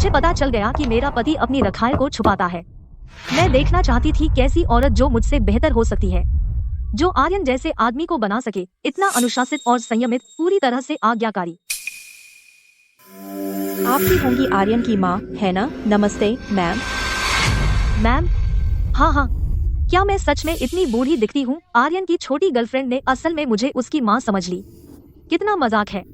मुझे पता चल गया कि मेरा पति अपनी रखाल को छुपाता है। मैं देखना चाहती थी कैसी औरत जो मुझसे बेहतर हो सकती है, जो आर्यन जैसे आदमी को बना सके, इतना अनुशासित और संयमित, पूरी तरह से आज्ञाकारी। आप ही होंगी आर्यन की माँ, है ना? नमस्ते मैम। मैम? हाँ हाँ, क्या मैं सच में इतनी बूढ़ी दिखती हूँ? आर्यन की छोटी गर्लफ्रेंड ने असल में मुझे उसकी माँ समझ ली। कितना मजाक है।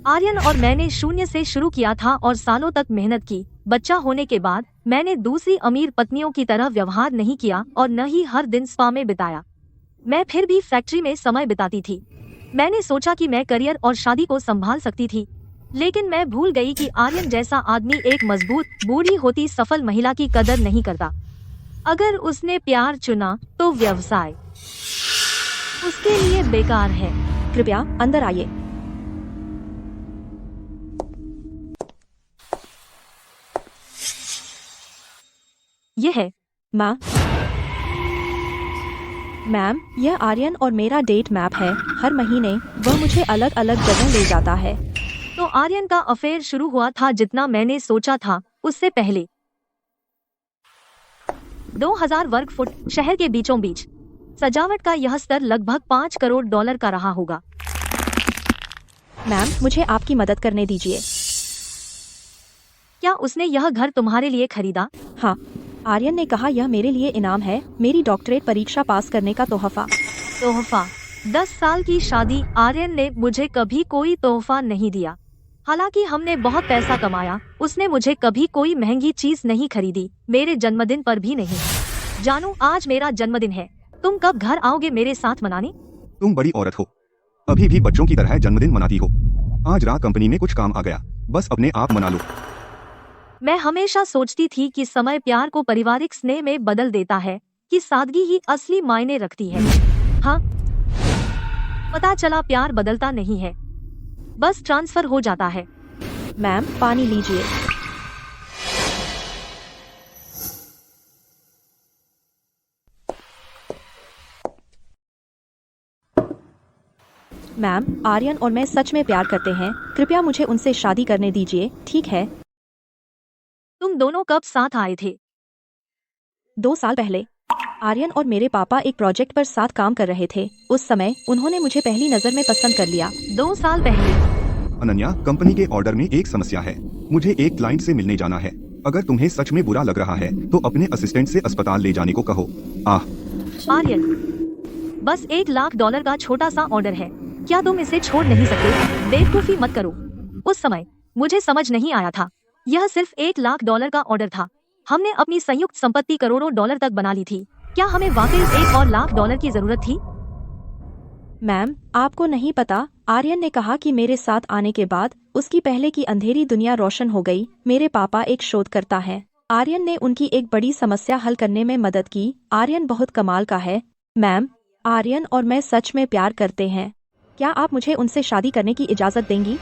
आर्यन और मैंने शून्य से शुरू किया था और सालों तक मेहनत की। बच्चा होने के बाद मैंने दूसरी अमीर पत्नियों की तरह व्यवहार नहीं किया और न ही हर दिन स्पा में बिताया। मैं फिर भी फैक्ट्री में समय बिताती थी। मैंने सोचा कि मैं करियर और शादी को संभाल सकती थी, लेकिन मैं भूल गई कि आर्यन जैसा आदमी एक मजबूत, बूढ़ी होती सफल महिला की कदर नहीं करता। अगर उसने प्यार चुना तो व्यवसाय उसके लिए बेकार है। कृपया अंदर आइए। ये है माँ। मैम, यह आर्यन और मेरा डेट मैप है। हर महीने वह मुझे अलग अलग जगह ले जाता है। तो आर्यन का अफेयर शुरू हुआ था जितना मैंने सोचा था उससे पहले। 2000 वर्ग फुट, शहर के बीचों बीच। सजावट का यह स्तर लगभग $5 करोड़ का रहा होगा। मैम, मुझे आपकी मदद करने दीजिए। क्या उसने यह घर तुम्हारे लिए खरीदा? हाँ, आर्यन ने कहा यह मेरे लिए इनाम है, मेरी डॉक्टरेट परीक्षा पास करने का तोहफा। तोहफा? 10 साल की शादी, आर्यन ने मुझे कभी कोई तोहफा नहीं दिया। हालांकि हमने बहुत पैसा कमाया, उसने मुझे कभी कोई महंगी चीज नहीं खरीदी, मेरे जन्मदिन पर भी नहीं। जानू, आज मेरा जन्मदिन है, तुम कब घर आओगे मेरे साथ मनाने? तुम बड़ी औरत हो, अभी भी बच्चों की तरह जन्मदिन मनाती हो। आज रात कंपनी में कुछ काम आ गया, बस अपने आप मना लो। मैं हमेशा सोचती थी कि समय प्यार को पारिवारिक स्नेह में बदल देता है, कि सादगी ही असली मायने रखती है। हाँ, पता चला प्यार बदलता नहीं है, बस ट्रांसफर हो जाता है। मैम, पानी लीजिए। मैम, आर्यन और मैं सच में प्यार करते हैं। कृपया मुझे उनसे शादी करने दीजिए, ठीक है? तुम दोनों कब साथ आए थे? 2 साल पहले। आर्यन और मेरे पापा एक प्रोजेक्ट पर साथ काम कर रहे थे। उस समय उन्होंने मुझे पहली नजर में पसंद कर लिया। 2 साल पहले? अनन्या, कंपनी के ऑर्डर में एक समस्या है। मुझे एक क्लाइंट से मिलने जाना है। अगर तुम्हें सच में बुरा लग रहा है तो अपने असिस्टेंट से अस्पताल ले जाने को कहो। आर्यन, बस $1 लाख का छोटा सा ऑर्डर है, क्या तुम इसे छोड़ नहीं सकते? बेवकूफी मत करो। उस समय मुझे समझ नहीं आया था, यह सिर्फ $1 लाख का ऑर्डर था। हमने अपनी संयुक्त संपत्ति करोड़ों डॉलर तक बना ली थी। क्या हमें वाकई $1 लाख की जरूरत थी? मैम, आपको नहीं पता, आर्यन ने कहा कि मेरे साथ आने के बाद उसकी पहले की अंधेरी दुनिया रोशन हो गई। मेरे पापा एक शोधकर्ता हैं। आर्यन ने उनकी एक बड़ी समस्या हल करने में मदद की। आर्यन बहुत कमाल का है। मैम, आर्यन और मैं सच में प्यार करते हैं। क्या आप मुझे उनसे शादी करने की इजाजत देंगी?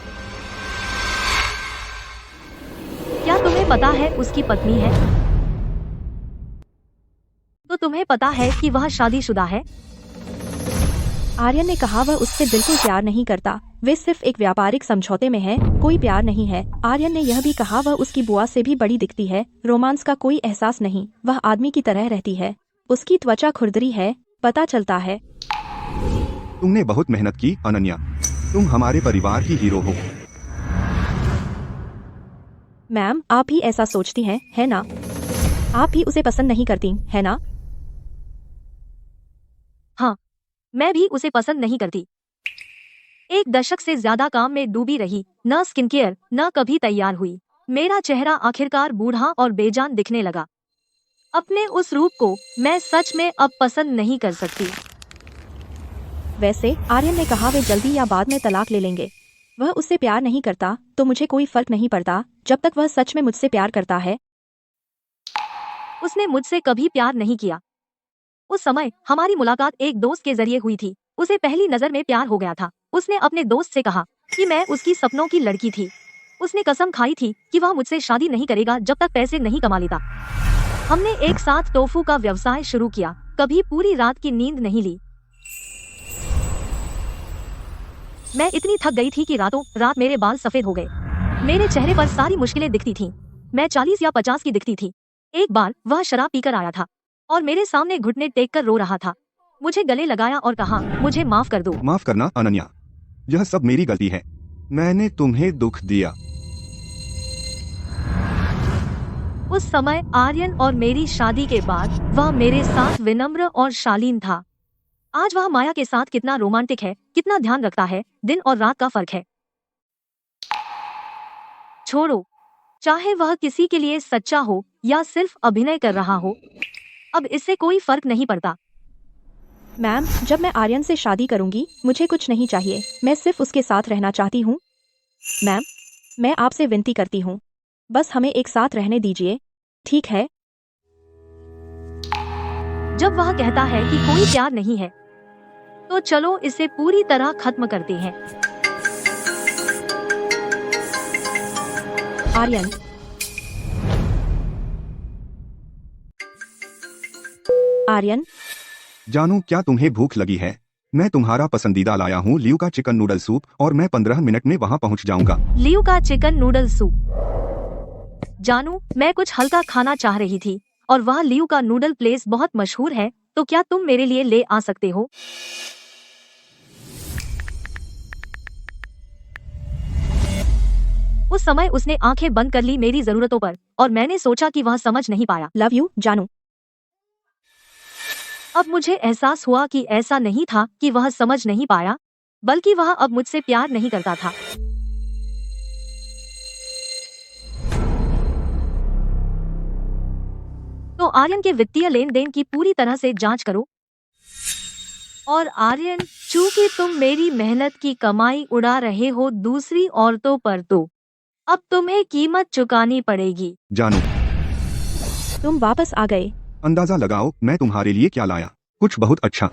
क्या तुम्हें पता है उसकी पत्नी है? तो तुम्हें पता है कि वह शादीशुदा है? आर्यन ने कहा वह उससे बिल्कुल प्यार नहीं करता, वे सिर्फ एक व्यापारिक समझौते में है, कोई प्यार नहीं है। आर्यन ने यह भी कहा वह उसकी बुआ से भी बड़ी दिखती है, रोमांस का कोई एहसास नहीं, वह आदमी की तरह रहती है। उसकी त्वचा खुरदरी है, पता चलता है। तुमने बहुत मेहनत की अनन्या, तुम हमारे परिवार की हीरो हो। मैम, आप भी ऐसा सोचती हैं, है ना? आप भी उसे पसंद नहीं करती, है ना? हाँ, मैं भी उसे पसंद नहीं करती। 1 दशक से ज्यादा काम में डूबी रही, न स्किन केयर, न कभी तैयार हुई। मेरा चेहरा आखिरकार बूढ़ा और बेजान दिखने लगा। अपने उस रूप को मैं सच में अब पसंद नहीं कर सकती। वैसे आर्यन ने कहा वे जल्दी या बाद में तलाक ले लेंगे। वह उससे प्यार नहीं करता तो मुझे कोई फर्क नहीं पड़ता, जब तक वह सच में मुझसे प्यार करता है। उसने मुझसे कभी प्यार नहीं किया। उस समय हमारी मुलाकात एक दोस्त के जरिए हुई थी। उसे पहली नजर में प्यार हो गया था। उसने अपने दोस्त से कहा कि मैं उसकी सपनों की लड़की थी। उसने कसम खाई थी कि वह मुझसे शादी नहीं करेगा जब तक पैसे नहीं कमा लेता। हमने एक साथ टोफू का व्यवसाय शुरू किया, कभी पूरी रात की नींद नहीं ली। मैं इतनी थक गई थी कि रातों रात मेरे बाल सफेद हो गए। मेरे चेहरे पर सारी मुश्किलें दिखती थीं। मैं 40 या 50 की दिखती थी। एक बार वह शराब पीकर आया था और मेरे सामने घुटने टेक कर रो रहा था। मुझे गले लगाया और कहा, मुझे माफ कर दो। माफ करना अनन्या, यह सब मेरी गलती है। मैंने तुम्हें दुख दिया। उस समय आर्यन और मेरी शादी के बाद वह मेरे साथ विनम्र और शालीन था। आज वह माया के साथ कितना रोमांटिक है, कितना ध्यान रखता है। दिन और रात का फर्क है। छोड़ो, चाहे वह किसी के लिए सच्चा हो या सिर्फ अभिनय कर रहा हो, अब इससे कोई फर्क नहीं पड़ता। मैम, जब मैं आर्यन से शादी करूंगी मुझे कुछ नहीं चाहिए, मैं सिर्फ उसके साथ रहना चाहती हूँ। मैम, मैं आपसे विनती करती हूँ, बस हमें एक साथ रहने दीजिए, ठीक है? जब वह कहता है कि कोई प्यार नहीं है, तो चलो इसे पूरी तरह खत्म करते हैं। आर्यन, आर्यन, जानू, क्या तुम्हें भूख लगी है? मैं तुम्हारा पसंदीदा लाया हूँ लियू का चिकन नूडल सूप और मैं 15 मिनट में वहाँ पहुँच जाऊंगा। लियू का चिकन नूडल सूप? जानू, मैं कुछ हल्का खाना चाह रही थी और वह लियू का नूडल प्लेस बहुत मशहूर है, तो क्या तुम मेरे लिए ले आ सकते हो? उस समय उसने आंखें बंद कर ली मेरी जरूरतों पर और मैंने सोचा कि वह समझ नहीं पाया। लव यू जानू। अब मुझे एहसास हुआ कि ऐसा नहीं था कि वह समझ नहीं पाया, बल्कि वह अब मुझसे प्यार नहीं करता था। तो आर्यन के वित्तीय लेन देन की पूरी तरह से जांच करो। और आर्यन, चूंकि तुम मेरी मेहनत की कमाई उड़ा रहे हो दूसरी औरतों पर, तो अब तुम्हें कीमत चुकानी पड़ेगी। जानू, तुम वापस आ गए। अंदाजा लगाओ मैं तुम्हारे लिए क्या लाया। कुछ बहुत अच्छा।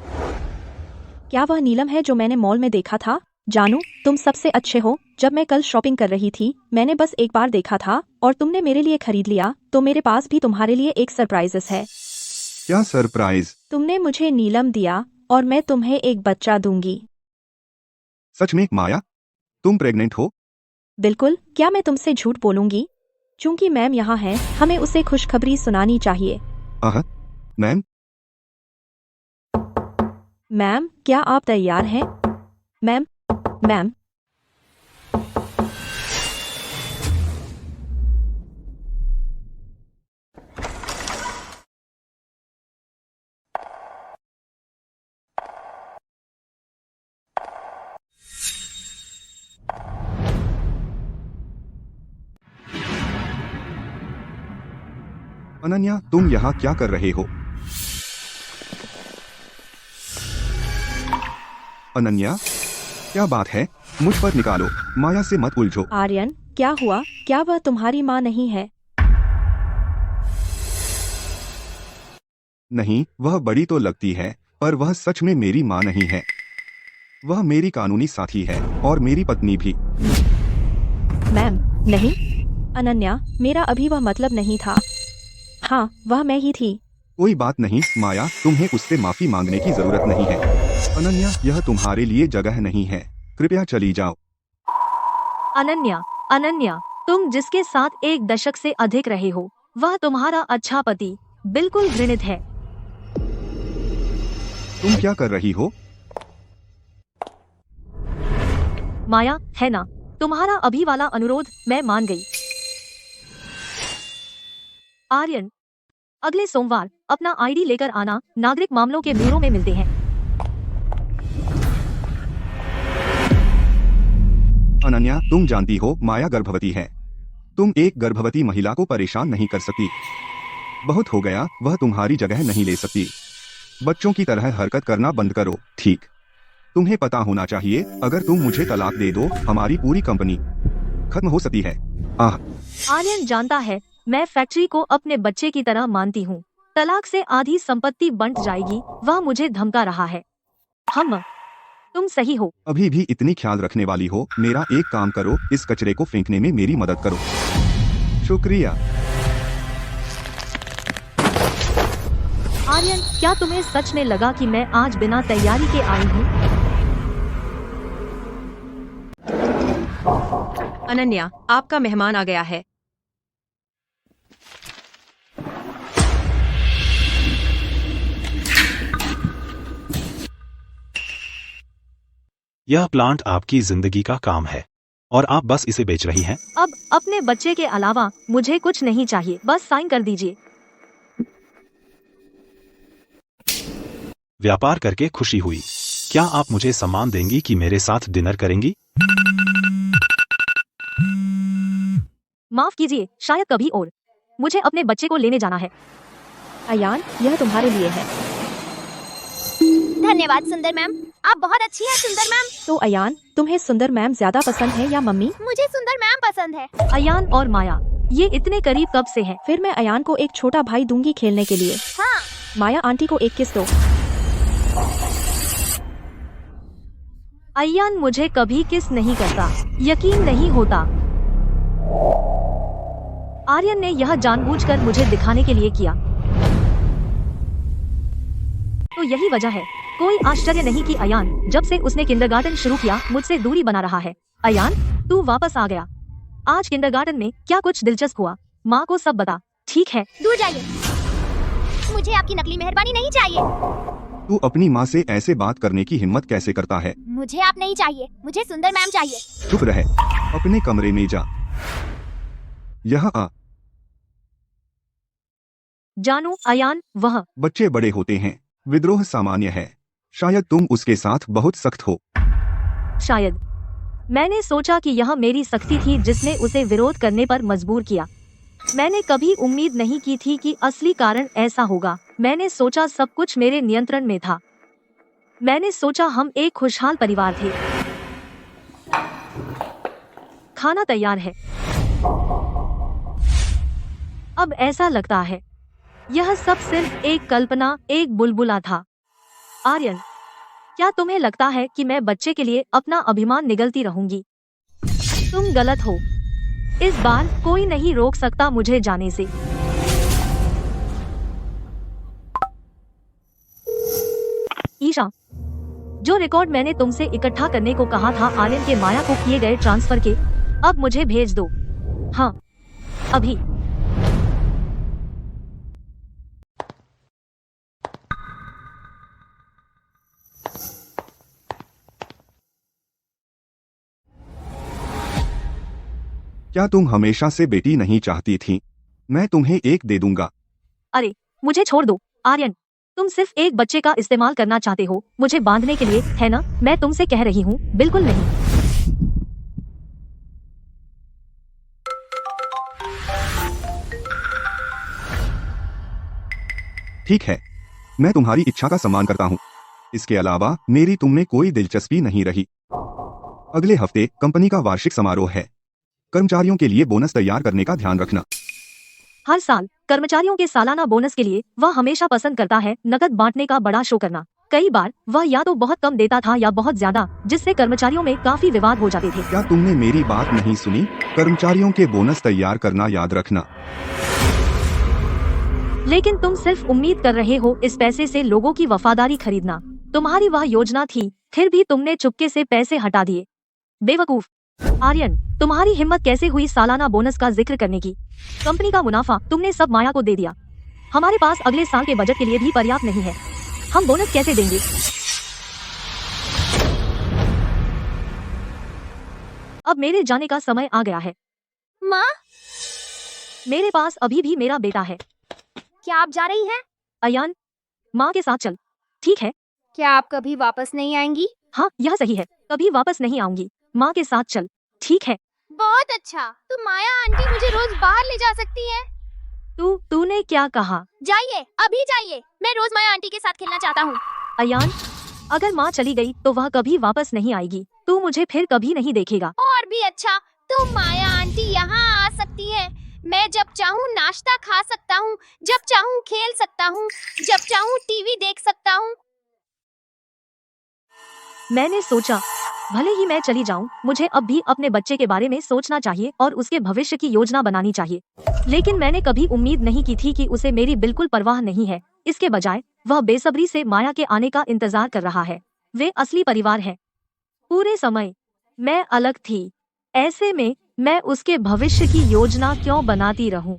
क्या वह नीलम है जो मैंने मॉल में देखा था? जानू, तुम सबसे अच्छे हो। जब मैं कल शॉपिंग कर रही थी मैंने बस एक बार देखा था और तुमने मेरे लिए खरीद लिया, तो मेरे पास भी तुम्हारे लिए एक सरप्राइजेस है। क्या सरप्राइज? तुमने मुझे नीलम दिया और मैं तुम्हें एक बच्चा दूंगी। सच में माया, तुम प्रेग्नेंट हो? बिल्कुल, क्या मैं तुमसे झूठ बोलूंगी? चूंकि मैम यहाँ है, हमें उसे खुशखबरी सुनानी चाहिए। मैम, मैम, क्या आप तैयार हैं? मैम, मैम, अनन्या, तुम यहाँ क्या कर रहे हो? अनन्या, क्या बात है? मुझ पर निकालो, माया से मत उलझो। आर्यन, क्या हुआ? क्या वह तुम्हारी माँ नहीं है? नहीं, वह बड़ी तो लगती है, पर वह सच में मेरी माँ नहीं है। वह मेरी कानूनी साथी है और मेरी पत्नी भी। मैम, नहीं। अनन्या, मेरा अभी वह मतलब नहीं था। हाँ, वह मैं ही थी। कोई बात नहीं माया, तुम्हें उससे माफी मांगने की जरूरत नहीं है। अनन्या, यह तुम्हारे लिए जगह नहीं है, कृपया चली जाओ। अनन्या, अनन्या, तुम जिसके साथ 1 दशक से अधिक रहे हो, वह तुम्हारा अच्छा पति बिल्कुल घृणित है। तुम क्या कर रही हो? माया, है ना, तुम्हारा अभी वाला अनुरोध मैं मान गई। आर्यन, अगले सोमवार अपना आईडी लेकर आना, नागरिक मामलों के ब्यूरो में मिलते हैं। अनन्या, तुम जानती हो माया गर्भवती है। तुम एक गर्भवती महिला को परेशान नहीं कर सकती। बहुत हो गया, वह तुम्हारी जगह नहीं ले सकती। बच्चों की तरह हरकत करना बंद करो, ठीक? तुम्हें पता होना चाहिए, अगर तुम मुझे तलाक दे दो, हमारी पूरी कंपनी खत्म हो सकती है। आर्यन जानता है मैं फैक्ट्री को अपने बच्चे की तरह मानती हूँ। तलाक से आधी संपत्ति बंट जाएगी, वह मुझे धमका रहा है। तुम सही हो। अभी भी इतनी ख्याल रखने वाली हो, मेरा एक काम करो, इस कचरे को फेंकने में मेरी मदद करो। शुक्रिया। आर्यन, क्या तुम्हें सच में लगा कि मैं आज बिना तैयारी के आई हूँ? अनन्या, आपका मेहमान आ गया है। यह प्लांट आपकी जिंदगी का काम है और आप बस इसे बेच रही हैं। अब अपने बच्चे के अलावा मुझे कुछ नहीं चाहिए, बस साइन कर दीजिए। व्यापार करके खुशी हुई। क्या आप मुझे सम्मान देंगी कि मेरे साथ डिनर करेंगी? माफ कीजिए, शायद कभी और। मुझे अपने बच्चे को लेने जाना है। अयान, यह तुम्हारे लिए है। धन्यवाद सुंदर मैम, आप बहुत अच्छी हैं सुंदर मैम। तो अयान, तुम्हें सुंदर मैम ज्यादा पसंद है या मम्मी? मुझे सुंदर मैम पसंद है। अयान और माया, ये इतने करीब कब से हैं? फिर मैं अयान को एक छोटा भाई दूंगी खेलने के लिए। हाँ। माया आंटी को एक किस दो। अयान मुझे कभी किस नहीं करता, यकीन नहीं होता। आर्यन ने यह जानबूझकर मुझे दिखाने के लिए किया। तो यही वजह है। कोई आश्चर्य नहीं कि अयान जब से उसने किंडरगार्टन शुरू किया मुझसे दूरी बना रहा है। अयान, तू वापस आ गया। आज किंडरगार्टन में क्या कुछ दिलचस्प हुआ? माँ को सब बता, ठीक है? दूर जाइए, मुझे आपकी नकली मेहरबानी नहीं चाहिए। तू अपनी माँ से ऐसे बात करने की हिम्मत कैसे करता है? मुझे आप नहीं चाहिए, मुझे सुंदर मैम चाहिए। चुप रहे, अपने कमरे में जा। यहाँ आ। जानू अयान, वह बच्चे बड़े होते हैं, विद्रोह सामान्य है। शायद तुम उसके साथ बहुत सख्त हो। शायद। मैंने सोचा कि यह मेरी सख्ती थी जिसने उसे विरोध करने पर मजबूर किया। मैंने कभी उम्मीद नहीं की थी कि असली कारण ऐसा होगा। मैंने सोचा सब कुछ मेरे नियंत्रण में था। मैंने सोचा हम एक खुशहाल परिवार थे। खाना तैयार है। अब ऐसा लगता है यह सब सिर्फ एक कल्पना, एक बुलबुला था। आर्यन, क्या तुम्हें लगता है कि मैं बच्चे के लिए अपना अभिमान निगलती रहूंगी? तुम गलत हो। इस बार कोई नहीं रोक सकता मुझे जाने से। ईशा, जो रिकॉर्ड मैंने तुमसे इकट्ठा करने को कहा था आर्यन के माया को किए गए ट्रांसफर के, अब मुझे भेज दो। हाँ, अभी। क्या तुम हमेशा से बेटी नहीं चाहती थी? मैं तुम्हें एक दे दूंगा। अरे, मुझे छोड़ दो। आर्यन, तुम सिर्फ एक बच्चे का इस्तेमाल करना चाहते हो मुझे बांधने के लिए, है ना? मैं तुमसे कह रही हूँ, बिल्कुल नहीं। ठीक है, मैं तुम्हारी इच्छा का सम्मान करता हूँ। इसके अलावा मेरी तुमने कोई दिलचस्पी नहीं रही। अगले हफ्ते कंपनी का वार्षिक समारोह है। कर्मचारियों के लिए बोनस तैयार करने का ध्यान रखना। हर साल कर्मचारियों के सालाना बोनस के लिए वह हमेशा पसंद करता है नकद बांटने का बड़ा शो करना। कई बार वह या तो बहुत कम देता था या बहुत ज्यादा, जिससे कर्मचारियों में काफी विवाद हो जाते थे। क्या तुमने मेरी बात नहीं सुनी? कर्मचारियों के बोनस तैयार करना याद रखना। लेकिन तुम सिर्फ उम्मीद कर रहे हो इस पैसे से लोगों की वफादारी खरीदना। तुम्हारी वह योजना थी, फिर भी तुमने चुपके से पैसे हटा दिए। बेवकूफ। आर्यन, तुम्हारी हिम्मत कैसे हुई सालाना बोनस का जिक्र करने की? कंपनी का मुनाफा तुमने सब माया को दे दिया। हमारे पास अगले साल के बजट के लिए भी पर्याप्त नहीं है। हम बोनस कैसे देंगे? अब मेरे जाने का समय आ गया है। माँ, मेरे पास अभी भी मेरा बेटा है। क्या आप जा रही हैं? अयान, माँ के साथ चल, ठीक है? क्या आप कभी वापस नहीं आएंगी? हाँ, यह सही है, कभी वापस नहीं आऊंगी। माँ के साथ चल, ठीक है? बहुत अच्छा, तो माया आंटी मुझे रोज बाहर ले जा सकती हैं। तूने क्या कहा? जाइए, अभी जाइए। मैं रोज माया आंटी के साथ खेलना चाहता हूँ। अयान, अगर माँ चली गई तो वह कभी वापस नहीं आएगी। तू मुझे फिर कभी नहीं देखेगा। और भी अच्छा, तो माया आंटी यहाँ आ सकती है। मैं जब चाहूँ नाश्ता खा सकता हूँ, जब चाहूँ खेल सकता हूँ, जब चाहूँ टीवी देख सकता हूँ। मैंने सोचा, भले ही मैं चली जाऊं, मुझे अब भी अपने बच्चे के बारे में सोचना चाहिए और उसके भविष्य की योजना बनानी चाहिए। लेकिन मैंने कभी उम्मीद नहीं की थी कि उसे मेरी बिल्कुल परवाह नहीं है। इसके बजाय वह बेसब्री से माया के आने का इंतजार कर रहा है। वे असली परिवार है। पूरे समय मैं अलग थी। ऐसे में मैं उसके भविष्य की योजना क्यों बनाती रहूं?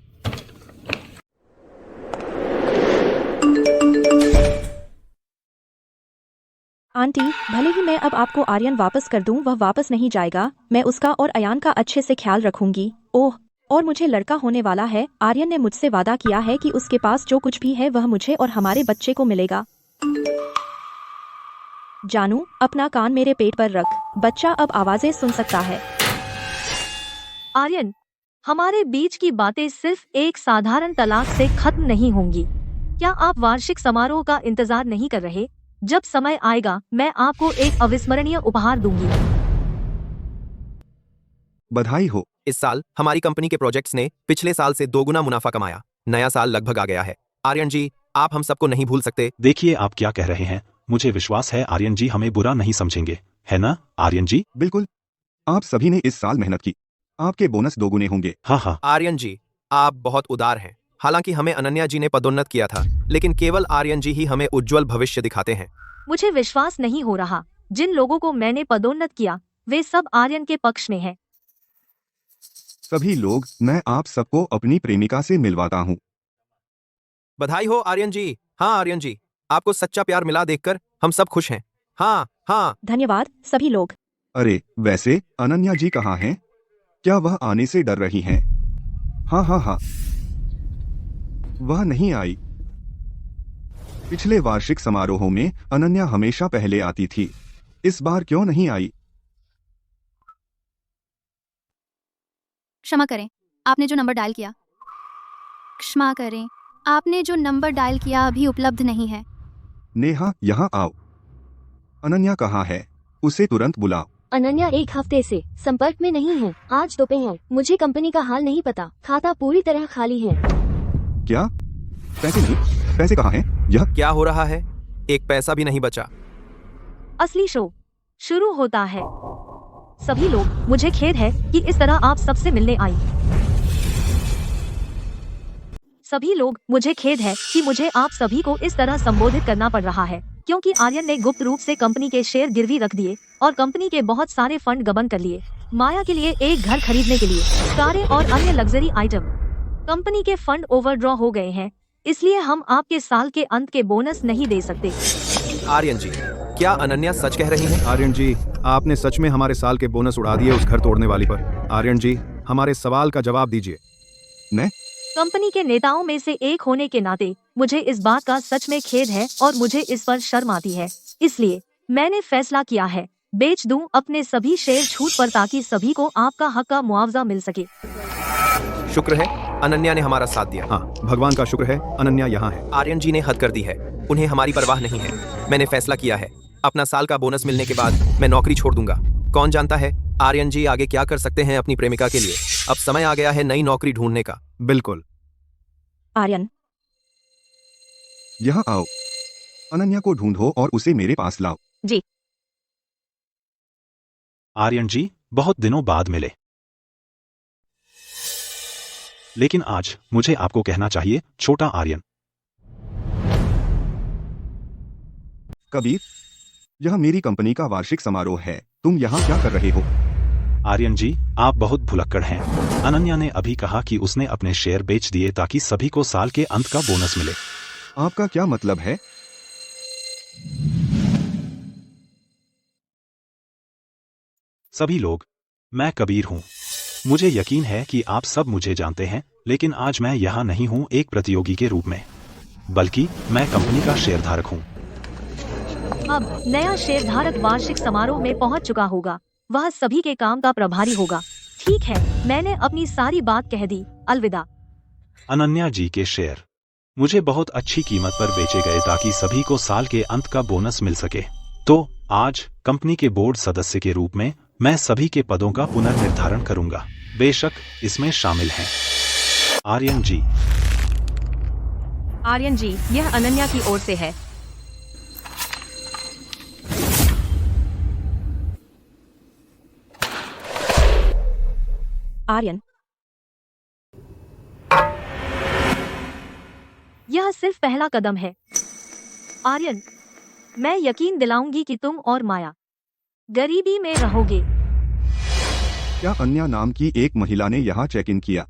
आंटी, भले ही मैं अब आपको आर्यन वापस कर दूं, वह वापस नहीं जाएगा। मैं उसका और अयान का अच्छे से ख्याल रखूंगी। ओह, और मुझे लड़का होने वाला है। आर्यन ने मुझसे वादा किया है कि उसके पास जो कुछ भी है वह मुझे और हमारे बच्चे को मिलेगा। जानू, अपना कान मेरे पेट पर रख। बच्चा अब आवाजें सुन सकता है। आर्यन, हमारे बीच की बातें सिर्फ एक साधारण तलाक से खत्म नहीं होंगी। क्या आप वार्षिक समारोह का इंतजार नहीं कर रहे? जब समय आएगा मैं आपको एक अविस्मरणीय उपहार दूंगी। बधाई हो। इस साल हमारी कंपनी के प्रोजेक्ट्स ने पिछले साल से 2 गुना मुनाफा कमाया। नया साल लगभग आ गया है। आर्यन जी, आप हम सबको नहीं भूल सकते। देखिए आप क्या कह रहे हैं। मुझे विश्वास है आर्यन जी हमें बुरा नहीं समझेंगे, है ना आर्यन जी? बिल्कुल, आप सभी ने इस साल मेहनत की, आपके बोनस 2 गुने होंगे। हाँ हाँ। आर्यन जी, आप बहुत उदार हैं। हालांकि हमें अनन्या जी ने पदोन्नत किया था, लेकिन केवल आर्यन जी ही हमें उज्जवल भविष्य दिखाते हैं। मुझे विश्वास नहीं हो रहा। जिन लोगों को मैंने पदोन्नत किया वे सब आर्यन के पक्ष में हैं। सभी लोग, मैं आप सबको अपनी प्रेमिका से मिलवाता हूँ। बधाई हो आर्यन जी। हाँ आर्यन जी, आपको सच्चा प्यार मिला देखकर हम सब खुश हैं। हाँ हाँ। धन्यवाद सभी लोग। अरे वैसे अनन्या जी कहाँ हैं? क्या वह आने से डर रही हैं? हाँ हाँ हाँ, वह नहीं आई। पिछले वार्षिक समारोहों में अनन्या हमेशा पहले आती थी, इस बार क्यों नहीं आई? क्षमा करें, आपने जो नंबर डायल किया क्षमा करें, आपने जो नंबर डायल किया अभी उपलब्ध नहीं है। नेहा, यहाँ आओ। अनन्या कहाँ है? उसे तुरंत बुलाओ। अनन्या 1 हफ्ते से संपर्क में नहीं है। आज दोपहर मुझे कंपनी का हाल नहीं पता, खाता पूरी तरह खाली है। क्या? पैसे नहीं? पैसे कहाँ हैं? यह क्या हो रहा है? एक पैसा भी नहीं बचा। असली शो शुरू होता है। सभी लोग, मुझे खेद है कि इस तरह आप सबसे मिलने आई। सभी लोग, मुझे खेद है कि मुझे आप सभी को इस तरह संबोधित करना पड़ रहा है, क्योंकि आर्यन ने गुप्त रूप से कंपनी के शेयर गिरवी रख दिए और कंपनी के बहुत सारे फंड गबन कर लिए। माया के लिए एक घर खरीदने के लिए, कारें और अन्य लग्जरी आइटम। कंपनी के फंड ओवरड्रॉ हो गए हैं, इसलिए हम आपके साल के अंत के बोनस नहीं दे सकते। आर्यन जी, क्या अनन्या सच कह रही हैं? आर्यन जी, आपने सच में हमारे साल के बोनस उड़ा दिए उस घर तोड़ने वाली पर। आर्यन जी, हमारे सवाल का जवाब दीजिए। मैं कंपनी के नेताओं में से एक होने के नाते मुझे इस बात का सच में खेद है और मुझे इस पर शर्म आती है। इसलिए मैंने फैसला किया है, बेच दूं अपने सभी शेयर छूट पर ताकि सभी को आपका हक का मुआवजा मिल सके। शुक्र है अनन्या ने हमारा साथ दिया। हाँ, भगवान का शुक्र है अनन्या यहाँ है। आर्यन जी ने हद कर दी है, उन्हें हमारी परवाह नहीं है। मैंने फैसला किया है, अपना साल का बोनस मिलने के बाद मैं नौकरी छोड़ दूंगा। कौन जानता है आर्यन जी आगे क्या कर सकते हैं अपनी प्रेमिका के लिए। अब समय आ गया है नई नौकरी ढूंढने का। बिल्कुल। आर्यन, यहाँ आओ। अनन्या को ढूंढो और उसे मेरे पास लाओ। जी। आर्यन जी, बहुत दिनों बाद मिले, लेकिन आज मुझे आपको कहना चाहिए छोटा आर्यन। कबीर, यह मेरी कंपनी का वार्षिक समारोह है, तुम यहाँ क्या कर रहे हो? आर्यन जी, आप बहुत भुलक्कड़ हैं। अनन्या ने अभी कहा कि उसने अपने शेयर बेच दिए ताकि सभी को साल के अंत का बोनस मिले। आपका क्या मतलब है? सभी लोग, मैं कबीर हूँ। मुझे यकीन है कि आप सब मुझे जानते हैं, लेकिन आज मैं यहाँ नहीं हूँ एक प्रतियोगी के रूप में, बल्कि मैं कंपनी का शेयरधारक हूँ। अब नया शेयरधारक वार्षिक समारोह में पहुंच चुका होगा, वह सभी के काम का प्रभारी होगा। ठीक है, मैंने अपनी सारी बात कह दी। अलविदा। अनन्या जी के शेयर मुझे बहुत अच्छी कीमत पर बेचे गए ताकि सभी को साल के अंत का बोनस मिल सके। तो आज कंपनी के बोर्ड सदस्य के रूप में मैं सभी के पदों का पुनर्निर्धारण करूंगा, बेशक इसमें शामिल हैं आर्यन जी। आर्यन जी, यह अनन्या की ओर से है। आर्यन, यह सिर्फ पहला कदम है। आर्यन, मैं यकीन दिलाऊंगी कि तुम और माया गरीबी में रहोगे। क्या अन्या नाम की एक महिला ने यहाँ चेक इन किया?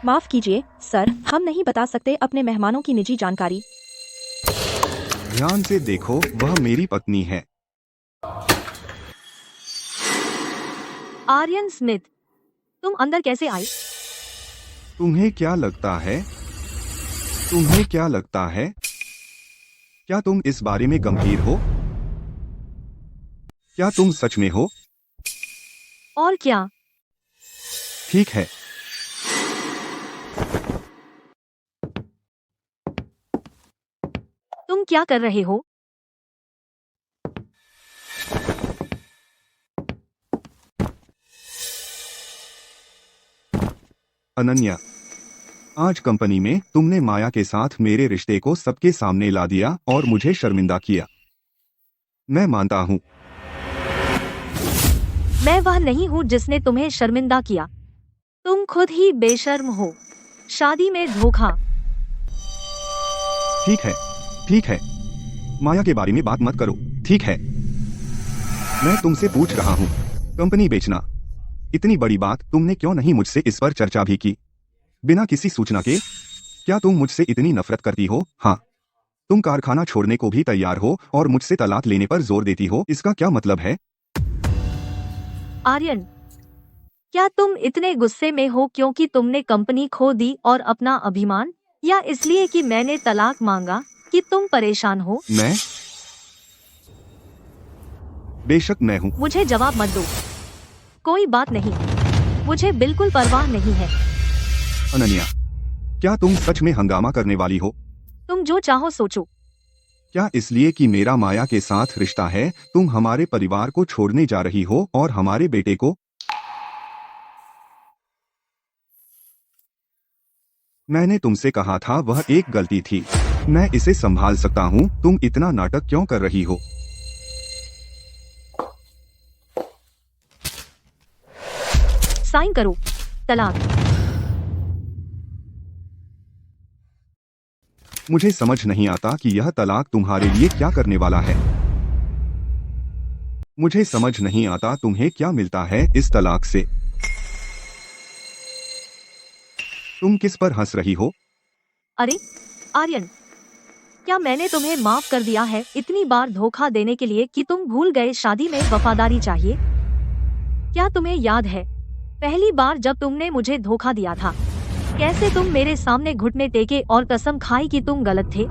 माफ कीजिए सर, हम नहीं बता सकते अपने मेहमानों की निजी जानकारी। ध्यान से देखो, वह मेरी पत्नी है। आर्यन स्मिथ, तुम अंदर कैसे आए? तुम्हें क्या लगता है? तुम्हें क्या लगता है? क्या तुम इस बारे में गंभीर हो? क्या तुम सच में हो? और क्या? ठीक है। तुम क्या कर रहे हो? अनन्या, आज कंपनी में तुमने माया के साथ मेरे रिश्ते को सबके सामने ला दिया और मुझे शर्मिंदा किया। मैं मानता हूँ। मैं वह नहीं हूँ जिसने तुम्हें शर्मिंदा किया। तुम खुद ही बेशर्म हो। शादी में धोखा। ठीक है, ठीक है। माया के बारे में बात मत करो, ठीक है? मैं तुमसे पूछ रहा हूँ, कंपनी बेचना, इतनी बड़ी बात तुमने क्यों नहीं मुझसे इस पर चर्चा भी की? बिना किसी सूचना के? क्या तुम मुझसे इतनी नफरत करती हो? हाँ, तुम कारखाना छोड़ने को भी तैयार हो और मुझसे तलाक लेने पर जोर देती हो। इसका क्या मतलब है? आर्यन, क्या तुम इतने गुस्से में हो क्योंकि तुमने कंपनी खो दी और अपना अभिमान, या इसलिए कि मैंने तलाक मांगा कि तुम परेशान हो? मैं? बेशक मैं हूँ। मुझे जवाब मत दो। कोई बात नहीं, मुझे बिल्कुल परवाह नहीं है। अनन्या, क्या तुम सच में हंगामा करने वाली हो? तुम जो चाहो सोचो। क्या इसलिए कि मेरा माया के साथ रिश्ता है, तुम हमारे परिवार को छोड़ने जा रही हो और हमारे बेटे को? मैंने तुमसे कहा था वह एक गलती थी। मैं इसे संभाल सकता हूँ। तुम इतना नाटक क्यों कर रही हो? साइन करो। तलाक। मुझे समझ नहीं आता कि यह तलाक तुम्हारे लिए क्या करने वाला है। मुझे समझ नहीं आता तुम्हें क्या मिलता है इस तलाक से। तुम किस पर हंस रही हो? अरे आर्यन, क्या मैंने तुम्हें माफ कर दिया है इतनी बार धोखा देने के लिए कि तुम भूल गए शादी में वफादारी चाहिए? क्या तुम्हें याद है पहली बार जब तुमने मुझे धोखा दिया था, कैसे तुम मेरे सामने घुटने टेके और कसम खाई कि तुम गलत थे?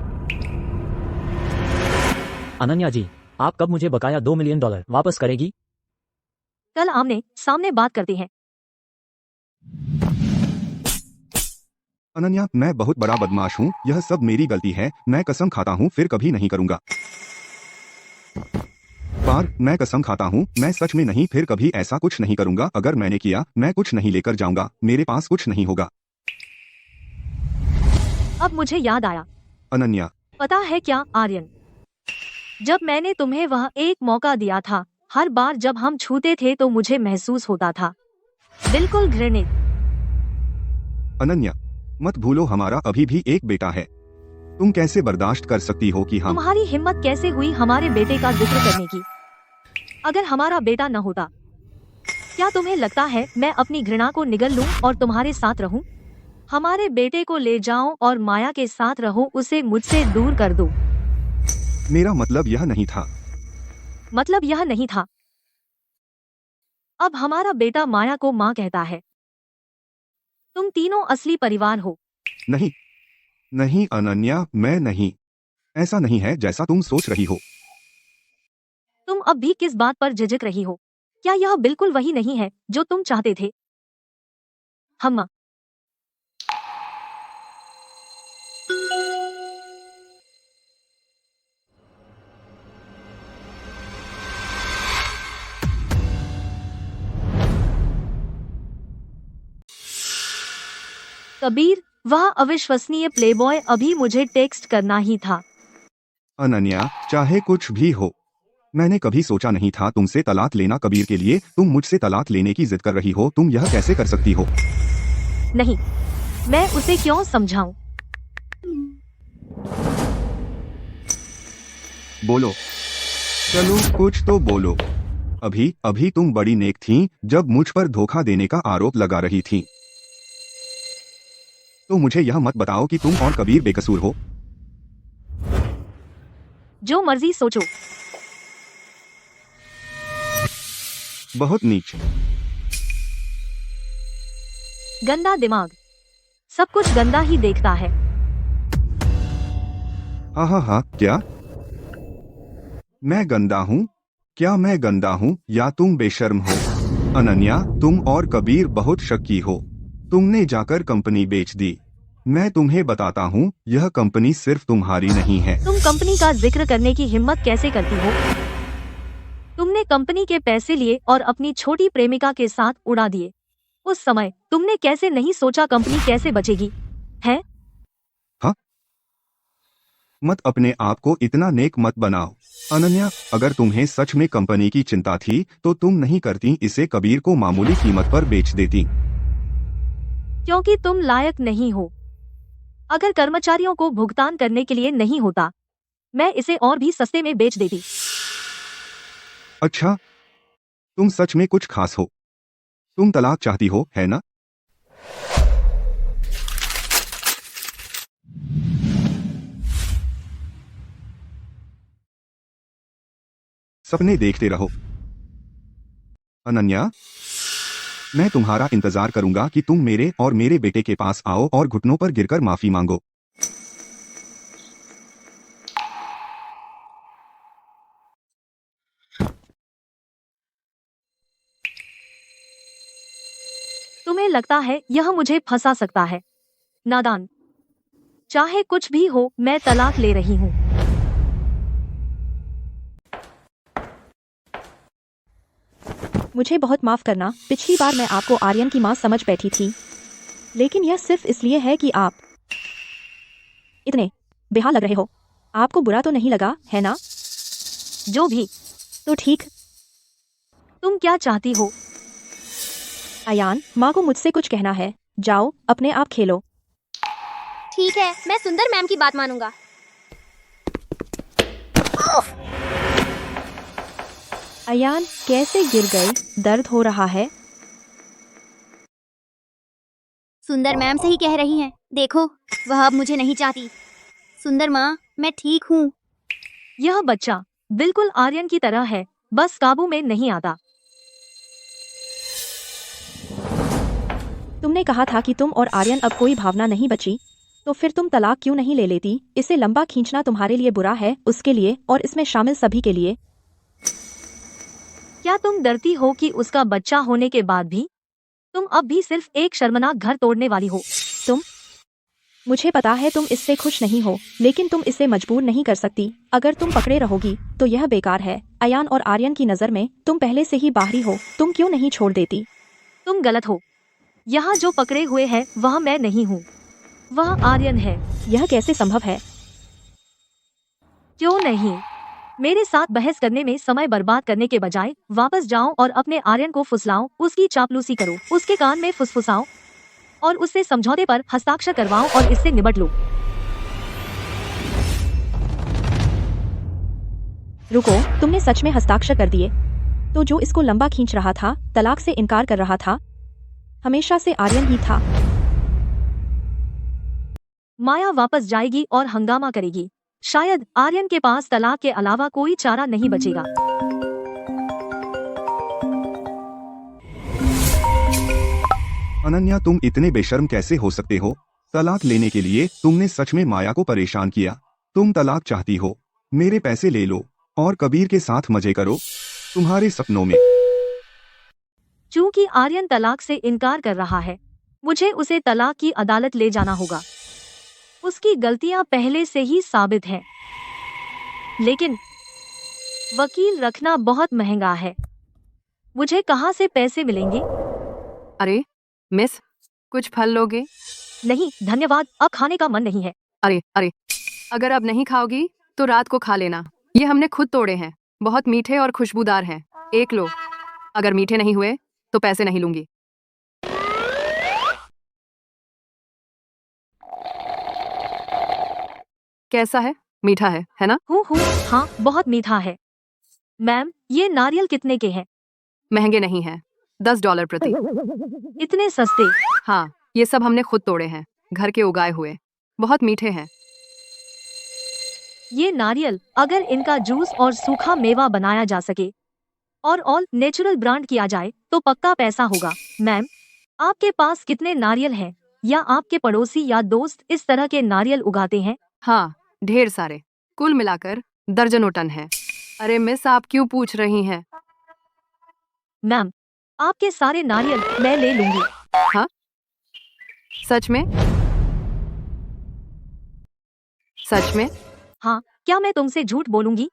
अनन्या जी, आप कब मुझे बकाया $2 मिलियन वापस करेगी? कल आमने सामने बात करते हैं। अनन्या, मैं बहुत बड़ा बदमाश हूँ। यह सब मेरी गलती है। मैं कसम खाता हूँ फिर कभी नहीं करूँगा। पार, मैं कसम खाता हूँ, मैं सच में नहीं फिर कभी ऐसा कुछ नहीं करूँगा। अगर मैंने किया, मैं कुछ नहीं लेकर जाऊँगा। मेरे पास कुछ नहीं होगा। अब मुझे याद आया। अनन्या, पता है क्या आर्यन, जब मैंने तुम्हें वह एक मौका दिया था, हर बार जब हम छूते थे तो मुझे महसूस होता था बिल्कुल घृणित। अनन्या, मत भूलो हमारा अभी भी एक बेटा है। तुम कैसे बर्दाश्त कर सकती हो कि हम? तुम्हारी हिम्मत कैसे हुई हमारे बेटे का जिक्र करने की? अगर हमारा बेटा न होता, क्या तुम्हें लगता है मैं अपनी घृणा को निगल लूं और तुम्हारे साथ रहूं? हमारे बेटे को ले जाओ और माया के साथ रहो, उसे मुझसे दूर कर दो। मेरा मतलब यह नहीं था। मतलब यह नहीं था। अब हमारा बेटा माया को माँ कहता है। तुम तीनों असली परिवार हो। नहीं, नहीं अनन्या, मैं नहीं। ऐसा नहीं है जैसा तुम सोच रही हो। तुम अब भी किस बात पर झिझक रही हो? क्या यह बिल्कुल वही नहीं है जो तुम चाहते थे? हम कबीर, वह अविश्वसनीय प्लेबॉय अभी मुझे टेक्स्ट करना ही था। अनन्या, चाहे कुछ भी हो, मैंने कभी सोचा नहीं था तुमसे तलाक लेना। कबीर के लिए तुम मुझसे तलाक लेने की जिद कर रही हो। तुम यह कैसे कर सकती हो? नहीं, मैं उसे क्यों समझाऊं? बोलो, चलो कुछ तो बोलो। अभी अभी तुम बड़ी नेक थी जब मुझ पर धोखा देने का आरोप लगा रही थी। तो मुझे यह मत बताओ कि तुम और कबीर बेकसूर हो। जो मर्जी सोचो। बहुत नीच। गंदा दिमाग, सब कुछ गंदा ही देखता है। हाँ, क्या मैं गंदा हूँ? क्या मैं गंदा हूँ या तुम बेशर्म हो? अनन्या, तुम और कबीर बहुत शक्की हो। तुमने जाकर कंपनी बेच दी। मैं तुम्हें बताता हूँ, यह कंपनी सिर्फ तुम्हारी नहीं है। तुम कंपनी का जिक्र करने की हिम्मत कैसे करती हो? तुमने कंपनी के पैसे लिए और अपनी छोटी प्रेमिका के साथ उड़ा दिए। उस समय तुमने कैसे नहीं सोचा कंपनी कैसे बचेगी? है? मत अपने आप को इतना नेक मत बनाओ। अनन्या, अगर तुम्हें सच में कंपनी की चिंता थी तो तुम नहीं करती इसे कबीर को मामूली कीमत पर बेच देती। क्योंकि तुम लायक नहीं हो। अगर कर्मचारियों को भुगतान करने के लिए नहीं होता, मैं इसे और भी सस्ते में बेच देती। अच्छा, तुम सच में कुछ खास हो। तुम तलाक चाहती हो, है ना? सपने देखते रहो। अनन्या, मैं तुम्हारा इंतजार करूंगा कि तुम मेरे और मेरे बेटे के पास आओ और घुटनों पर गिरकर माफी मांगो। तुम्हें लगता है यह मुझे फंसा सकता है? नादान। चाहे कुछ भी हो, मैं तलाक ले रही हूँ। मुझे बहुत माफ करना, पिछली बार मैं आपको आर्यन की माँ समझ बैठी थी, लेकिन यह सिर्फ इसलिए है कि आप इतने बेहाल लग रहे हो। आपको बुरा तो नहीं लगा, है ना? जो भी। तो ठीक। तुम क्या चाहती हो? अयान, माँ को मुझसे कुछ कहना है। जाओ, अपने आप खेलो। ठीक है, मैं सुंदर मैम की बात मानूंगा। अयान कैसे गिर गए? दर्द हो रहा है? सुंदर मैम सही कह रही हैं। देखो, वह अब मुझे नहीं चाहती। सुंदर माँ, मैं ठीक हूँ। यह बच्चा बिल्कुल आर्यन की तरह है, बस काबू में नहीं आता। तुमने कहा था कि तुम और आर्यन अब कोई भावना नहीं बची, तो फिर तुम तलाक क्यों नहीं ले लेती? इसे लंबा खींचना तुम्हारे लिए बुरा है, उसके लिए और इसमें शामिल सभी के लिए। क्या तुम डरती हो कि उसका बच्चा होने के बाद भी तुम अब भी सिर्फ एक शर्मनाक घर तोड़ने वाली हो? मुझे पता है तुम इससे खुश नहीं हो, लेकिन तुम इसे मजबूर नहीं कर सकती। अगर तुम पकड़े रहोगी तो यह बेकार है। अयान और आर्यन की नज़र में तुम पहले से ही बाहरी हो, तुम क्यों नहीं छोड़ देती? तुम गलत हो। यहाँ जो पकड़े हुए है वह मैं नहीं हूँ, वह आर्यन है। यह कैसे संभव है? क्यों नहीं? मेरे साथ बहस करने में समय बर्बाद करने के बजाय वापस जाओ और अपने आर्यन को फुसलाओ, उसकी चापलूसी करो, उसके कान में फुसफुसाओ और उससे समझौते पर हस्ताक्षर करवाओ और इससे निपट लो। रुको, तुमने सच में हस्ताक्षर कर दिए? तो जो इसको लंबा खींच रहा था, तलाक से इनकार कर रहा था, हमेशा से आर्यन ही था। माया वापस जाएगी और हंगामा करेगी। शायद आर्यन के पास तलाक के अलावा कोई चारा नहीं बचेगा। अनन्या, तुम इतने बेशर्म कैसे हो सकते हो? तलाक लेने के लिए तुमने सच में माया को परेशान किया। तुम तलाक चाहती हो, मेरे पैसे ले लो और कबीर के साथ मजे करो तुम्हारे सपनों में। चूंकि आर्यन तलाक से इनकार कर रहा है, मुझे उसे तलाक की अदालत ले जाना होगा। उसकी गलतियां पहले से ही साबित हैं। लेकिन वकील रखना बहुत महंगा है। मुझे कहां से पैसे मिलेंगे? अरे मिस, कुछ फल लोगे? नहीं धन्यवाद, अब खाने का मन नहीं है। अरे, अगर अब नहीं खाओगी तो रात को खा लेना। ये हमने खुद तोड़े हैं, बहुत मीठे और खुशबूदार हैं। एक लो। अगर मीठे नहीं हुए तो पैसे नहीं लूंगी। कैसा है? मीठा है ना? हूँ, हाँ बहुत मीठा है। मैम, ये नारियल कितने के हैं? महंगे नहीं हैं, $10 प्रति। इतने सस्ते? हाँ, ये सब हमने खुद तोड़े हैं, घर के उगाए हुए, बहुत मीठे हैं। ये नारियल, अगर इनका जूस और सूखा मेवा बनाया जा सके और ऑल नेचुरल ब्रांड किया जाए तो पक्का पैसा होगा। मैम, आपके पास कितने नारियल हैं? या आपके पड़ोसी या दोस्त इस तरह के नारियल उगाते हैं? हाँ, ढेर सारे, कुल मिलाकर दर्जनों टन है। अरे मिस, आप क्यों पूछ रही हैं? मैम, आपके सारे नारियल मैं ले लूंगी। हाँ, सच में? सच में? हाँ, क्या मैं तुमसे झूठ बोलूंगी?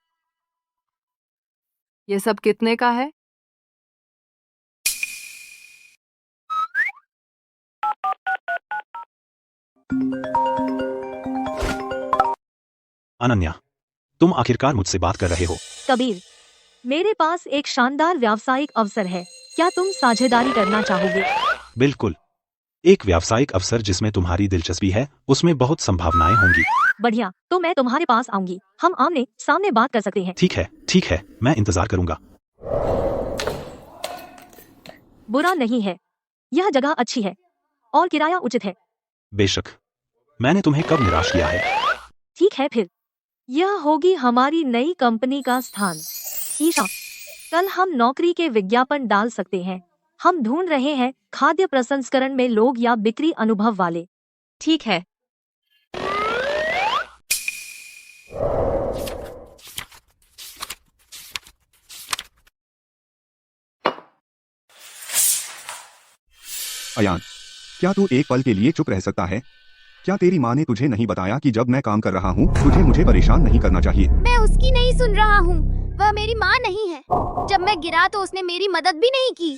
ये सब कितने का है? अनन्या, तुम आखिरकार मुझसे बात कर रहे हो। कबीर, मेरे पास एक शानदार व्यावसायिक अवसर है, क्या तुम साझेदारी करना चाहोगे? बिल्कुल, एक व्यावसायिक अवसर जिसमें तुम्हारी दिलचस्पी है उसमें बहुत संभावनाएं होंगी। बढ़िया, तो मैं तुम्हारे पास आऊंगी, हम आमने सामने बात कर सकते हैं। ठीक है, मैं इंतजार करूंगा। बुरा नहीं है, यह जगह अच्छी है और किराया उचित है। बेशक, मैंने तुम्हें कब निराश किया है? ठीक है फिर, यह होगी हमारी नई कंपनी का स्थान। ईशा, कल हम नौकरी के विज्ञापन डाल सकते हैं। हम ढूंढ रहे हैं खाद्य प्रसंस्करण में लोग या बिक्री अनुभव वाले। ठीक है। अयान, क्या तू एक पल के लिए चुप रह सकता है? क्या तेरी माँ ने तुझे नहीं बताया कि जब मैं काम कर रहा हूँ तुझे मुझे परेशान नहीं करना चाहिए? मैं उसकी नहीं सुन रहा हूँ, वह मेरी माँ नहीं है। जब मैं गिरा तो उसने मेरी मदद भी नहीं की।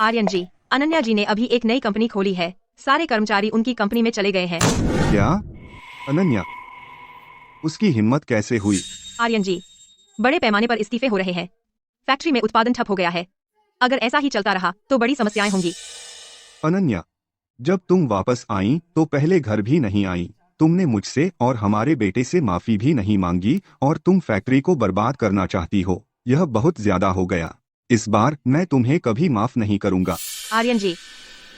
आर्यन जी, अनन्या जी ने अभी एक नई कंपनी खोली है, सारे कर्मचारी उनकी कंपनी में चले गए हैं। क्या? अनन्या, उसकी हिम्मत कैसे हुई? आर्यन जी, बड़े पैमाने पर इस्तीफे हो रहे हैं, फैक्ट्री में उत्पादन ठप हो गया है। अगर ऐसा ही चलता रहा तो बड़ी समस्याएं होंगी। अनन्या, जब तुम वापस आई तो पहले घर भी नहीं आई। तुमने मुझसे और हमारे बेटे से माफी भी नहीं मांगी और तुम फैक्ट्री को बर्बाद करना चाहती हो। यह बहुत ज्यादा हो गया। इस बार मैं तुम्हें कभी माफ नहीं करूंगा। आर्यन जी,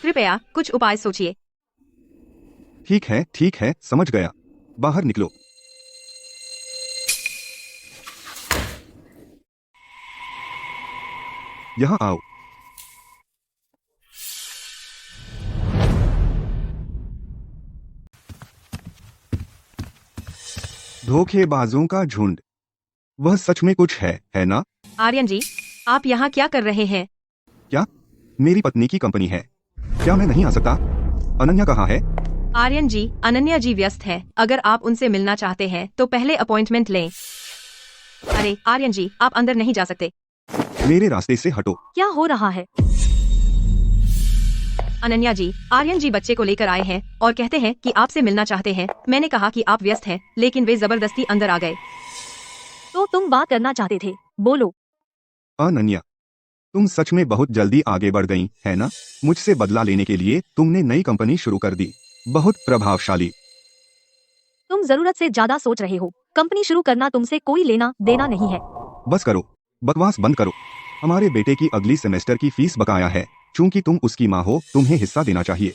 कृपया कुछ उपाय सोचिए। ठीक है, समझ गया। बाहर निकलो। यहाँ आओ। धोखेबाजों का झुंड। वह सच में कुछ है ना? आर्यन जी, आप यहाँ क्या कर रहे हैं? क्या? मेरी पत्नी की कंपनी है, क्या मैं नहीं आ सकता? अनन्या कहाँ है? आर्यन जी, अनन्या जी व्यस्त है। अगर आप उनसे मिलना चाहते हैं तो पहले अपॉइंटमेंट लें। अरे आर्यन जी, आप अंदर नहीं जा सकते। मेरे रास्ते से हटो। क्या हो रहा है? अनन्या जी, आर्यन जी बच्चे को लेकर आए हैं और कहते हैं कि आपसे मिलना चाहते हैं। मैंने कहा कि आप व्यस्त हैं, लेकिन वे जबरदस्ती अंदर आ गए। तो तुम बात करना चाहते थे, बोलो। अनन्या, तुम सच में बहुत जल्दी आगे बढ़ गई, है ना? मुझसे बदला लेने के लिए तुमने नई कंपनी शुरू कर दी। बहुत प्रभावशाली। तुम जरूरत से ज्यादा सोच रहे हो। कंपनी शुरू करना तुमसे कोई लेना देना नहीं है। बस करो, बकवास बंद करो। हमारे बेटे की अगली सेमेस्टर की फीस बकाया है। चूंकि तुम उसकी माँ हो, तुम्हें हिस्सा देना चाहिए।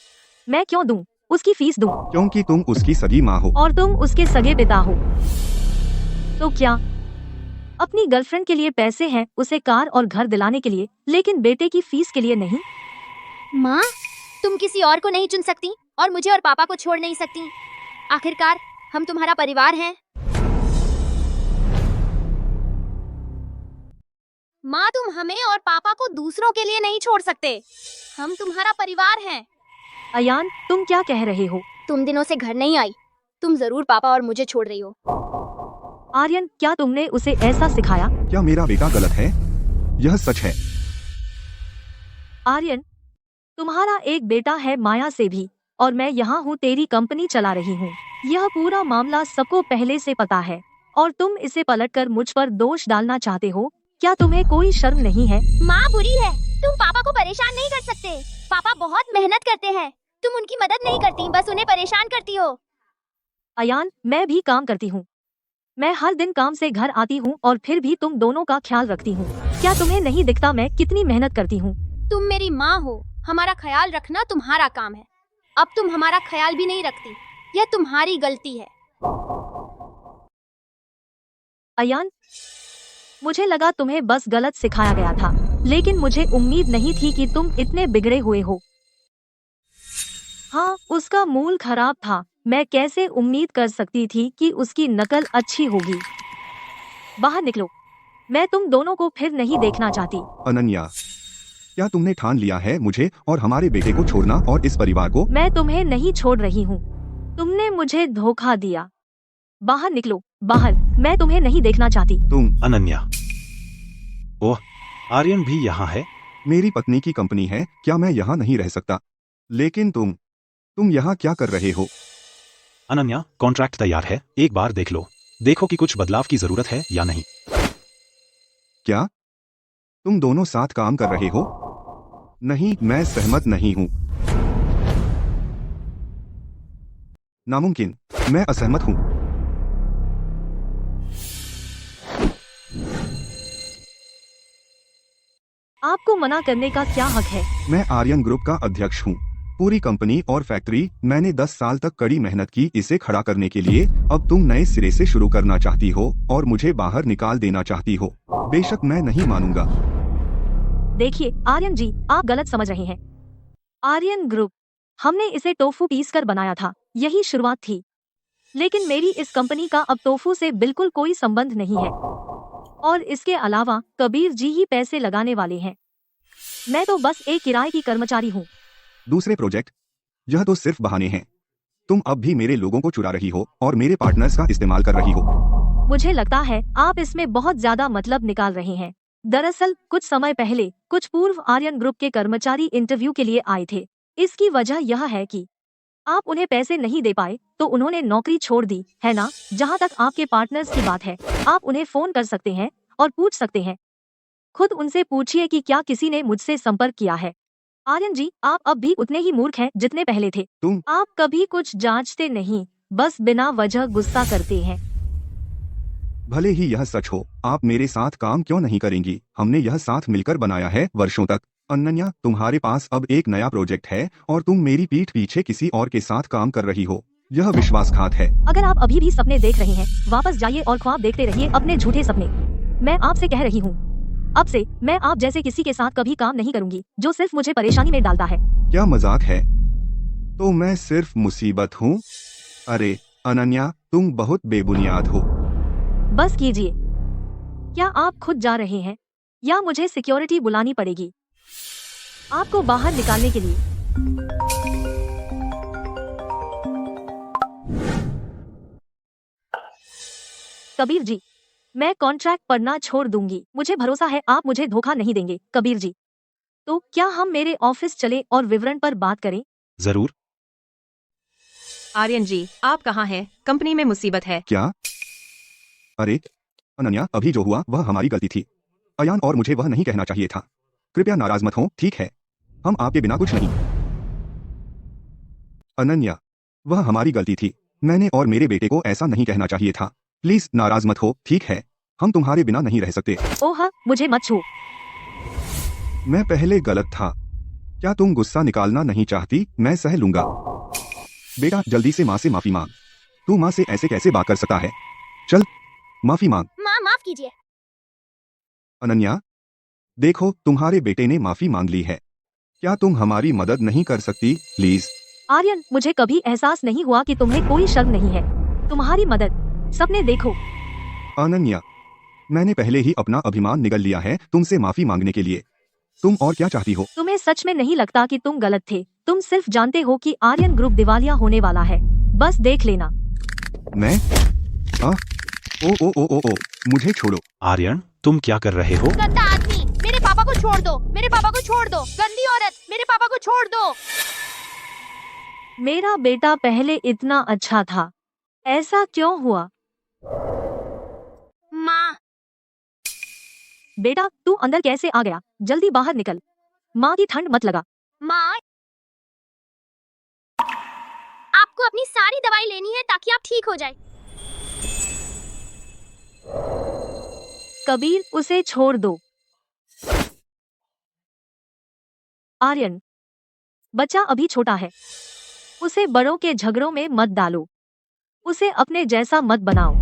मैं क्यों दूं? उसकी फीस दूं? क्योंकि तुम उसकी सगी माँ हो। और तुम उसके सगे पिता हो। तो क्या अपनी गर्लफ्रेंड के लिए पैसे हैं उसे कार और घर दिलाने के लिए, लेकिन बेटे की फीस के लिए नहीं? माँ, तुम किसी और को नहीं चुन सकती और मुझे और पापा को छोड़ नहीं सकती। आखिरकार हम तुम्हारा परिवार हैं। माँ, तुम हमें और पापा को दूसरों के लिए नहीं छोड़ सकते। हम तुम्हारा परिवार हैं। अयान, तुम क्या कह रहे हो? तुम दिनों से घर नहीं आई, तुम जरूर पापा और मुझे छोड़ रही हो। आर्यन, क्या तुमने उसे ऐसा सिखाया? क्या मेरा बेटा गलत है? यह सच है। आर्यन, तुम्हारा एक बेटा है माया से भी, और मैं यहाँ हूँ तेरी कंपनी चला रही हूँ। यह पूरा मामला सबको पहले से पता है और तुम इसे पलटकर मुझ पर दोष डालना चाहते हो। क्या तुम्हें कोई शर्म नहीं है? माँ बुरी है, तुम पापा को परेशान नहीं कर सकते। पापा बहुत मेहनत करते हैं, तुम उनकी मदद नहीं करती, बस उन्हें परेशान करती हो। अयान, मैं भी काम करती हूँ। मैं हर दिन काम से घर आती हूँ और फिर भी तुम दोनों का ख्याल रखती हूँ। क्या तुम्हें नहीं दिखता मैं कितनी मेहनत करती हूँ? तुम मेरी माँ हो, हमारा ख्याल रखना तुम्हारा काम है। अब तुम हमारा ख्याल भी नहीं रखती, यह तुम्हारी गलती है। अयान, मुझे लगा तुम्हें बस गलत सिखाया गया था, लेकिन मुझे उम्मीद नहीं थी कि तुम इतने बिगड़े हुए हो। हाँ, उसका मूल खराब था। मैं कैसे उम्मीद कर सकती थी कि उसकी नकल अच्छी होगी। बाहर निकलो, मैं तुम दोनों को फिर नहीं देखना चाहती। अनन्या, क्या तुमने ठान लिया है मुझे और हमारे बेटे को छोड़ना और इस परिवार को? मैं तुम्हें नहीं छोड़ रही हूँ, तुमने मुझे धोखा दिया। बाहर निकलो, बाहर, मैं तुम्हें नहीं देखना चाहती। तुम, अनन्या, ओह, आर्यन भी यहाँ है? मेरी पत्नी की कंपनी है, क्या मैं यहाँ नहीं रह सकता? लेकिन तुम यहाँ क्या कर रहे हो? अनन्या, कॉन्ट्रैक्ट तैयार है, एक बार देख लो, देखो कि कुछ बदलाव की जरूरत है या नहीं। क्या तुम दोनों साथ काम कर रहे हो? नहीं, मैं सहमत नहीं हूँ। नामुमकिन, मैं असहमत हूँ। आपको मना करने का क्या हक है? मैं आर्यन ग्रुप का अध्यक्ष हूँ। पूरी कंपनी और फैक्ट्री, मैंने 10 साल तक कड़ी मेहनत की इसे खड़ा करने के लिए। अब तुम नए सिरे से शुरू करना चाहती हो और मुझे बाहर निकाल देना चाहती हो। बेशक मैं नहीं मानूंगा। देखिए आर्यन जी, आप गलत समझ रहे हैं। आर्यन ग्रुप, हमने इसे टोफू पीस कर बनाया था, यही शुरुआत थी। लेकिन मेरी इस कंपनी का अब टोफू से बिल्कुल कोई संबंध नहीं है। और इसके अलावा कबीर जी ही पैसे लगाने वाले हैं। मैं तो बस एक किराए की कर्मचारी हूँ। दूसरे प्रोजेक्ट, यह तो सिर्फ बहाने हैं। तुम अब भी मेरे लोगों को चुरा रही हो और मेरे पार्टनर्स का इस्तेमाल कर रही हो। मुझे लगता है आप इसमें बहुत ज्यादा मतलब निकाल रहे हैं। दरअसल कुछ समय पहले कुछ पूर्व आर्यन ग्रुप के कर्मचारी इंटरव्यू के लिए आए थे। इसकी वजह यह है कि आप उन्हें पैसे नहीं दे पाए तो उन्होंने नौकरी छोड़ दी, है ना? जहाँ तक आपके पार्टनर्स की बात है, आप उन्हें फोन कर सकते हैं और पूछ सकते हैं। खुद उनसे पूछिए कि क्या किसी ने मुझसे संपर्क किया है। आर्यन जी, आप अब भी उतने ही मूर्ख हैं जितने पहले थे। आप कभी कुछ जांचते नहीं, बस बिना वजह गुस्सा करते हैं। भले ही यह सच हो, आप मेरे साथ काम क्यों नहीं करेंगी? हमने यह साथ मिलकर बनाया है वर्षों तक। अनन्या, तुम्हारे पास अब एक नया प्रोजेक्ट है और तुम मेरी पीठ पीछे किसी और के साथ काम कर रही हो। यह विश्वासघात है। अगर आप अभी भी सपने देख रहे हैं, वापस जाइए और ख्वाब देखते रहिए अपने झूठे सपने। मैं आपसे कह रही हूँ, अब से मैं आप जैसे किसी के साथ कभी काम नहीं करूंगी जो सिर्फ मुझे परेशानी में डालता है। क्या मजाक है? तो मैं सिर्फ मुसीबत हूँ? अरे अनन्या, तुम बहुत बेबुनियाद हो। बस कीजिए। क्या आप खुद जा रहे हैं या मुझे सिक्योरिटी बुलानी पड़ेगी आपको बाहर निकालने के लिए? कबीर जी, मैं कॉन्ट्रैक्ट पढ़ना छोड़ दूंगी। मुझे भरोसा है आप मुझे धोखा नहीं देंगे, कबीर जी। तो क्या हम मेरे ऑफिस चले और विवरण पर बात करें? जरूर। आर्यन जी, आप कहाँ हैं? कंपनी में मुसीबत है। क्या? अरे अनन्या, अभी जो हुआ वह हमारी गलती थी। अयान और मुझे वह नहीं कहना चाहिए था। कृपया नाराज मत हो, ठीक है? हम आपके बिना कुछ नहीं। अनन्या, वह हमारी गलती थी। मैंने और मेरे बेटे को ऐसा नहीं कहना चाहिए था। प्लीज नाराज मत हो, ठीक है? हम तुम्हारे बिना नहीं रह सकते। ओह, मुझे मत छू। मैं पहले गलत था। क्या तुम गुस्सा निकालना नहीं चाहती? मैं सह लूंगा। बेटा, जल्दी से माँ से माफी मांग। तू माँ से ऐसे कैसे बात कर सकता है? चल माफी मांग। माँ माफ कीजिए। अनन्या, देखो तुम्हारे बेटे ने माफी मांग ली है। क्या तुम हमारी मदद नहीं कर सकती प्लीज? आर्यन, मुझे कभी एहसास नहीं हुआ कि तुम्हें कोई शर्म नहीं है। तुम्हारी मदद, सपने देखो। अनन्या, मैंने पहले ही अपना अभिमान निगल लिया है तुमसे माफी मांगने के लिए। तुम और क्या चाहती हो? तुम्हें सच में नहीं लगता कि तुम गलत थे? तुम सिर्फ जानते हो कि आर्यन ग्रुप दिवालिया होने वाला है। बस देख लेना। मैं? आ? ओ, मुझे छोड़ो। आर्यन, तुम क्या कर रहे हो? गंदा आदमी, मेरे पापा को छोड़ दो। मेरे पापा को छोड़ दो। गंदी औरत, मेरे पापा को छोड़ दो। मेरा बेटा पहले इतना अच्छा था, ऐसा क्यों हुआ? माँ, बेटा, तू अंदर कैसे आ गया? जल्दी बाहर निकल। माँ की ठंड मत लगा। माँ, आपको अपनी सारी दवाई लेनी है ताकि आप ठीक हो जाए। कबीर, उसे छोड़ दो। आर्यन, बच्चा अभी छोटा है, उसे बड़ों के झगड़ों में मत डालो। उसे अपने जैसा मत बनाओ।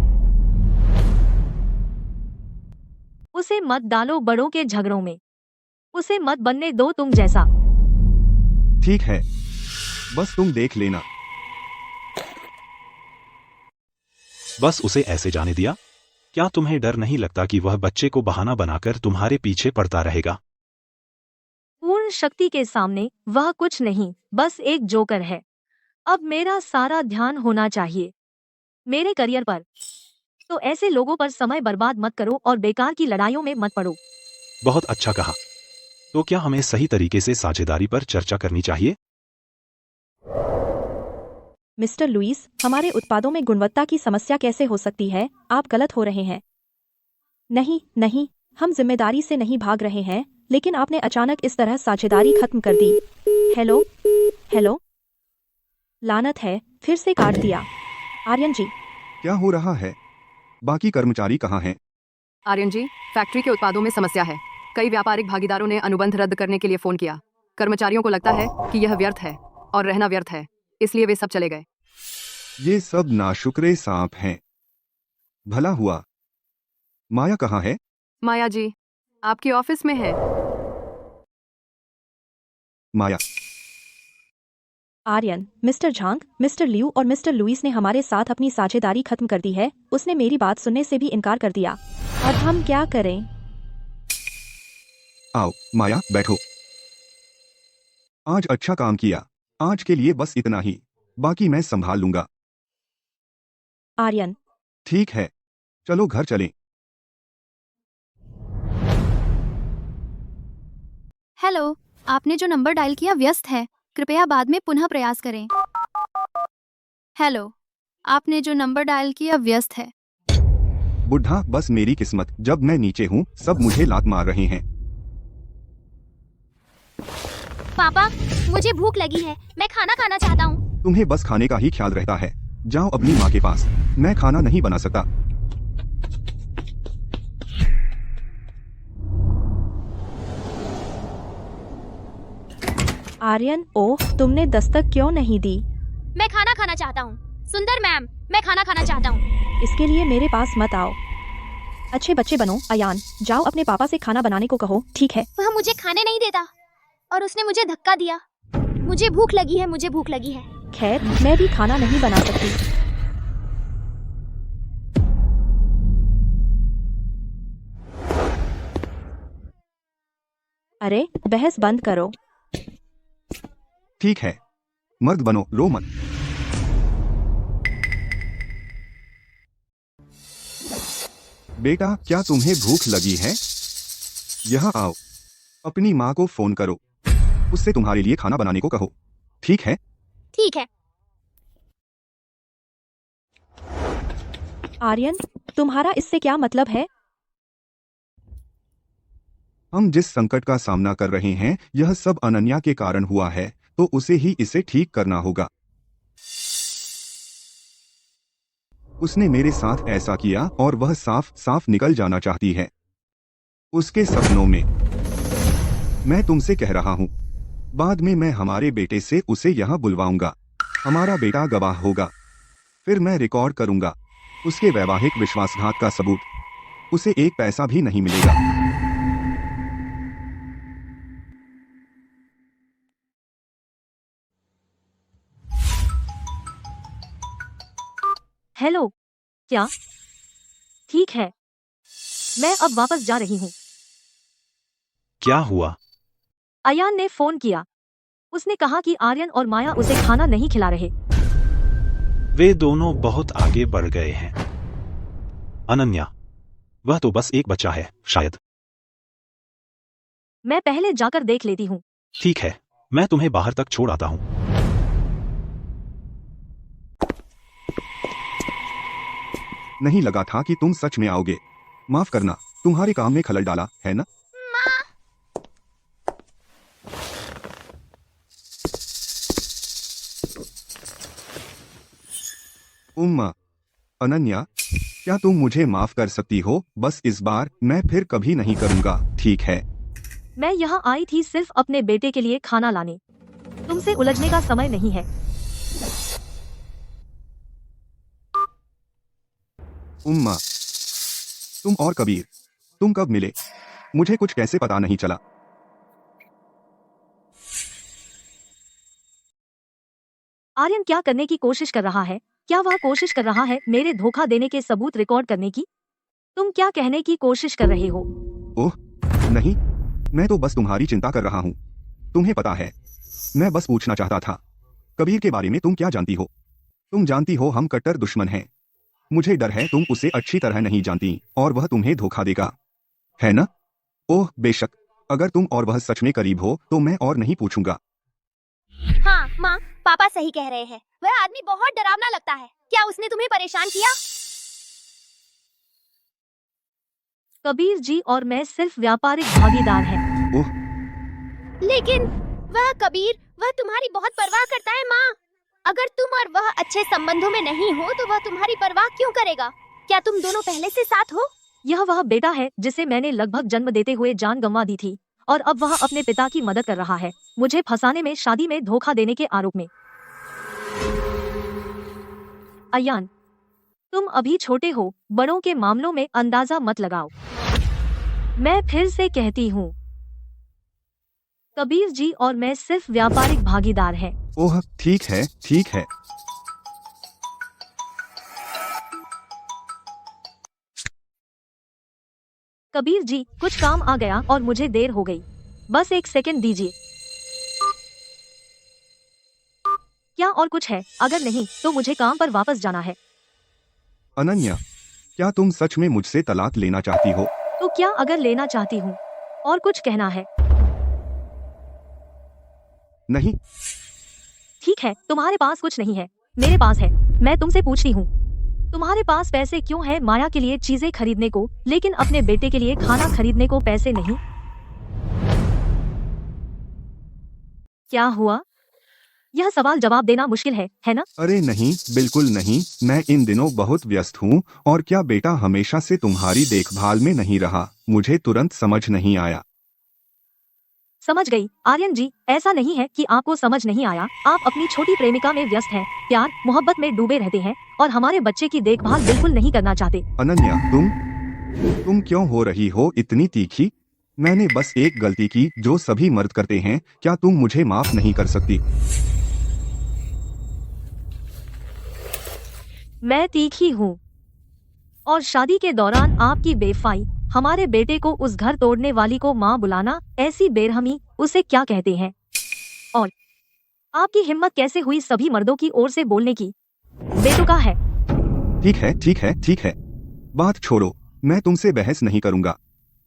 उसे मत डालो बड़ों के झगड़ों में। उसे मत बनने दो तुम जैसा। ठीक है, बस तुम देख लेना। बस उसे ऐसे जाने दिया? क्या तुम्हें डर नहीं लगता कि वह बच्चे को बहाना बनाकर तुम्हारे पीछे पड़ता रहेगा? पूर्ण शक्ति के सामने वह कुछ नहीं, बस एक जोकर है। अब मेरा सारा ध्यान होना चाहिए मेरे करियर पर। तो ऐसे लोगों पर समय बर्बाद मत करो और बेकार की लड़ाइयों में मत पड़ो। बहुत अच्छा कहा। तो क्या हमें सही तरीके से साझेदारी पर चर्चा करनी चाहिए? मिस्टर लुइस, हमारे उत्पादों में गुणवत्ता की समस्या कैसे हो सकती है? आप गलत हो रहे हैं। नहीं नहीं, हम जिम्मेदारी से नहीं भाग रहे हैं, लेकिन आपने अचानक इस तरह साझेदारी खत्म कर दी। हेलो हेलो, लानत है, फिर से काट दिया। आर्यन जी, क्या हो रहा है? बाकी कर्मचारी कहाँ हैं? आर्यन जी, फैक्ट्री के उत्पादों में समस्या है। कई व्यापारिक भागीदारों ने अनुबंध रद्द करने के लिए फोन किया। कर्मचारियों को लगता है कि यह व्यर्थ है और रहना व्यर्थ है, इसलिए वे सब चले गए। ये सब नाशुक्रे सांप हैं। भला हुआ। माया कहाँ है? माया जी, आपके ऑफिस में है। Maya, Aryan, mister Zhang, mister Liu और मिस्टर लुइस ने हमारे साथ अपनी साझेदारी खत्म कर दी है। उसने मेरी बात सुनने से भी इनकार कर दिया। अब हम क्या करें? आओ माया, बैठो। आज अच्छा काम किया। आज के लिए बस इतना ही, बाकी मैं संभाल लूंगा। आर्यन, ठीक है, चलो घर चलें। हेलो, आपने जो नंबर डायल किया व्यस्त है, कृपया बाद में पुनः प्रयास करें। हेलो, आपने जो नंबर डायल किया व्यस्त है। बुढ़ा, बस मेरी किस्मत, जब मैं नीचे हूँ सब मुझे लात मार रहे हैं। पापा, मुझे भूख लगी है, मैं खाना खाना चाहता हूँ। तुम्हें बस खाने का ही ख्याल रहता है। जाओ अपनी माँ के पास, मैं खाना नहीं बना सकता। आर्यन, ओह, तुमने दस्तक क्यों नहीं दी? मैं खाना खाना चाहता हूँ। सुंदर मैम, मैं खाना खाना चाहता हूँ। इसके लिए मेरे पास मत आओ। अच्छे बच्चे बनो। अयान, जाओ अपने पापा से खाना बनाने को कहो, ठीक है? वह मुझे खाने नहीं देता और उसने मुझे धक्का दिया। मुझे भूख लगी है, मुझे भूख लगी है। खैर, मैं भी खाना नहीं बना सकती। अरे, बहस बंद करो। ठीक है, मर्द बनो, रो मत। बेटा, क्या तुम्हें भूख लगी है? यहाँ आओ, अपनी माँ को फोन करो, उससे तुम्हारे लिए खाना बनाने को कहो, ठीक है? ठीक है। आर्यन, तुम्हारा इससे क्या मतलब है? हम जिस संकट का सामना कर रहे हैं, यह सब अनन्या के कारण हुआ है, तो उसे ही इसे ठीक करना होगा। उसने मेरे साथ ऐसा किया और वह साफ साफ निकल जाना चाहती है उसके सपनों में। मैं तुमसे कह रहा हूं, बाद में मैं हमारे बेटे से उसे यहाँ बुलवाऊंगा। हमारा बेटा गवाह होगा, फिर मैं रिकॉर्ड करूंगा उसके वैवाहिक विश्वासघात का सबूत। उसे एक पैसा भी नहीं मिलेगा। हेलो, क्या? ठीक है, मैं अब वापस जा रही हूँ। क्या हुआ? अयान ने फोन किया। उसने कहा कि आर्यन और माया उसे खाना नहीं खिला रहे। वे दोनों बहुत आगे बढ़ गए हैं। अनन्या, वह तो बस एक बच्चा है, शायद। मैं पहले जाकर देख लेती हूँ। ठीक है, मैं तुम्हें बाहर तक छोड़ आता हूँ। नहीं लगा था कि तुम सच में आओगे। माफ करना, तुम्हारे काम में खलल डाला है ना? उम्मा, अनन्या, क्या तुम मुझे माफ कर सकती हो? बस इस बार, मैं फिर कभी नहीं करूंगा, ठीक है? मैं यहाँ आई थी सिर्फ अपने बेटे के लिए खाना लाने। तुमसे उलझने का समय नहीं है। उम्मा, तुम और कबीर, तुम कब मिले? मुझे कुछ कैसे पता नहीं चला? आर्यन क्या करने की कोशिश कर रहा है? क्या वह कोशिश कर रहा है मेरे धोखा देने के सबूत रिकॉर्ड करने की? तुम क्या कहने की कोशिश कर रहे हो? ओह नहीं, मैं तो बस तुम्हारी चिंता कर रहा हूँ। तुम्हें पता है, मैं बस पूछना चाहता था, कबीर के बारे में तुम क्या जानती हो? तुम जानती हो हम कट्टर दुश्मन हैं। मुझे डर है तुम उसे अच्छी तरह नहीं जानती और वह तुम्हें धोखा देगा, है ना? ओह बेशक, अगर तुम और वह सच में करीब हो तो मैं और नहीं पूछूंगा। हाँ माँ, पापा सही कह रहे हैं। वह आदमी बहुत डरावना लगता है। क्या उसने तुम्हें परेशान किया? कबीर जी और मैं सिर्फ व्यापारिक भागीदार हैं। ओह लेकिन वह कबीर, वह तुम्हारी बहुत परवाह करता है माँ। अगर तुम और वह अच्छे संबंधों में नहीं हो तो वह तुम्हारी परवाह क्यों करेगा? क्या तुम दोनों पहले से साथ हो? यह वह बेटा है जिसे मैंने लगभग जन्म देते हुए जान गंवा दी थी और अब वह अपने पिता की मदद कर रहा है, मुझे फंसाने में, शादी में धोखा देने के आरोप में। अयान, तुम अभी छोटे हो, बड़ों के मामलों में अंदाजा मत लगाओ। मैं फिर से कहती हूँ, कबीर जी और मैं सिर्फ व्यापारिक भागीदार हैं। ओह ठीक है, ठीक है। कबीर जी, कुछ काम आ गया और मुझे देर हो गई। बस एक सेकंड दीजिए। क्या और कुछ है? अगर नहीं तो मुझे काम पर वापस जाना है। अनन्या, क्या तुम सच में मुझसे तलाक लेना चाहती हो? तो क्या अगर लेना चाहती हूँ? और कुछ कहना है? नहीं। ठीक है, तुम्हारे पास कुछ नहीं है, मेरे पास है। मैं तुमसे पूछती हूँ, तुम्हारे पास पैसे क्यों है माया के लिए चीजें खरीदने को, लेकिन अपने बेटे के लिए खाना खरीदने को पैसे नहीं? क्या हुआ? यह सवाल जवाब देना मुश्किल है ना? अरे नहीं, बिल्कुल नहीं। मैं इन दिनों बहुत व्यस्त हूँ। और क्या बेटा हमेशा से तुम्हारी देखभाल में नहीं रहा? मुझे तुरंत समझ नहीं आया। समझ गई आर्यन जी, ऐसा नहीं है कि आपको समझ नहीं आया। आप अपनी छोटी प्रेमिका में व्यस्त हैं, प्यार मोहब्बत में डूबे रहते हैं और हमारे बच्चे की देखभाल बिल्कुल नहीं करना चाहते। अनन्या, तुम क्यों हो रही हो इतनी तीखी? मैंने बस एक गलती की जो सभी मर्द करते हैं। क्या तुम मुझे माफ नहीं कर सकती? मैं तीखी हूँ और शादी के दौरान आपकी बेवफाई, हमारे बेटे को उस घर तोड़ने वाली को माँ बुलाना, ऐसी बेरहमी उसे क्या कहते हैं? और आपकी हिम्मत कैसे हुई सभी मर्दों की ओर से बोलने की? बेतुका है। ठीक है, ठीक है, ठीक है, बात छोड़ो। मैं तुमसे बहस नहीं करूंगा।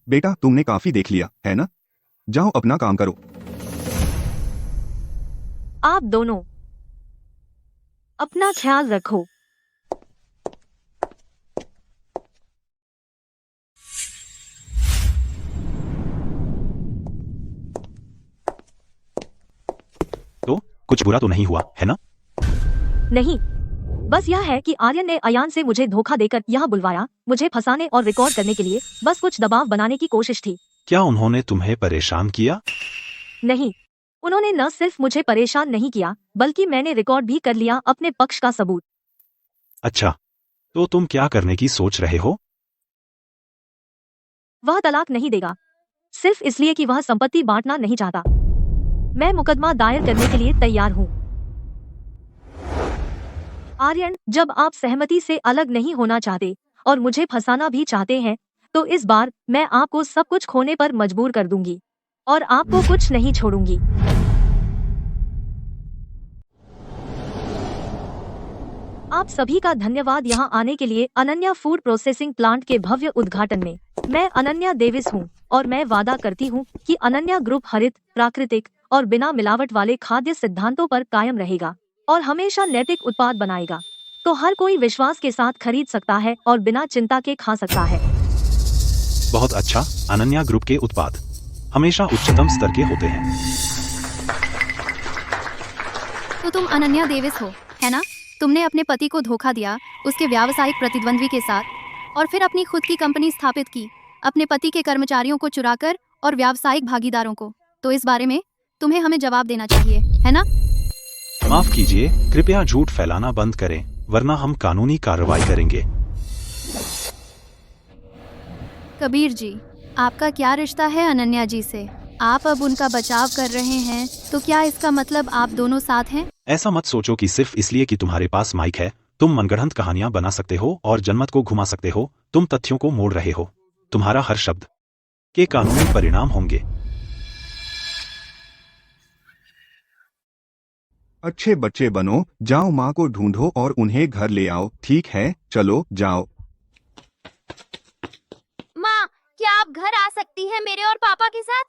बेटा तुमने काफी देख लिया है ना? जाओ अपना काम करो। आप दोनों अपना ख्याल रखो। तो कुछ बुरा तो नहीं हुआ है ना? नहीं, बस यह है कि आर्यन ने अयान से मुझे धोखा देकर यहाँ बुलवाया, मुझे फंसाने और रिकॉर्ड करने के लिए। बस कुछ दबाव बनाने की कोशिश थी। क्या उन्होंने तुम्हें परेशान किया? नहीं, उन्होंने न सिर्फ मुझे परेशान नहीं किया, बल्कि मैंने रिकॉर्ड भी कर लिया अपने पक्ष का सबूत। अच्छा, तो तुम क्या करने की सोच रहे हो? वह तलाक नहीं देगा, सिर्फ इसलिए कि वह संपत्ति बांटना नहीं चाहता। मैं मुकदमा दायर करने के लिए तैयार हूँ। आर्यन, जब आप सहमति से अलग नहीं होना चाहते और मुझे फंसाना भी चाहते हैं, तो इस बार मैं आपको सब कुछ खोने पर मजबूर कर दूंगी और आपको कुछ नहीं छोड़ूंगी। आप सभी का धन्यवाद यहाँ आने के लिए अनन्या फूड प्रोसेसिंग प्लांट के भव्य उद्घाटन में। मैं अनन्या डेविस हूँ और मैं वादा करती हूँ कि अनन्या ग्रुप हरित, प्राकृतिक और बिना मिलावट वाले खाद्य सिद्धांतों पर कायम रहेगा और हमेशा नैतिक उत्पाद बनाएगा, तो हर कोई विश्वास के साथ खरीद सकता है और बिना चिंता के खा सकता है। बहुत अच्छा। अनन्या ग्रुप के उत्पाद हमेशा उच्चतम स्तर के होते हैं। तो तुम अनन्या डेविस हो, है ना? तुमने अपने पति को धोखा दिया उसके व्यावसायिक प्रतिद्वंद्वी के साथ और फिर अपनी खुद की कंपनी स्थापित की, अपने पति के कर्मचारियों को चुराकर और व्यावसायिक भागीदारों को। तो इस बारे में तुम्हें हमें जवाब देना चाहिए, है ना? माफ कीजिए, कृपया झूठ फैलाना बंद करें, वरना हम कानूनी कार्रवाई करेंगे। कबीर जी, आपका क्या रिश्ता है अनन्या जी से? आप अब उनका बचाव कर रहे हैं, तो क्या इसका मतलब आप दोनों साथ हैं? ऐसा मत सोचो कि सिर्फ इसलिए कि तुम्हारे पास माइक है तुम मनगढ़ंत कहानियां बना सकते हो और जनमत को घुमा सकते हो। तुम तथ्यों को मोड़ रहे हो। तुम्हारा हर शब्द के कानूनी परिणाम होंगे। अच्छे बच्चे बनो, जाओ माँ को ढूंढो और उन्हें घर ले आओ। ठीक है, चलो जाओ। माँ, क्या आप घर आ सकती हैं मेरे और पापा के साथ?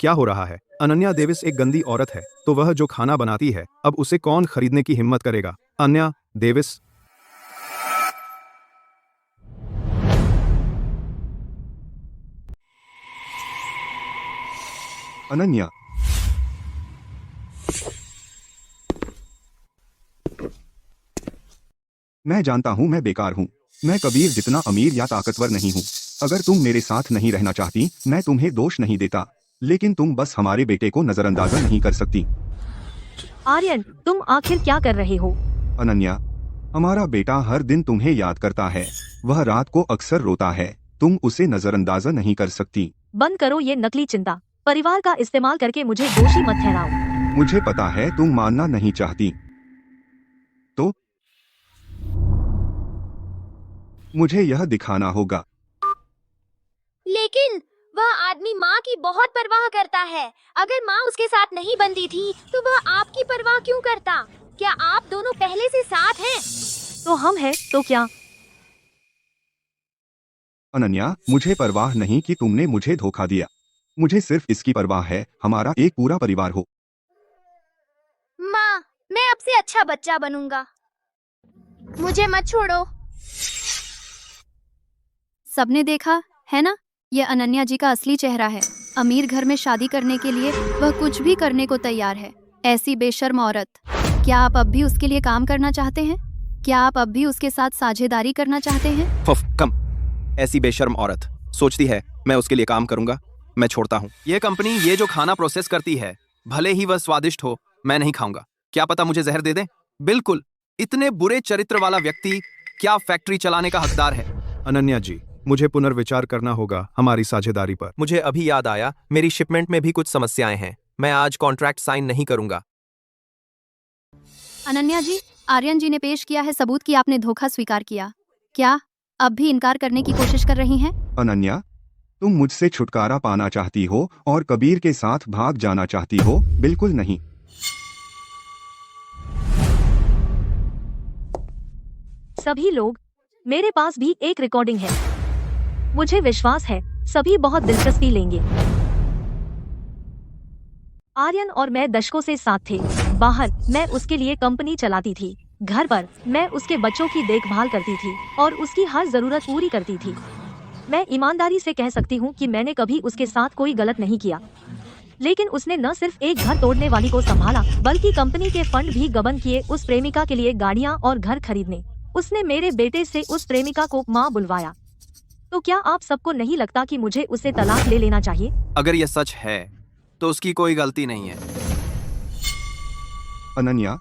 क्या हो रहा है? अनन्या देविस एक गंदी औरत है, तो वह जो खाना बनाती है अब उसे कौन खरीदने की हिम्मत करेगा? अनन्या देविस। अनन्या, मैं जानता हूँ मैं बेकार हूँ। मैं कबीर जितना अमीर या ताकतवर नहीं हूँ। अगर तुम मेरे साथ नहीं रहना चाहती, मैं तुम्हें दोष नहीं देता, लेकिन तुम बस हमारे बेटे को नजरअंदाज नहीं कर सकती। आर्यन, तुम आखिर क्या कर रहे हो? अनन्या, हमारा बेटा हर दिन तुम्हें याद करता है। वह रात को अक्सर रोता है। तुम उसे नजरअंदाज नहीं कर सकती। बंद करो ये नकली चिंता। परिवार का इस्तेमाल करके मुझे दोषी मत ठहराओ। मुझे पता है तुम मानना नहीं चाहती, तो मुझे यह दिखाना होगा। लेकिन वह आदमी माँ की बहुत परवाह करता है। अगर माँ उसके साथ नहीं बंधी थी, तो वह आपकी परवाह क्यों करता? क्या आप दोनों पहले से साथ हैं? तो हम हैं, तो क्या? अनन्या, मुझे परवाह नहीं कि तुमने मुझे धोखा दिया। मुझे सिर्फ इसकी परवाह है हमारा एक पूरा परिवार हो। माँ, मैं अब से अच्छा बच्चा बनूंगा। मुझे मत छोड़ो। सबने देखा है ना, ये अनन्या जी का असली चेहरा है। अमीर घर में शादी करने के लिए वह कुछ भी करने को तैयार है। ऐसी बेशर्म औरत। क्या आप अब भी उसके लिए काम करना चाहते हैं? क्या आप अब भी उसके साथ साझेदारी करना चाहते हैं? कम। ऐसी बेशर्म औरत सोचती है मैं उसके लिए काम करूंगा। मैं छोड़ता हूँ। ये कंपनी ये जो खाना प्रोसेस करती है, भले ही वह स्वादिष्ट हो, मैं नहीं खाऊंगा। क्या पता मुझे जहर दे दें। बिल्कुल। इतने बुरे चरित्र वाला व्यक्ति क्या फैक्ट्री चलाने का हकदार है? अनन्या जी, मुझे पुनर्विचार करना होगा हमारी साझेदारी पर। मुझे अभी याद आया, मेरी शिपमेंट में भी कुछ समस्याएं हैं। मैं आज कॉन्ट्रैक्ट साइन नहीं करूंगा। अनन्या जी, आर्यन जी ने पेश किया है सबूत कि आपने धोखा स्वीकार किया। क्या अब भी इनकार करने की कोशिश कर रही हैं? अनन्या, तुम मुझसे छुटकारा पाना चाहती हो और कबीर के साथ भाग जाना चाहती हो? बिल्कुल नहीं। सभी लोग, मेरे पास भी एक रिकॉर्डिंग है। मुझे विश्वास है सभी बहुत दिलचस्पी लेंगे। आर्यन और मैं दशकों से साथ थे। बाहर मैं उसके लिए कंपनी चलाती थी। घर पर मैं उसके बच्चों की देखभाल करती थी और उसकी हर जरूरत पूरी करती थी। मैं ईमानदारी से कह सकती हूँ कि मैंने कभी उसके साथ कोई गलत नहीं किया। लेकिन उसने न सिर्फ एक घर तोड़ने वाली को संभाला, बल्कि कंपनी के फंड भी गबन किए उस प्रेमिका के लिए गाड़ियाँ और घर खरीदने। उसने मेरे बेटे से उस प्रेमिका को माँ बुलवाया। तो क्या आप सबको नहीं लगता कि मुझे उसे तलाक ले लेना चाहिए? अगर यह सच है तो उसकी कोई गलती नहीं है। अनन्या,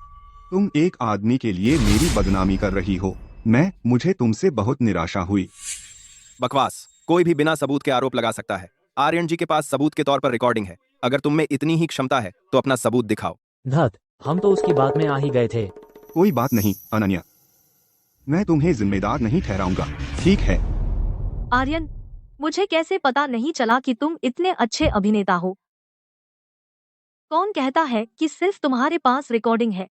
तुम एक आदमी के लिए मेरी बदनामी कर रही हो। मुझे तुमसे बहुत निराशा हुई। बकवास। कोई भी बिना सबूत के आरोप लगा सकता है। आर्यन जी के पास सबूत के तौर पर रिकॉर्डिंग है। अगर तुम में इतनी ही क्षमता है तो अपना सबूत दिखाओ। धत, हम तो उसकी बात में आ ही गए थे। कोई बात नहीं अनन्या, मैं तुम्हें जिम्मेदार नहीं ठहराऊंगा, ठीक है? आर्यन, मुझे कैसे पता नहीं चला कि तुम इतने अच्छे अभिनेता हो? कौन कहता है कि सिर्फ तुम्हारे पास रिकॉर्डिंग है?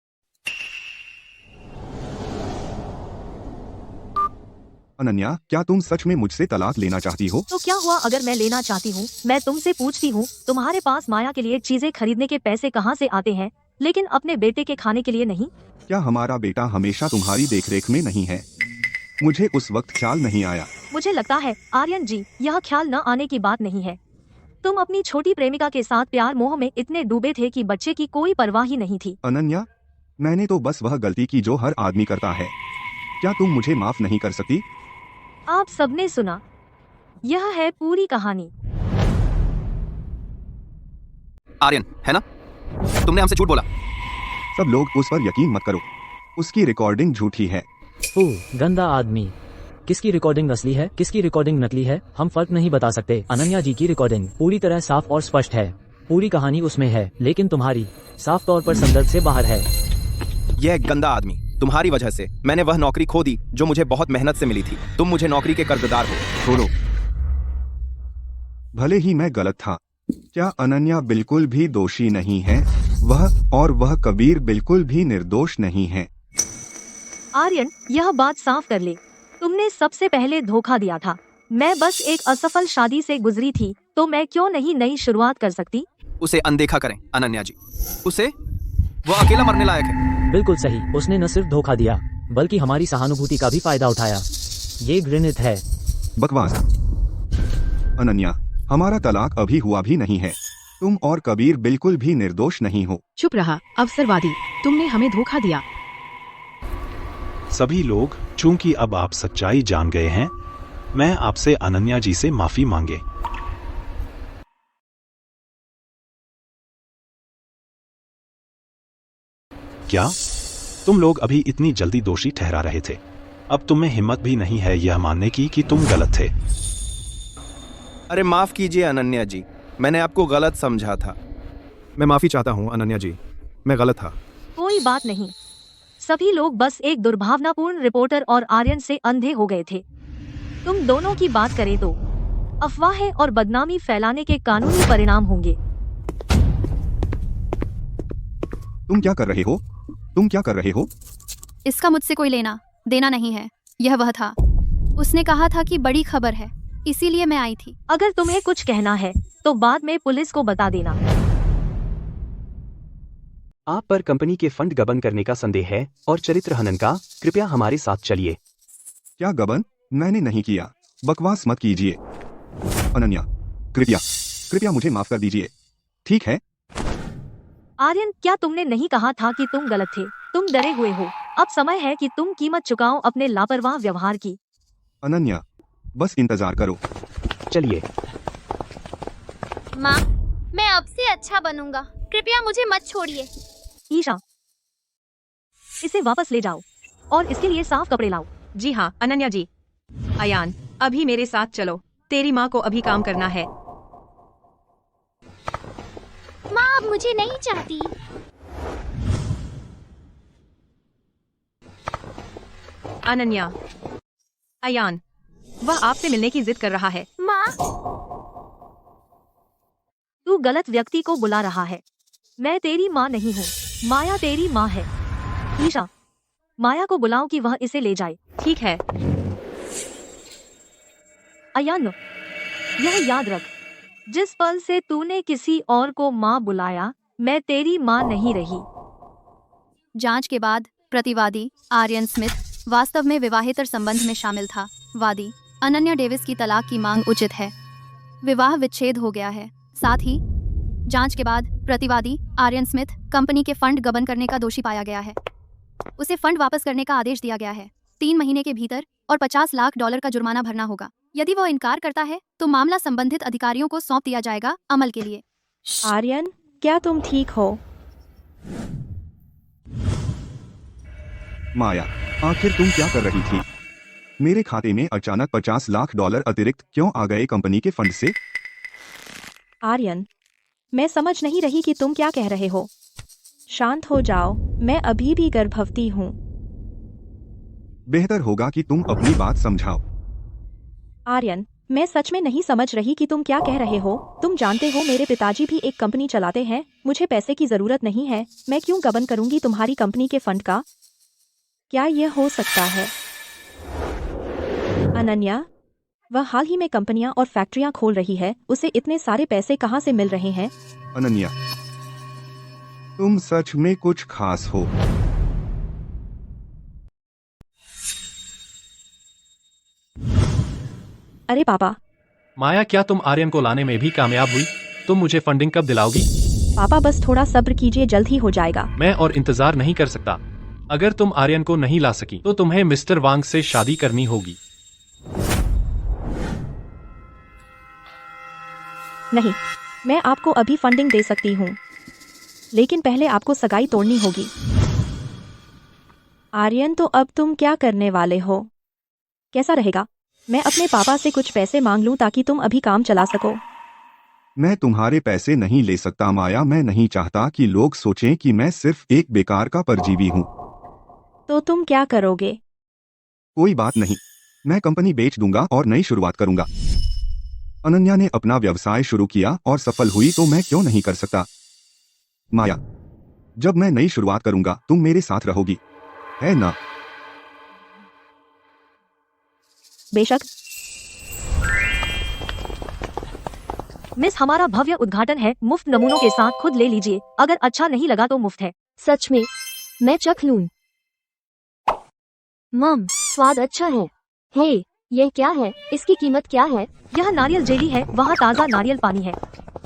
अनन्या, क्या तुम सच में मुझसे तलाक लेना चाहती हो? तो क्या हुआ अगर मैं लेना चाहती हूँ? मैं तुमसे पूछती हूँ, तुम्हारे पास माया के लिए चीजें खरीदने के पैसे कहाँ से आते हैं, लेकिन अपने बेटे के खाने के लिए नहीं? क्या हमारा बेटा हमेशा तुम्हारी देखरेख में नहीं है? मुझे उस वक्त ख्याल नहीं आया। मुझे लगता है आर्यन जी, यह ख्याल न आने की बात नहीं है। तुम अपनी छोटी प्रेमिका के साथ प्यार मोह में इतने डूबे थे कि बच्चे की कोई परवाह ही नहीं थी। अनन्या, मैंने तो बस वह गलती की जो हर आदमी करता है। क्या तुम मुझे माफ नहीं कर सकती? आप सबने सुना, यह है पूरी कहानी। आर्यन, है ना? तुमने हमसे झूठ बोला। सब लोग उस पर यकीन मत करो। उसकी रिकॉर्डिंग झूठी है। गंदा आदमी। किसकी रिकॉर्डिंग असली है, किसकी रिकॉर्डिंग नकली है, हम फर्क नहीं बता सकते। अनन्या जी की रिकॉर्डिंग पूरी तरह साफ और स्पष्ट है। पूरी कहानी उसमें है, लेकिन तुम्हारी साफ तौर पर संदर्भ से बाहर है। यह गंदा आदमी, तुम्हारी वजह से मैंने वह नौकरी खो दी जो मुझे बहुत मेहनत से मिली थी। तुम मुझे नौकरी के कर्जदार हो। छोड़ो। भले ही मैं गलत था, क्या अनन्या बिल्कुल भी दोषी नहीं है? वह कबीर बिल्कुल भी निर्दोष नहीं है। आर्यन, यह बात साफ कर ले, तुमने सबसे पहले धोखा दिया था। मैं बस एक असफल शादी से गुजरी थी, तो मैं क्यों नहीं नई शुरुआत कर सकती? उसे अनदेखा करें अनन्या जी, उसे वो अकेला मरने लायक है। बिल्कुल सही, उसने न सिर्फ धोखा दिया बल्कि हमारी सहानुभूति का भी फायदा उठाया। ये घृणित है। बकवास। अनन्या, हमारा तलाक अभी हुआ भी नहीं है। तुम और कबीर बिल्कुल भी निर्दोष नहीं हो। चुप रहा अवसरवादी, तुमने हमें धोखा दिया। सभी लोग, चूंकि अब आप सच्चाई जान गए हैं, मैं आपसे अनन्या जी से माफी मांगे। क्या तुम लोग अभी इतनी जल्दी दोषी ठहरा रहे थे? अब तुम्हें हिम्मत भी नहीं है यह मानने की कि तुम गलत थे। अरे माफ कीजिए अनन्या जी, मैंने आपको गलत समझा था। मैं माफी चाहता हूँ अनन्या जी, मैं गलत था। कोई बात नहीं, सभी लोग बस एक दुर्भावनापूर्ण रिपोर्टर और आर्यन से अंधे हो गए थे। तुम दोनों की बात करें तो अफवाहें और बदनामी फैलाने के कानूनी परिणाम होंगे। तुम क्या कर रहे हो? तुम क्या कर रहे हो? इसका मुझसे कोई लेना देना नहीं है। यह वह था, उसने कहा था कि बड़ी खबर है, इसीलिए मैं आई थी। अगर तुम्हें कुछ कहना है तो बाद में पुलिस को बता देना। आप पर कंपनी के फंड गबन करने का संदेह है और चरित्र हनन का। कृपया हमारे साथ चलिए। क्या गबन? मैंने नहीं किया, बकवास मत कीजिए। अनन्या, कृपया मुझे माफ कर दीजिए, ठीक है? आर्यन, क्या तुमने नहीं कहा था कि तुम गलत थे? तुम डरे हुए हो। अब समय है कि तुम कीमत चुकाओ अपने लापरवाह व्यवहार की। अनन्या, बस इंतजार करो। चलिए। माँ, मैं अब से अच्छा बनूंगा, कृपया मुझे मत छोड़िए। ईशा, इसे वापस ले जाओ और इसके लिए साफ कपड़े लाओ। जी हाँ अनन्या जी। अयान, अभी मेरे साथ चलो, तेरी माँ को अभी काम करना है। माँ अब मुझे नहीं चाहती। अनन्या, अयान, वह आपसे मिलने की जिद कर रहा है। माँ, तू गलत व्यक्ति को बुला रहा है। मैं तेरी माँ नहीं हूँ, माया तेरी माँ है। ईशा, माया को बुलाओ कि वह इसे ले जाए। ठीक है। अयान, यह याद रख, जिस पल से तूने किसी और को माँ बुलाया, मैं तेरी माँ नहीं रही। जांच के बाद प्रतिवादी आर्यन स्मिथ वास्तव में विवाहेतर संबंध में शामिल था। वादी अनन्या डेविस की तलाक की मांग उचित है। विवाह विच्छेद हो गया है। साथ ही जांच के बाद प्रतिवादी आर्यन स्मिथ कंपनी के फंड गबन करने का दोषी पाया गया है। उसे फंड वापस करने का आदेश दिया गया है। 3 महीने के भीतर और $50 लाख का जुर्माना भरना होगा। यदि वह इनकार करता है तो मामला संबंधित अधिकारियों को सौंप दिया जाएगा अमल के लिए। आर्यन, क्या तुम ठीक हो? माया, आखिर तुम क्या कर रही थी? मेरे खाते में अचानक $50 लाख अतिरिक्त क्यों आ गए कंपनी के फंड से? आर्यन, मैं समझ नहीं रही कि तुम क्या कह रहे हो। शांत हो जाओ, मैं अभी भी गर्भवती हूँ। बेहतर होगा कि तुम अपनी बात समझाओ। आर्यन, मैं सच में नहीं समझ रही कि तुम क्या कह रहे हो। तुम जानते हो मेरे पिताजी भी एक कंपनी चलाते हैं, मुझे पैसे की जरूरत नहीं है। मैं क्यों गबन करूंगी तुम्हारी कंपनी के फंड का? क्या यह हो सकता है? अनन्या, वह हाल ही में कंपनियां और फैक्ट्रियां खोल रही है, उसे इतने सारे पैसे कहां से मिल रहे हैं? अनन्या, तुम सच में कुछ खास हो। अरे पापा। माया, क्या तुम आर्यन को लाने में भी कामयाब हुई? तुम मुझे फंडिंग कब दिलाओगी? पापा बस थोड़ा सब्र कीजिए, जल्द ही हो जाएगा। मैं और इंतजार नहीं कर सकता। अगर तुम आर्यन को नहीं ला सकी तो तुम्हें मिस्टर वांग से शादी करनी होगी। नहीं, मैं आपको अभी फंडिंग दे सकती हूँ, लेकिन पहले आपको सगाई तोड़नी होगी। आर्यन, तो अब तुम क्या करने वाले हो? कैसा रहेगा? मैं अपने पापा से कुछ पैसे मांग लूं ताकि तुम अभी काम चला सको। मैं तुम्हारे पैसे नहीं ले सकता माया। मैं नहीं चाहता कि लोग सोचें कि मैं सिर्फ एक बेकार का परजीवी हूँ। तो तुम क्या करोगे? कोई बात नहीं, मैं कंपनी बेच दूंगा और नई शुरुआत करूंगा। अनन्या ने अपना व्यवसाय शुरू किया और सफल हुई तो मैं क्यों नहीं कर सकता? माया, जब मैं नई शुरुआत करूंगा तुम मेरे साथ रहोगी, है ना? बेशक। मिस, हमारा भव्य उद्घाटन है। मुफ्त नमूनों के साथ खुद ले लीजिए। अगर अच्छा नहीं लगा तो मुफ्त है। सच में? मैं चख लूं? मम, स्वाद अच्छा है। हे, यह क्या है? इसकी कीमत क्या है? यह नारियल जेली है, वहाँ ताज़ा नारियल पानी है।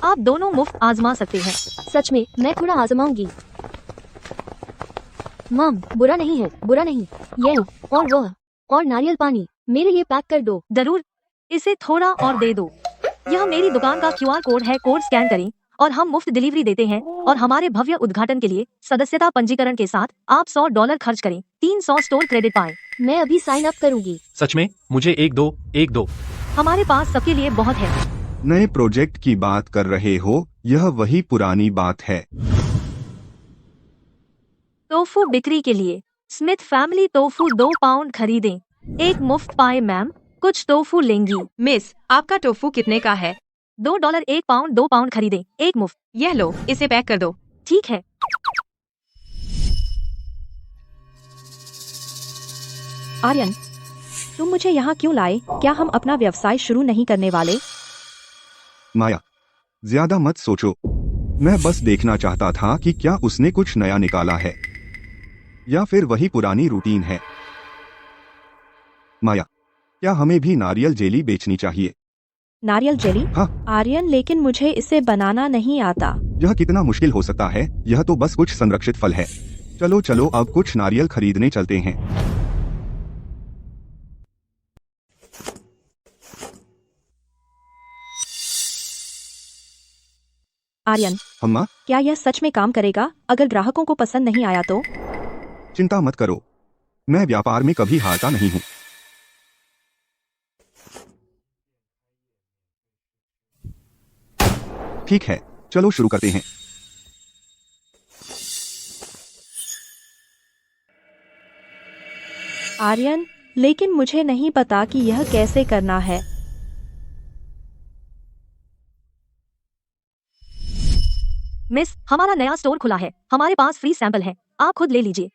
आप दोनों मुफ्त आजमा सकते हैं। सच में? मैं थोड़ा आजमाऊंगी। मम, बुरा नहीं है, बुरा नहीं। यह और वह और नारियल पानी मेरे लिए पैक कर दो। जरूर, इसे थोड़ा और दे दो। यह मेरी दुकान का QR कोड है। कोड स्कैन करें और हम मुफ्त डिलीवरी देते हैं। और हमारे भव्य उद्घाटन के लिए सदस्यता पंजीकरण के साथ आप $100 खर्च करें, 300 स्टोर क्रेडिट पाएं। मैं अभी साइन अप करूंगी। सच में? मुझे एक दो। हमारे पास सबके लिए बहुत है। नए प्रोजेक्ट की बात कर रहे हो? यह वही पुरानी बात है। टोफू बिक्री के लिए स्मिथ फैमिली टोफू 2 पाउंड खरीदें, एक मुफ्त पाए। मैम, कुछ टोफू लेंगी? मिस, आपका टोफू कितने का है? $2 1 पाउंड, 2 पाउंड खरीदें, एक मुफ्त। यह लो, इसे पैक कर दो। ठीक है। आर्यन, तुम मुझे यहाँ क्यों लाए? क्या हम अपना व्यवसाय शुरू नहीं करने वाले? माया, ज्यादा मत सोचो। मैं बस देखना चाहता था कि क्या उसने कुछ नया निकाला है या फिर वही पुरानी रूटीन है। माया, क्या हमें भी नारियल जेली बेचनी चाहिए? नारियल जेली? हाँ। आर्यन, लेकिन मुझे इसे बनाना नहीं आता। यह कितना मुश्किल हो सकता है? यह तो बस कुछ संरक्षित फल है। चलो चलो, अब कुछ नारियल खरीदने चलते हैं। आर्यन, अम्मा, क्या यह सच में काम करेगा? अगर ग्राहकों को पसंद नहीं आया तो? चिंता मत करो, मैं व्यापार में कभी हारता नहीं हूँ। ठीक है, चलो शुरू करते हैं। आर्यन, लेकिन मुझे नहीं पता कि यह कैसे करना है। मिस, हमारा नया स्टोर खुला है। हमारे पास फ्री सैंपल है, आप खुद ले लीजिए।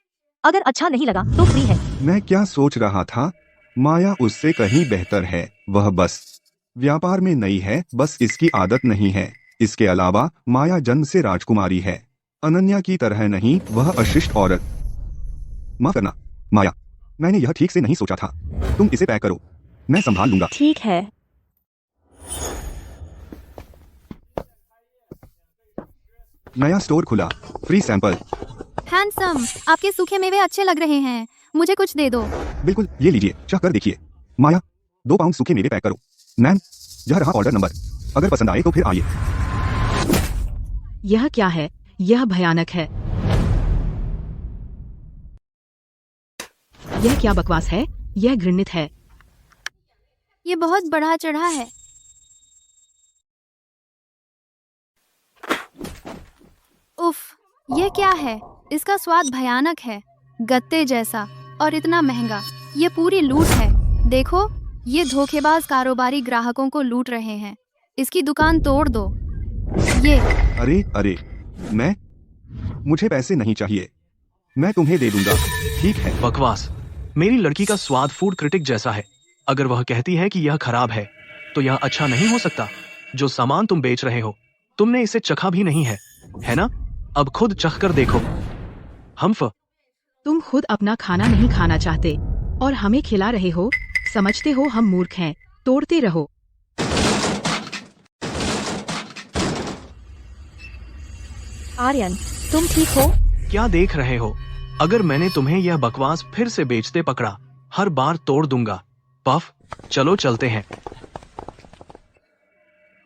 अगर अच्छा नहीं लगा तो फ्री है। मैं क्या सोच रहा था? माया उससे कहीं बेहतर है। वह बस व्यापार में नई है, बस इसकी आदत नहीं है। इसके अलावा माया जन्म से राजकुमारी है, अनन्या की तरह नहीं। वह अशिष्ट औरत। माफ करना माया, मैंने यह ठीक से नहीं सोचा था। तुम इसे पैक करो, मैं संभाल लूंगा। ठीक है। नया स्टोर खुला, फ्री सैंपल। हैंडसम, आपके सूखे मेवे अच्छे लग रहे हैं। मुझे कुछ दे दो। बिल्कुल, ये लीजिए, चख कर देखिए। माया, 2 पाउंड सूखे मेवे पैक करो। मैम, यह रहा ऑर्डर नंबर। अगर पसंद आए तो फिर आइए। यह क्या है? यह भयानक है। यह क्या बकवास है? यह घृणित है। ये बहुत बढ़ा चढ़ा है। उफ, ये क्या है? इसका स्वाद भयानक है, गत्ते जैसा, और इतना महंगा। ये पूरी लूट है। देखो, ये धोखेबाज कारोबारी ग्राहकों को लूट रहे हैं। इसकी दुकान तोड़ दो। ये अरे, मुझे पैसे नहीं चाहिए, मैं तुम्हें दे दूंगा। ठीक है। बकवास। मेरी लड़की का स्वाद फूड क्रिटिक जैसा है। अगर वह कहती है कि यह खराब है तो यह अच्छा नहीं हो सकता। जो सामान तुम बेच रहे हो, तुमने इसे चखा भी नहीं है ना? अब खुद चख कर देखो। तुम खुद अपना खाना नहीं खाना चाहते और हमें खिला रहे हो। समझते हो हम मूर्ख हैं। तोड़ते रहो। आर्यन, तुम ठीक हो? क्या देख रहे हो? अगर मैंने तुम्हें यह बकवास फिर से बेचते पकड़ा, हर बार तोड़ दूंगा। पफ, चलो चलते हैं।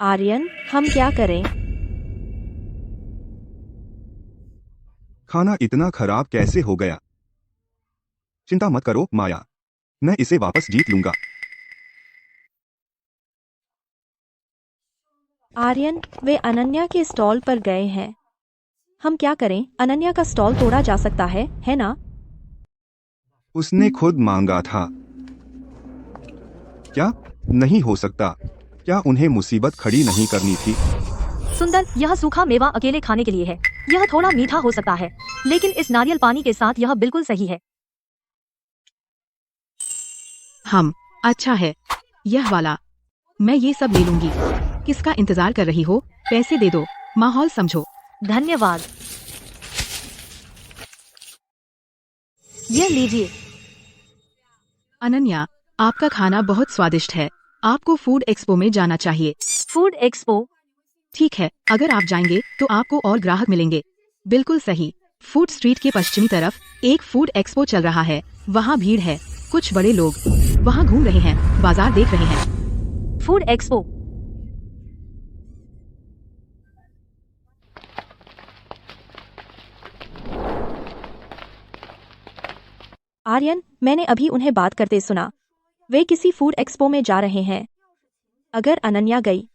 आर्यन, हम क्या करें? खाना इतना खराब कैसे हो गया? चिंता मत करो माया, मैं इसे वापस जीत लूंगा। आर्यन, वे अनन्या के स्टॉल पर गए हैं। हम क्या करें? अनन्या का स्टॉल तोड़ा जा सकता है ना? उसने खुद मांगा था। क्या? नहीं हो सकता। क्या उन्हें मुसीबत खड़ी नहीं करनी थी? सुंदर, यह सूखा मेवा अकेले खाने के लिए है। यह थोड़ा मीठा हो सकता है, लेकिन इस नारियल पानी के साथ यह बिल्कुल सही है। अच्छा है, यह वाला। मैं ये सब ले लूंगी। किसका इंतजार कर रही हो? पैसे दे दो, माहौल समझो। धन्यवाद। यह लीजिए। अनन्या, आपका खाना बहुत स्वादिष्ट है। आपको फूड एक्सपो में जाना चाहिए। Food expo? ठीक है, अगर आप जाएंगे तो आपको और ग्राहक मिलेंगे। बिल्कुल सही। फूड स्ट्रीट के पश्चिमी तरफ एक फूड एक्सपो चल रहा है। वहाँ भीड़ है। कुछ बड़े लोग वहाँ घूम रहे हैं, बाजार देख रहे हैं। Food expo? आर्यन, मैंने अभी उन्हें बात करते सुना। वे किसी फूड एक्सपो में जा रहे हैं। अगर अनन्या गई,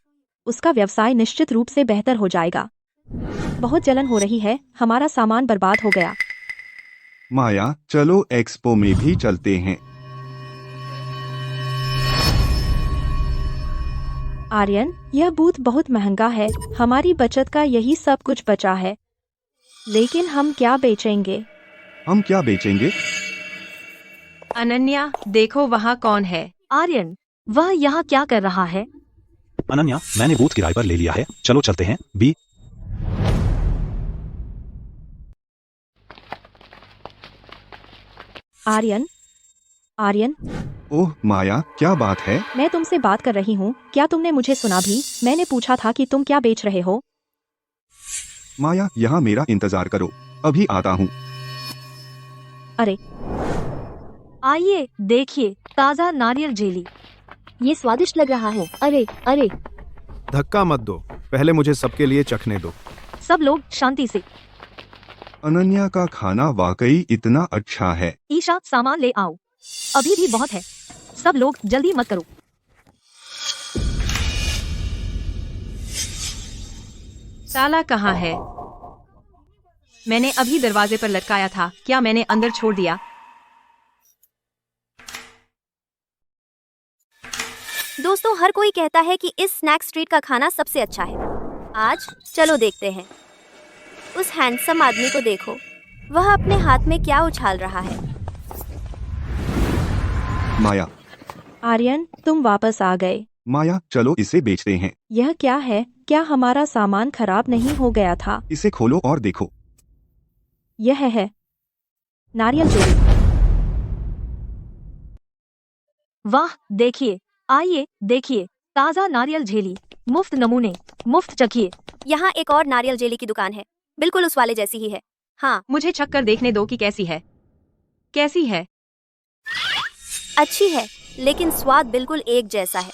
उसका व्यवसाय निश्चित रूप से बेहतर हो जाएगा। बहुत जलन हो रही है, हमारा सामान बर्बाद हो गया। माया, चलो एक्सपो में भी चलते हैं। आर्यन, यह बूथ बहुत महंगा है। हमारी बचत का यही सब कुछ बचा है। लेकिन हम क्या बेचेंगे? हम क्या बेचेंगे? अनन्या, देखो वहाँ कौन है। आर्यन, वह यहाँ क्या कर रहा है? अनन्या, मैंने बूथ किराए पर ले लिया है, चलो चलते हैं। बी। आर्यन, आर्यन, ओह माया, क्या बात है? मैं तुमसे बात कर रही हूँ। क्या तुमने मुझे सुना भी? मैंने पूछा था कि तुम क्या बेच रहे हो। माया, यहाँ मेरा इंतजार करो, अभी आता हूँ। अरे, आइए देखिए, ताज़ा नारियल जेली। ये स्वादिष्ट लग रहा है। अरे अरे, धक्का मत दो, पहले मुझे सबके लिए चखने दो। सब लोग शांति से। अनन्या का खाना वाकई इतना अच्छा है। ईशा, सामान ले आओ। अभी भी बहुत है। सब लोग जल्दी मत करो। ताला कहाँ है? मैंने अभी दरवाजे पर लटकाया था। क्या मैंने अंदर छोड़ दिया? दोस्तों, हर कोई कहता है कि इस स्नैक स्ट्रीट का खाना सबसे अच्छा है। आज चलो देखते हैं। उस हैंडसम आदमी को देखो, वह अपने हाथ में क्या उछाल रहा है। माया, आर्यन, तुम वापस आ गए। माया, चलो इसे बेचते हैं। यह क्या है? क्या हमारा सामान खराब नहीं हो गया था? इसे खोलो और देखो। यह है नारियल जेली। वाह, देखिए, आइए देखिए, ताज़ा नारियल झेली। मुफ्त नमूने, मुफ्त चखिए। यहाँ एक और नारियल जेली की दुकान है, बिल्कुल उस वाले जैसी ही है। हाँ, मुझे चखकर देखने दो कि कैसी है। कैसी है? अच्छी है, लेकिन स्वाद बिल्कुल एक जैसा है।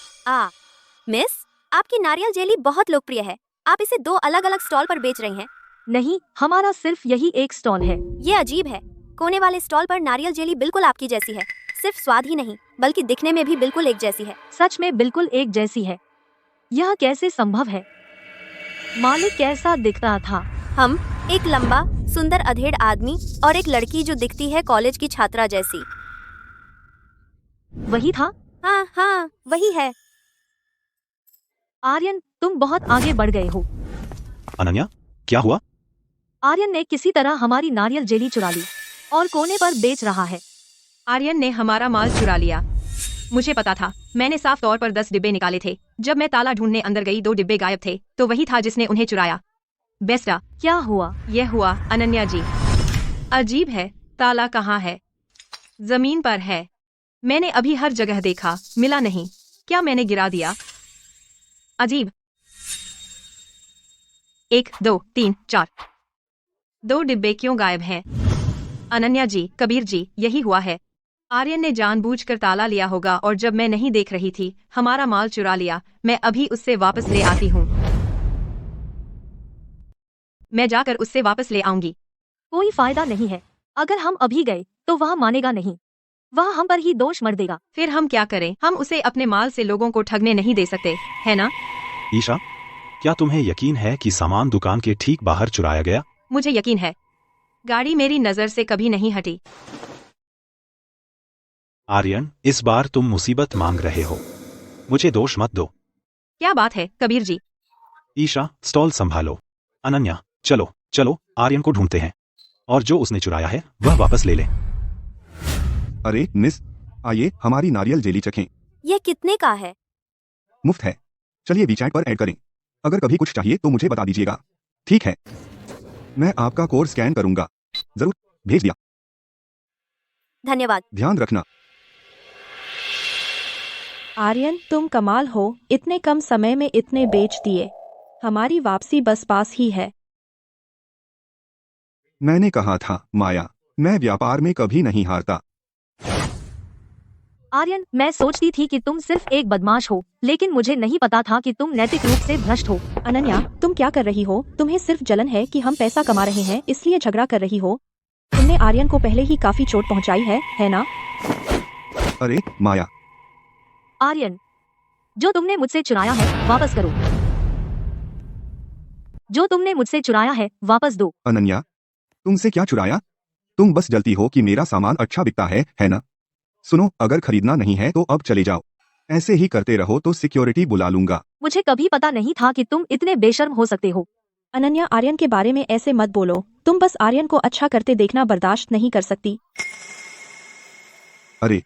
मिस, आपकी नारियल जेली बहुत लोकप्रिय है। आप इसे 2 अलग-अलग स्टॉल पर बेच रही हैं। नहीं, हमारा सिर्फ यही एक स्टॉल है। ये अजीब है। कोने वाले स्टॉल पर नारियल जेली बिल्कुल आपकी जैसी है। सिर्फ स्वाद ही नहीं, बल्कि दिखने में भी बिल्कुल एक जैसी है। सच में बिल्कुल एक जैसी है। यह कैसे संभव है? मालिक कैसा दिखता था? हम एक लंबा, सुंदर अधेड़ आदमी और एक लड़की जो दिखती है कॉलेज की छात्रा जैसी। वही था? हाँ, वही है। आर्यन, तुम बहुत आगे बढ़ गए हो। अनन्या, क्या हुआ? आर्यन ने किसी तरह हमारी नारियल जेली चुरा ली और कोने पर बेच रहा है। आर्यन ने हमारा माल चुरा लिया। मुझे पता था। मैंने साफ तौर पर 10 डिब्बे निकाले थे। जब मैं ताला ढूंढने अंदर गई, 2 डिब्बे गायब थे। तो वही था जिसने उन्हें चुराया। बेस्टा, क्या हुआ? यह हुआ अनन्या जी। अजीब है, ताला कहाँ है? जमीन पर है। मैंने अभी हर जगह देखा, मिला नहीं। क्या मैंने गिरा दिया? अजीब। 1, 2, 3, 4। 2 डिब्बे क्यों गायब हैं? अनन्या जी, कबीर जी, यही हुआ है। आर्यन ने जानबूझकर ताला लिया होगा और जब मैं नहीं देख रही थी, हमारा माल चुरा लिया। मैं अभी उससे वापस ले आती हूँ। मैं जाकर उससे वापस ले आऊंगी। कोई फायदा नहीं है। अगर हम अभी गए तो वह मानेगा नहीं। वह हम पर ही दोष मर देगा। फिर हम क्या करें? हम उसे अपने माल से लोगों को ठगने नहीं दे सकते, है ना? ईशा, क्या तुम्हें यकीन है कि सामान दुकान के ठीक बाहर चुराया गया? मुझे यकीन है। गाड़ी मेरी नजर से कभी नहीं हटी। आर्यन, इस बार तुम मुसीबत मांग रहे हो। मुझे दोष मत दो। क्या बात है कबीर जी? ईशा, स्टॉल संभालो। अनन्या, चलो चलो आर्यन को ढूंढते हैं और जो उसने चुराया है वह वापस ले ले। अरे मिस, आइए हमारी नारियल जेली चखें। यह कितने का है? मुफ्त है। चलिए वीचैट पर ऐड करें। अगर कभी कुछ चाहिए तो मुझे बता दीजिएगा। ठीक है, मैं आपका कोड स्कैन करूंगा। जरूर, भेज दिया। धन्यवाद। ध्यान रखना। आर्यन, तुम कमाल हो, इतने कम समय में इतने बेच दिए। हमारी वापसी बस पास ही है। मैंने कहा था माया, मैं व्यापार में कभी नहीं हारता। आर्यन, मैं सोचती थी कि तुम सिर्फ एक बदमाश हो, लेकिन मुझे नहीं पता था कि तुम नैतिक रूप से भ्रष्ट हो। अनन्या, तुम क्या कर रही हो? तुम्हें सिर्फ जलन है कि हम पैसा कमा रहे हैं इसलिए झगड़ा कर रही हो? तुमने आर्यन को पहले ही काफी चोट पहुंचाई है ना? अरे माया, आर्यन, जो तुमने मुझसे चुराया है वापस करो। जो तुमने मुझसे चुराया है वापस दो। अनन्या, तुमसे क्या चुराया? तुम बस जलती हो कि मेरा सामान अच्छा बिकता है ना? सुनो, अगर खरीदना नहीं है तो अब चले जाओ। ऐसे ही करते रहो तो सिक्योरिटी बुला लूंगा। मुझे कभी पता नहीं था कि तुम इतने बेशर्म हो सकते हो। अनन्या, आर्यन के बारे में ऐसे मत बोलो। तुम बस आर्यन को अच्छा करते देखना बर्दाश्त नहीं कर सकती। अरे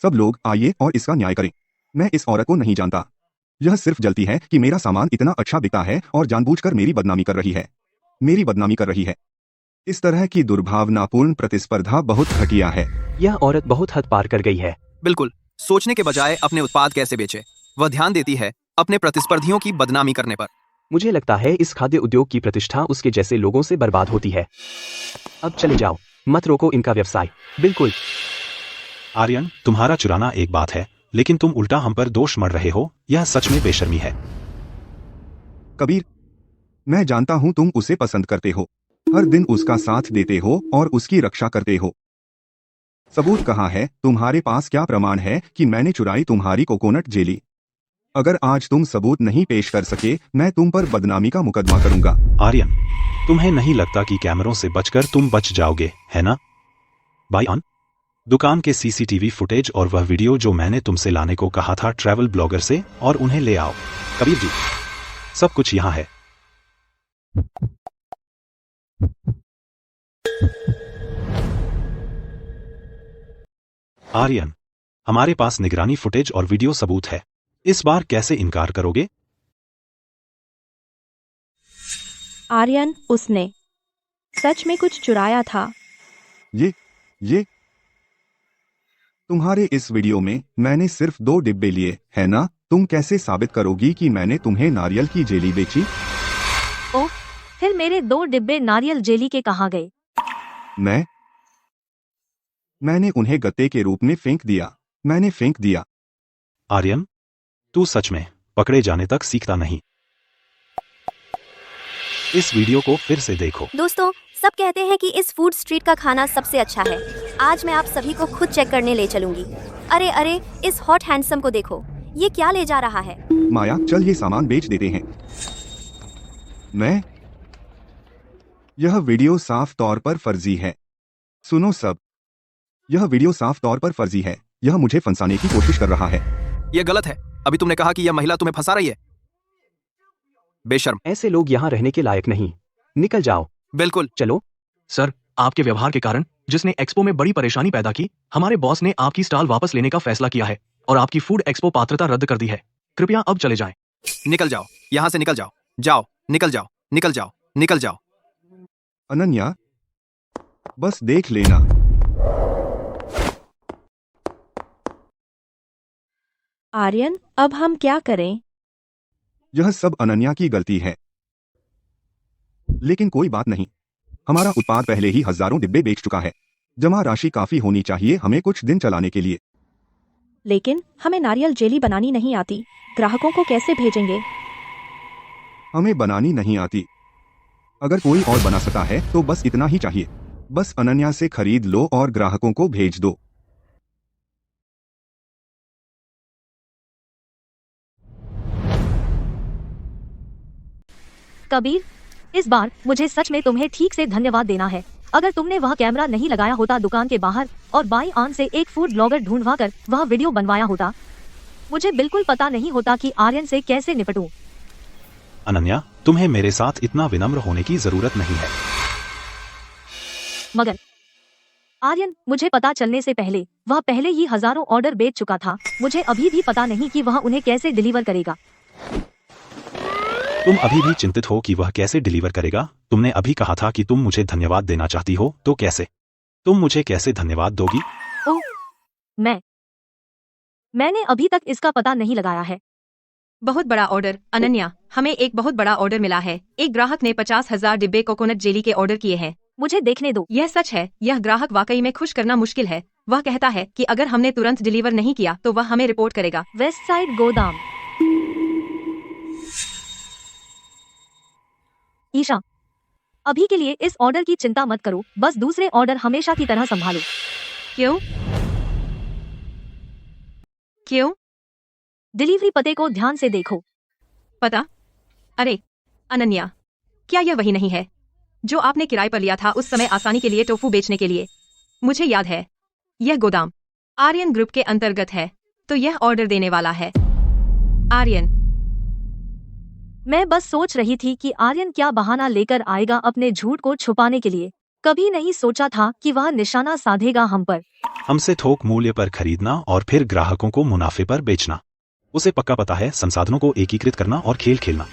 सब लोग आइए और इसका न्याय करें। मैं इस औरत को नहीं जानता। यह सिर्फ जलती है कि मेरा सामान इतना अच्छा बिकता है और जानबूझकर मेरी बदनामी कर रही है। मेरी बदनामी कर रही है। इस तरह की दुर्भावनापूर्ण प्रतिस्पर्धा बहुत घटिया है। यह औरत बहुत हद पार कर गई है। बिल्कुल, सोचने के बजाय अपने उत्पाद कैसे बेचे, वह ध्यान देती है अपने प्रतिस्पर्धियों की बदनामी करने पर। मुझे लगता है इस खाद्य उद्योग की प्रतिष्ठा उसके जैसे लोगों से बर्बाद होती है। अब चले जाओ, मत रोको इनका व्यवसाय। बिल्कुल। आर्यन, तुम्हारा चुराना एक बात है, लेकिन तुम उल्टा हम पर दोष मढ़ रहे हो। यह सच में बेशर्मी है। कबीर, मैं जानता हूं तुम उसे पसंद करते हो, हर दिन उसका साथ देते हो और उसकी रक्षा करते हो। सबूत कहाँ है? तुम्हारे पास क्या प्रमाण है कि मैंने चुराई तुम्हारी कोकोनट जेली? अगर आज तुम सबूत नहीं पेश कर सके, मैं तुम पर बदनामी का मुकदमा करूंगा। आर्यन, तुम्हें नहीं लगता कि कैमरों से बचकर तुम बच जाओगे, है ना? बाय ऑन। दुकान के सीसीटीवी फुटेज और वह वीडियो जो मैंने तुमसे लाने को कहा था ट्रैवल ब्लॉगर से, और उन्हें ले आओ। कबीर जी, सब कुछ यहाँ है। आर्यन, हमारे पास निगरानी फुटेज और वीडियो सबूत है। इस बार कैसे इनकार करोगे? आर्यन, उसने सच में कुछ चुराया था। ये तुम्हारे इस वीडियो में मैंने सिर्फ 2 डिब्बे लिए, है ना? तुम कैसे साबित करोगी कि मैंने तुम्हें नारियल की जेली बेची? ओह, फिर मेरे 2 डिब्बे नारियल जेली के कहाँ गए? मैंने उन्हें गत्ते के रूप में फेंक दिया। मैंने फेंक दिया। आर्यन, तू सच में पकड़े जाने तक सीखता नहीं। इस वीडियो को फिर से देखो। दोस्तों, सब कहते हैं कि इस फूड स्ट्रीट का खाना सबसे अच्छा है। आज मैं आप सभी को खुद चेक करने ले चलूंगी। अरे अरे, इस हॉट हैंडसम को देखो, ये क्या ले जा रहा है? माया, चल ये सामान बेच देते हैं। यह वीडियो साफ तौर पर फर्जी है। सुनो सब, यह वीडियो साफ तौर पर फर्जी है। यह मुझे फंसाने की कोशिश कर रहा है। यह गलत है। अभी तुमने कहा कि यह महिला तुम्हें फंसा रही है। बेशर्म। ऐसे लोग यहाँ रहने के लायक नहीं। निकल जाओ। बिल्कुल। चलो। सर, आपके व्यवहार के कारण, जिसने एक्सपो में बड़ी परेशानी पैदा की, हमारे बॉस ने आपकी स्टॉल वापस लेने का फैसला किया है और आपकी फूड एक्सपो पात्रता रद्द कर दी है। कृपया अब चले जाएं। निकल जाओ, यहाँ से निकल जाओ। जाओ, निकल जाओ, निकल जाओ, निकल जाओ। अनन्या, बस देख लेना। आर्यन, अब हम क्या करें? यह सब अनन्या की गलती है। लेकिन कोई बात नहीं, हमारा उत्पाद पहले ही हजारों डिब्बे बेच चुका है। जमा राशि काफी होनी चाहिए हमें कुछ दिन चलाने के लिए। लेकिन हमें नारियल जेली बनानी नहीं आती। ग्राहकों को कैसे भेजेंगे? हमें बनानी नहीं आती। अगर कोई और बना सकता है तो बस इतना ही चाहिए। बस अनन्या से खरीद लो और ग्राहकों को भेज दो। कबीर, इस बार मुझे सच में तुम्हें ठीक से धन्यवाद देना है। अगर तुमने वह कैमरा नहीं लगाया होता दुकान के बाहर और बाईं आन से एक फूड ब्लॉगर ढूंढवा कर वह वीडियो बनवाया होता, मुझे बिल्कुल पता नहीं होता कि आर्यन से कैसे निपटूं। अनन्या, तुम्हें मेरे साथ इतना विनम्र होने की जरूरत नहीं है। मगर आर्यन, मुझे पता चलने से पहले वह पहले ही हजारों ऑर्डर बेच चुका था। मुझे अभी भी पता नहीं कि वह उन्हें कैसे डिलीवर करेगा। तुम अभी भी चिंतित हो कि वह कैसे डिलीवर करेगा? तुमने अभी कहा था कि तुम मुझे धन्यवाद देना चाहती हो, तो कैसे? तुम मुझे कैसे धन्यवाद दोगी? ओह, मैंने अभी तक इसका पता नहीं लगाया है। बहुत बड़ा ऑर्डर। अनन्या, हमें एक बहुत बड़ा ऑर्डर मिला है। एक ग्राहक ने 50,000 डिब्बे कोकोनट जेली के ऑर्डर किए हैं। मुझे देखने दो। यह सच है। यह ग्राहक वाकई में खुश करना मुश्किल है। वह कहता है कि अगर हमने तुरंत डिलीवर नहीं किया तो वह हमें रिपोर्ट करेगा। वेस्ट साइड गोदाम। ईशा, अभी के लिए इस ऑर्डर की चिंता मत करो, बस दूसरे ऑर्डर हमेशा की तरह संभालो। क्यों? डिलीवरी पते को ध्यान से देखो। पता? अरे अनन्या, क्या यह वही नहीं है जो आपने किराए पर लिया था उस समय आसानी के लिए टोफू बेचने के लिए? मुझे याद है, यह गोदाम आर्यन ग्रुप के अंतर्गत है, तो यह ऑर्डर देने वाला है आर्यन। मैं बस सोच रही थी कि आर्यन क्या बहाना लेकर आएगा अपने झूठ को छुपाने के लिए। कभी नहीं सोचा था कि वह निशाना साधेगा हम पर। हमसे थोक मूल्य पर खरीदना और फिर ग्राहकों को मुनाफे पर बेचना। उसे पक्का पता है संसाधनों को एकीकृत करना और खेल खेलना।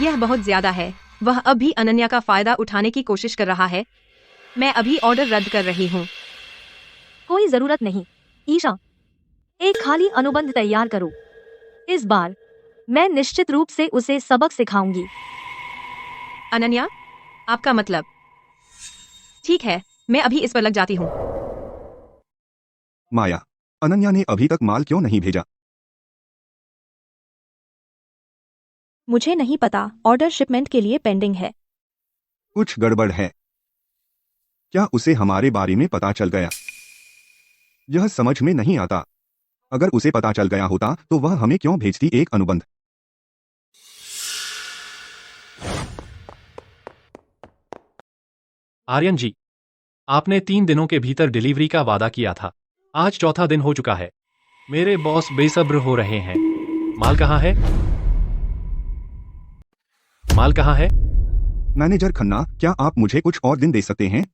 यह बहुत ज्यादा है। वह अब भी अनन्या का फायदा उठाने की कोशिश कर रहा है। मैं अभी ऑर्डर रद्द कर रही हूँ। कोई जरूरत नहीं। ईशा, एक खाली अनुबंध तैयार करो। इस बार मैं निश्चित रूप से उसे सबक सिखाऊंगी। अनन्या, आपका मतलब? ठीक है, मैं अभी इस पर लग जाती हूँ। माया, अनन्या ने अभी तक माल क्यों नहीं भेजा? मुझे नहीं पता, ऑर्डर शिपमेंट के लिए पेंडिंग है। कुछ गड़बड़ है। क्या उसे हमारे बारे में पता चल गया? यह समझ में नहीं आता। अगर उसे पता चल गया होता तो वह हमें क्यों भेजती एक अनुबंध? आर्यन जी, आपने 3 दिनों के भीतर डिलीवरी का वादा किया था। आज चौथा दिन हो चुका है। मेरे बॉस बेसब्र हो रहे हैं। माल कहाँ है? माल कहाँ है? मैनेजर खन्ना, क्या आप मुझे कुछ और दिन दे सकते हैं?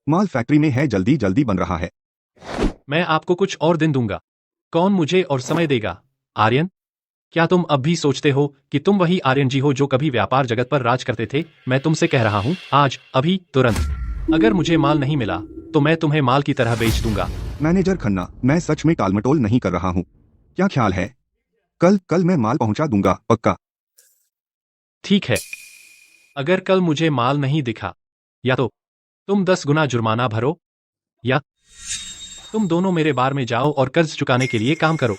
माल फैक्ट्री में है, जल्दी जल्दी बन रहा है। मैं आपको कुछ और दिन दूंगा। कौन मुझे और समय देगा? आर्यन, क्या तुम अब भी सोचते हो कि तुम वही आर्यन जी हो जो कभी व्यापार जगत पर राज करते थे? मैं तुमसे कह रहा हूँ, आज, अभी, तुरंत। अगर मुझे माल नहीं मिला तो मैं तुम्हें माल की तरह बेच दूंगा। मैनेजर खन्ना, मैं सच में टालमटोल नहीं कर रहा हूँ। क्या ख्याल है? कल मैं माल पहुंचा दूंगा, पक्का। ठीक है, अगर कल मुझे माल नहीं दिखा, या तो तुम 10 गुना जुर्माना भरो, या तुम दोनों मेरे बार में जाओ और कर्ज चुकाने के लिए काम करो।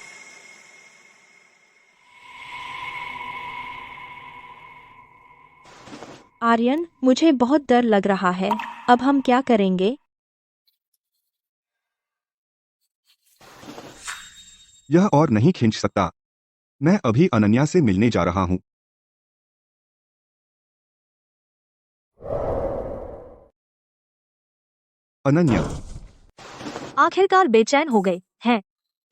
आर्यन, मुझे बहुत डर लग रहा है। अब हम क्या करेंगे? यह और नहीं खींच सकता। मैं अभी अनन्या से मिलने जा रहा हूँ। अनन्या, आखिरकार बेचैन हो गए हैं।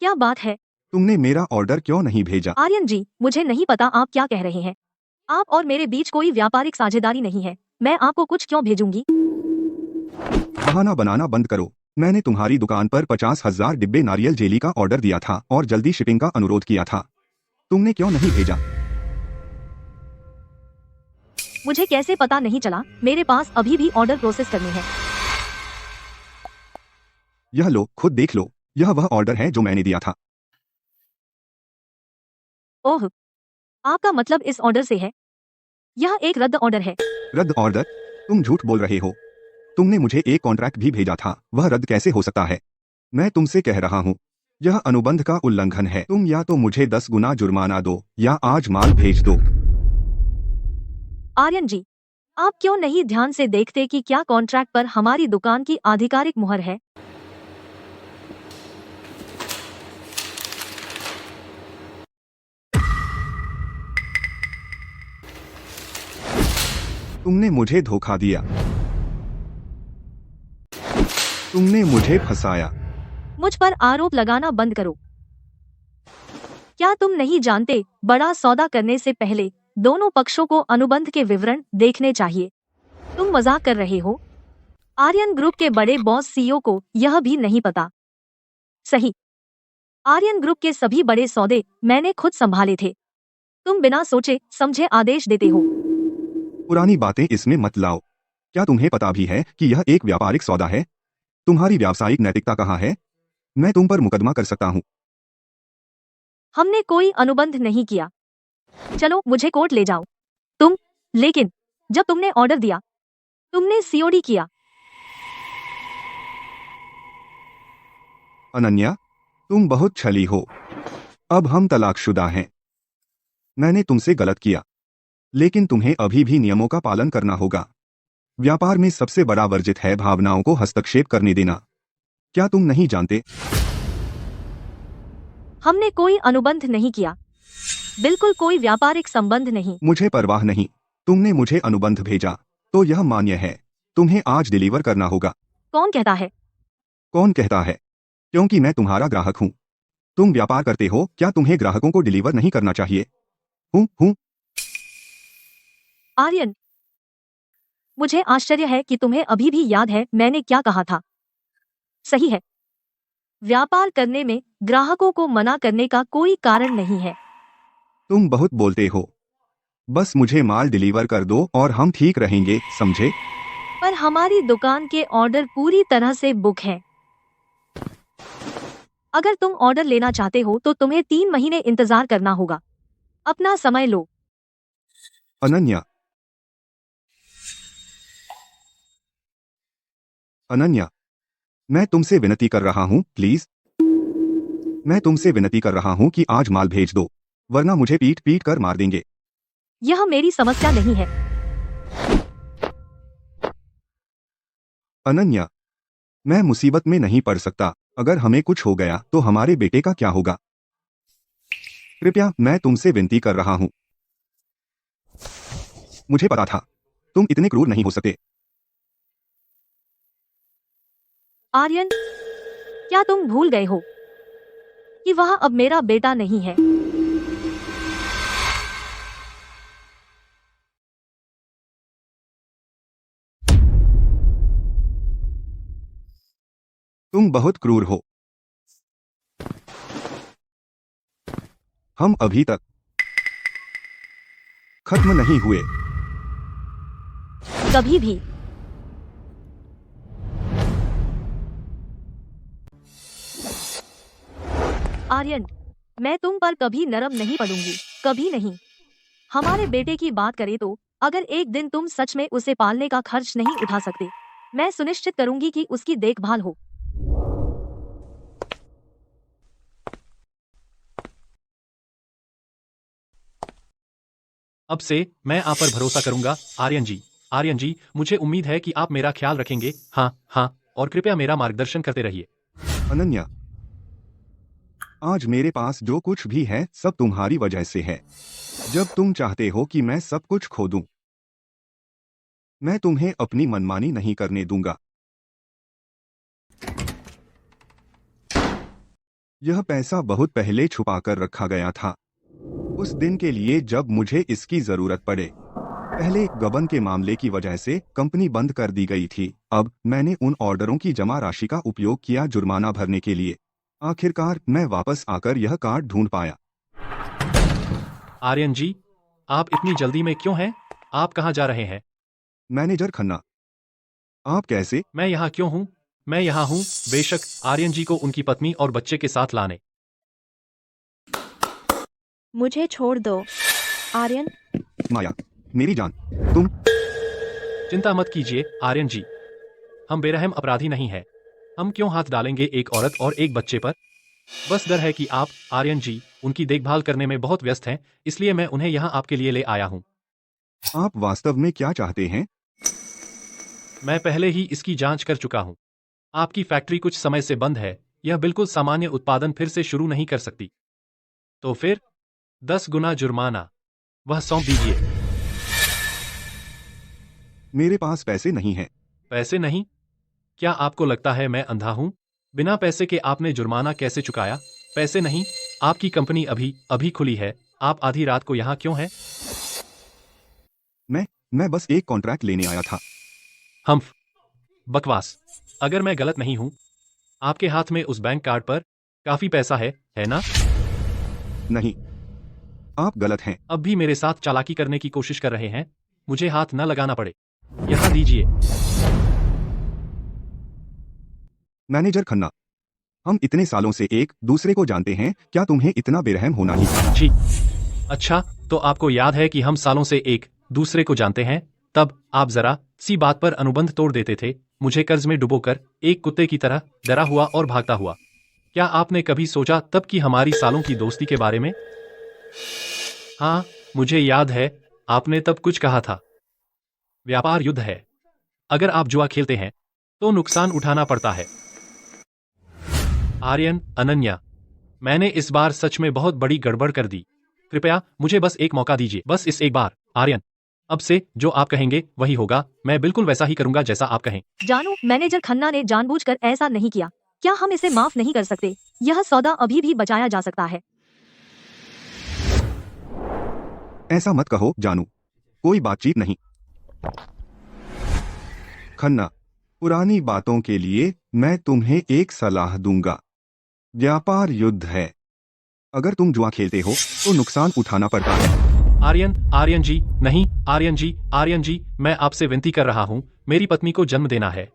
क्या बात है? तुमने मेरा ऑर्डर क्यों नहीं भेजा? आर्यन जी, मुझे नहीं पता आप क्या कह रहे हैं। आप और मेरे बीच कोई व्यापारिक साझेदारी नहीं है। मैं आपको कुछ क्यों भेजूंगी? बहाना बनाना बंद करो। मैंने तुम्हारी दुकान पर 50,000 डिब्बे नारियल जेली का ऑर्डर दिया था और जल्दी शिपिंग का अनुरोध किया था। तुमने क्यों नहीं भेजा? मुझे कैसे पता नहीं चला? मेरे पास अभी भी ऑर्डर प्रोसेस करने हैं। यह लो, खुद देख लो। यह वह ऑर्डर है जो मैंने दिया था। ओह, आपका मतलब इस ऑर्डर से है? यह एक रद्द ऑर्डर है। रद्द ऑर्डर? तुम झूठ बोल रहे हो। तुमने मुझे एक कॉन्ट्रैक्ट भी भेजा था, वह रद्द कैसे हो सकता है? मैं तुमसे कह रहा हूँ, यह अनुबंध का उल्लंघन है। तुम या तो मुझे 10 गुना जुर्माना दो या आज माल भेज दो। आर्यन जी, आप क्यों नहीं ध्यान से देखते कि क्या कॉन्ट्रैक्ट पर हमारी दुकान की आधिकारिक मुहर है? तुमने मुझे धोखा दिया। तुमने मुझे फंसाया। मुझ पर आरोप लगाना बंद करो। क्या तुम नहीं जानते, बड़ा सौदा करने से पहले दोनों पक्षों को अनुबंध के विवरण देखने चाहिए। तुम मजाक कर रहे हो? आर्यन ग्रुप के बड़े बॉस सीईओ को यह भी नहीं पता। सही। आर्यन ग्रुप के सभी बड़े सौदे मैंने खुद संभाले थे। तुम बिना सोचे समझे आदेश देते हो। पुरानी बातें इसमें मत लाओ। क्या तुम्हें पता भी है कि यह एक व्यापारिक सौदा है? तुम्हारी व्यावसायिक नैतिकता कहाँ है? मैं तुम पर मुकदमा कर सकता हूँ। हमने कोई अनुबंध नहीं किया। चलो मुझे कोर्ट ले जाओ। लेकिन जब तुमने ऑर्डर दिया, तुमने सीओडी किया। अनन्या, तुम बहुत छली हो। अब हम तलाकशुदा हैं। मैंने तुमसे गलत किया, लेकिन तुम्हें अभी भी नियमों का पालन करना होगा। व्यापार में सबसे बड़ा वर्जित है भावनाओं को हस्तक्षेप करने देना। क्या तुम नहीं जानते? हमने कोई अनुबंध नहीं किया। बिल्कुल कोई व्यापारिक संबंध नहीं। मुझे परवाह नहीं। तुमने मुझे अनुबंध भेजा, तो यह मान्य है। तुम्हें आज डिलीवर करना होगा। कौन कहता है? कौन कहता है? क्योंकि मैं तुम्हारा ग्राहक हूँ। तुम व्यापार करते हो, क्या तुम्हें ग्राहकों को डिलीवर नहीं करना चाहिए? हूँ। आर्यन, मुझे आश्चर्य है कि तुम्हें अभी भी याद है मैंने क्या कहा था। सही है। व्यापार करने में ग्राहकों को मना करने का कोई कारण नहीं है। तुम बहुत बोलते हो। बस मुझे माल डिलीवर कर दो और हम ठीक रहेंगे, समझे? पर हमारी दुकान के ऑर्डर पूरी तरह से बुक हैं। अगर तुम ऑर्डर लेना चाहते हो तो तुम्हें 3 महीने इंतजार करना होगा। अपना समय लो। अनन्या, मैं तुमसे विनती कर रहा हूँ, प्लीज। मैं तुमसे विनती कर रहा हूँ कि आज माल भेज दो, वरना मुझे पीट पीट कर मार देंगे। यह मेरी समस्या नहीं है। अनन्या, मैं मुसीबत में नहीं पड़ सकता। अगर हमें कुछ हो गया तो हमारे बेटे का क्या होगा? कृपया, मैं तुमसे विनती कर रहा हूँ। मुझे पता था तुम इतने क्रूर नहीं हो सकते। आर्यन, क्या तुम भूल गए हो कि वह अब मेरा बेटा नहीं है? तुम बहुत क्रूर हो। हम अभी तक खत्म नहीं हुए। कभी भी। आर्यन, मैं तुम पर कभी नरम नहीं पड़ूंगी, कभी नहीं। हमारे बेटे की बात करें तो अगर एक दिन तुम सच में उसे पालने का खर्च नहीं उठा सकते, मैं सुनिश्चित करूंगी कि उसकी देखभाल हो। अब से मैं आप पर भरोसा करूंगा, आर्यन जी। आर्यन जी, मुझे उम्मीद है कि आप मेरा ख्याल रखेंगे। हाँ, और कृपया मेरा मार्गदर्शन करते रहिए। अनन्या, आज मेरे पास जो कुछ भी है सब तुम्हारी वजह से है। जब तुम चाहते हो कि मैं सब कुछ खो दूं, मैं तुम्हें अपनी मनमानी नहीं करने दूंगा। यह पैसा बहुत पहले छुपा कर रखा गया था, उस दिन के लिए जब मुझे इसकी जरूरत पड़े। पहले गबन के मामले की वजह से कंपनी बंद कर दी गई थी। अब मैंने उन ऑर्डरों की जमा राशि का उपयोग किया जुर्माना भरने के लिए। आखिरकार मैं वापस आकर यह कार्ड ढूंढ पाया। आर्यन जी, आप इतनी जल्दी में क्यों हैं? आप कहाँ जा रहे हैं? मैनेजर खन्ना, आप कैसे? मैं यहाँ क्यों हूँ? मैं यहाँ हूँ बेशक आर्यन जी को उनकी पत्नी और बच्चे के साथ लाने। मुझे छोड़ दो आर्यन। माया, मेरी जान, तुम। चिंता मत कीजिए आर्यन जी, हम बेरहम अपराधी नहीं हैं। हम क्यों हाथ डालेंगे एक औरत और एक बच्चे पर? बस डर है कि आप, आर्यन जी, उनकी देखभाल करने में बहुत व्यस्त हैं, इसलिए मैं उन्हें यहाँ आपके लिए ले आया हूँ। आप वास्तव में क्या चाहते हैं? मैं पहले ही इसकी जांच कर चुका हूँ। आपकी फैक्ट्री कुछ समय से बंद है, यह बिल्कुल सामान्य उत्पादन फिर से शुरू नहीं कर सकती। तो फिर 10 गुना जुर्माना वह सौंप दीजिए। मेरे पास पैसे नहीं हैं। पैसे नहीं? क्या आपको लगता है मैं अंधा हूँ? बिना पैसे के आपने जुर्माना कैसे चुकाया? पैसे नहीं? आपकी कंपनी अभी अभी खुली है, आप आधी रात को यहाँ क्यों हैं? मैं बस एक कॉन्ट्रैक्ट लेने आया था। हम्फ, बकवास। अगर मैं गलत नहीं हूँ, आपके हाथ में उस बैंक कार्ड पर काफी पैसा है ना? नहीं, आप गलत हैं। अब भी मेरे साथ चालाकी करने की कोशिश कर रहे हैं? मुझे हाथ न लगाना पड़े। यहाँ दीजिए। मैनेजर खन्ना, हम इतने सालों से एक दूसरे को जानते हैं, क्या तुम्हें इतना बेरहम होना ही था? जी। अच्छा, तो आपको याद है कि हम सालों से एक दूसरे को जानते हैं? तब आप जरा सी बात पर अनुबंध तोड़ देते थे, मुझे कर्ज में डुबोकर एक कुत्ते की तरह डरा हुआ और भागता हुआ। क्या आपने कभी सोचा तब की हमारी सालों की दोस्ती के बारे में? हाँ, मुझे याद है, आपने तब कुछ कहा था। व्यापार युद्ध है। अगर आप जुआ खेलते हैं तो नुकसान उठाना पड़ता है। आर्यन, अनन्या, मैंने इस बार सच में बहुत बड़ी गड़बड़ कर दी। कृपया मुझे बस एक मौका दीजिए, बस इस एक बार। आर्यन, अब से जो आप कहेंगे वही होगा, मैं बिल्कुल वैसा ही करूंगा जैसा आप कहें। जानू, मैनेजर खन्ना ने जानबूझकर ऐसा नहीं किया। क्या हम इसे माफ नहीं कर सकते? यह सौदा अभी भी बचाया जा सकता है। ऐसा मत कहो जानू, कोई बातचीत नहीं। खन्ना, पुरानी बातों के लिए मैं तुम्हें एक सलाह दूंगा। व्यापार युद्ध है। अगर तुम जुआ खेलते हो तो नुकसान उठाना पड़ता है। आर्यन जी, नहीं, आर्यन जी, मैं आपसे विनती कर रहा हूँ, मेरी पत्नी को जन्म देना है।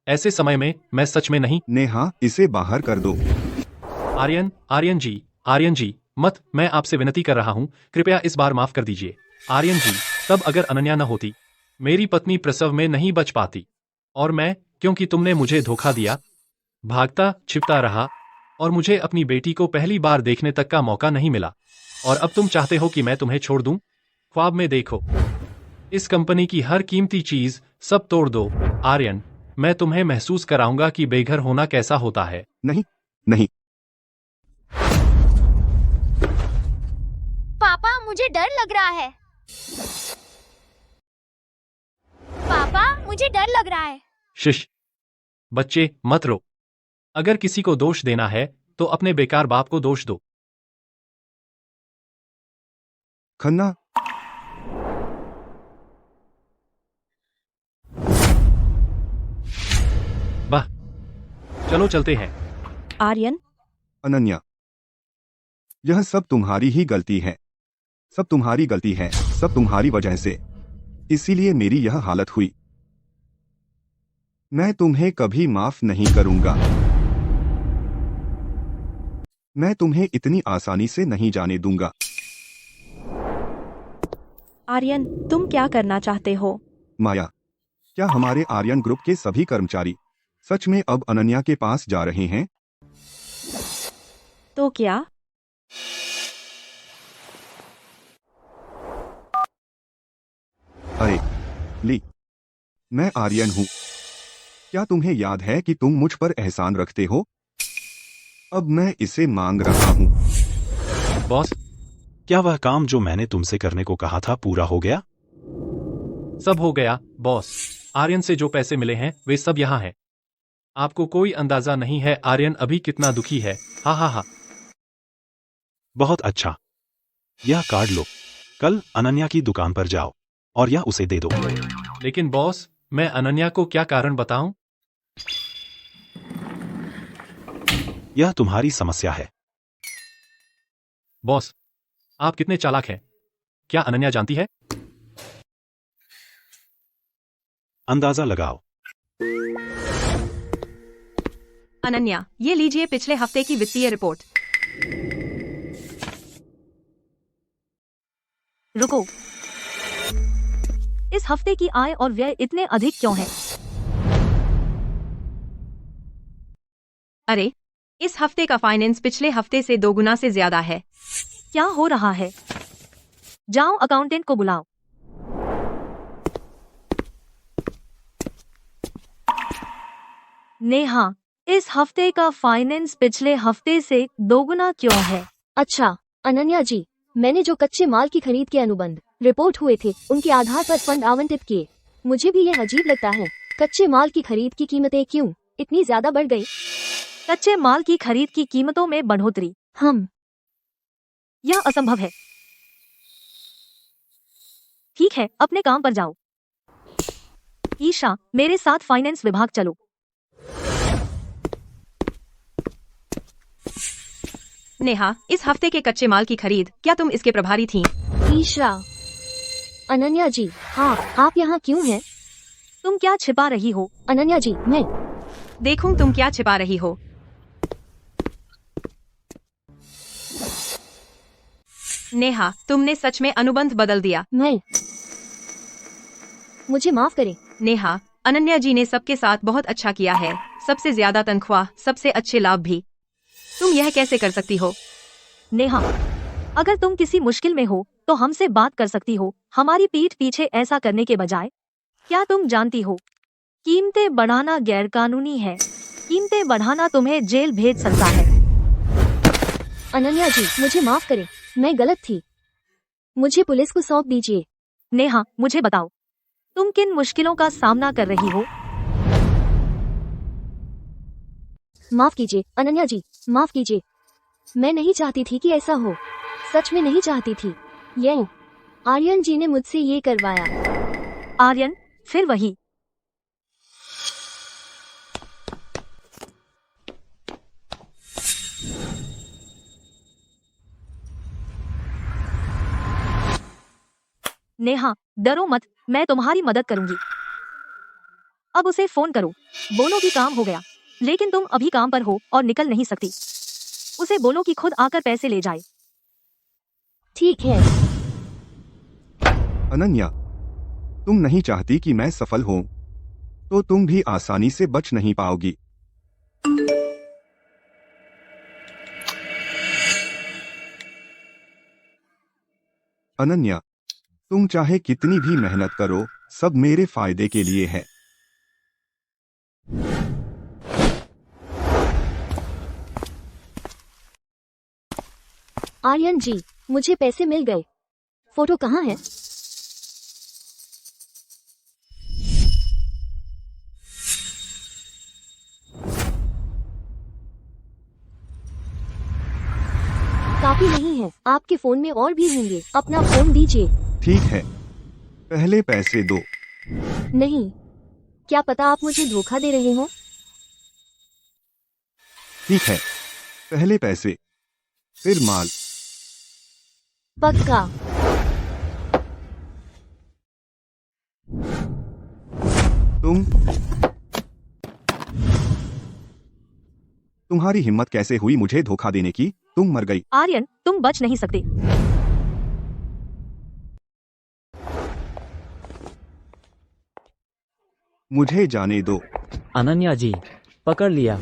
ऐसे समय में मैं सच में नहीं। नेहा, इसे बाहर कर दो। आर्यन जी, मत, मैं आपसे विनती कर रहा हूँ, कृपया इस बार माफ कर दीजिए। आर्यन जी, तब अगर अनन्या न होती, मेरी पत्नी प्रसव में नहीं बच पाती। और मैं, क्योंकि तुमने मुझे धोखा दिया, भागता छिपता रहा और मुझे अपनी बेटी को पहली बार देखने तक का मौका नहीं मिला। और अब तुम चाहते हो कि मैं तुम्हें छोड़ दूं? ख्वाब में देखो, इस कंपनी की हर कीमती चीज सब तोड़ दो। आर्यन, मैं तुम्हें महसूस कराऊंगा कि बेघर होना कैसा होता है। नहीं, नहीं। पापा, मुझे डर लग रहा है। पापा, मुझे डर लग रहा है। शिश, बच्चे मत रो। अगर किसी को दोष देना है तो अपने बेकार बाप को दोष दो। खन्ना, वाह, चलो चलते हैं। आर्यन, अनन्या, यह सब तुम्हारी ही गलती है। सब तुम्हारी गलती है, सब तुम्हारी वजह से। इसीलिए मेरी यह हालत हुई। मैं तुम्हें कभी माफ नहीं करूंगा। मैं तुम्हें इतनी आसानी से नहीं जाने दूंगा। आर्यन, तुम क्या करना चाहते हो? माया, क्या हमारे आर्यन ग्रुप के सभी कर्मचारी सच में अब अनन्या के पास जा रहे हैं? तो क्या? अरे ली, मैं आर्यन हूं। क्या तुम्हें याद है कि तुम मुझ पर एहसान रखते हो? अब मैं इसे मांग रहा हूं। बॉस, क्या वह काम जो मैंने तुमसे करने को कहा था पूरा हो गया? सब हो गया बॉस। आर्यन से जो पैसे मिले हैं वे सब यहाँ हैं। आपको कोई अंदाजा नहीं है आर्यन अभी कितना दुखी है। हा हा हा। बहुत अच्छा, यह कार्ड लो। कल अनन्या की दुकान पर जाओ और यह उसे दे दो। लेकिन बॉस, मैं अनन्या को क्या कारण बताऊं? यह तुम्हारी समस्या है। बॉस, आप कितने चालाक हैं। क्या अनन्या जानती है? अंदाजा लगाओ। अनन्या, ये लीजिए पिछले हफ्ते की वित्तीय रिपोर्ट। रुको, इस हफ्ते की आय और व्यय इतने अधिक क्यों हैं? अरे, इस हफ्ते का फाइनेंस पिछले हफ्ते से 2 गुना से ज्यादा है। क्या हो रहा है? जाओ अकाउंटेंट को बुलाओ। नेहा, इस हफ्ते का फाइनेंस पिछले हफ्ते से 2 गुना क्यों है? अच्छा, अनन्या जी, मैंने जो कच्चे माल की खरीद के अनुबंध रिपोर्ट हुए थे उनके आधार पर फंड आवंटित किए। मुझे भी यह अजीब लगता है। कच्चे माल की खरीद की कीमतें क्यों इतनी ज्यादा बढ़ गई? कच्चे माल की खरीद की कीमतों में बढ़ोतरी, यह असंभव है। ठीक है, अपने काम पर जाओ। ईशा, मेरे साथ फाइनेंस विभाग चलो। नेहा, इस हफ्ते के कच्चे माल की खरीद, क्या तुम इसके प्रभारी थीं? ईशा, अनन्या जी, हाँ, आप यहाँ क्यों हैं? तुम क्या छिपा रही हो? अनन्या जी, मैं देखूं तुम क्या छिपा रही हो। नेहा, तुमने सच में अनुबंध बदल दिया। मुझे माफ करें। नेहा, अनन्या जी ने सबके साथ बहुत अच्छा किया है, सबसे ज्यादा तनख्वाह, सबसे अच्छे लाभ भी। तुम यह कैसे कर सकती हो? नेहा, अगर तुम किसी मुश्किल में हो तो हमसे बात कर सकती हो, हमारी पीठ पीछे ऐसा करने के बजाय। क्या तुम जानती हो, कीमतें बढ़ाना गैरकानूनी है। कीमतें बढ़ाना तुम्हें जेल भेज सकता है। अनन्या जी, मुझे माफ करें, मैं गलत थी। मुझे पुलिस को सौंप दीजिए। नेहा, मुझे बताओ, तुम किन मुश्किलों का सामना कर रही हो? माफ कीजिए अनन्या जी, माफ कीजिए। मैं नहीं चाहती थी कि ऐसा हो, सच में नहीं चाहती थी। ये आर्यन जी ने मुझसे ये करवाया। आर्यन, फिर वही। नेहा, डरो मत, मैं तुम्हारी मदद करूंगी। अब उसे फोन करो, बोलो कि काम हो गया, लेकिन तुम अभी काम पर हो और निकल नहीं सकती। उसे बोलो कि खुद आकर पैसे ले जाए। ठीक है। अनन्या, तुम नहीं चाहती कि मैं सफल हूं, तो तुम भी आसानी से बच नहीं पाओगी। अनन्या, तुम चाहे कितनी भी मेहनत करो, सब मेरे फायदे के लिए है। आर्यन जी, मुझे पैसे मिल गए। फोटो कहाँ है? काफी नहीं है, आपके फोन में और भी होंगे, अपना फोन दीजिए। ठीक है, पहले पैसे दो। नहीं, क्या पता आप मुझे धोखा दे रहे हो? ठीक है, पहले पैसे, फिर माल। पक्का। तुम्हारी हिम्मत कैसे हुई मुझे धोखा देने की? तुम मर गई। आर्यन, तुम बच नहीं सकते। मुझे जाने दो। अनन्या जी, पकड़ लिया।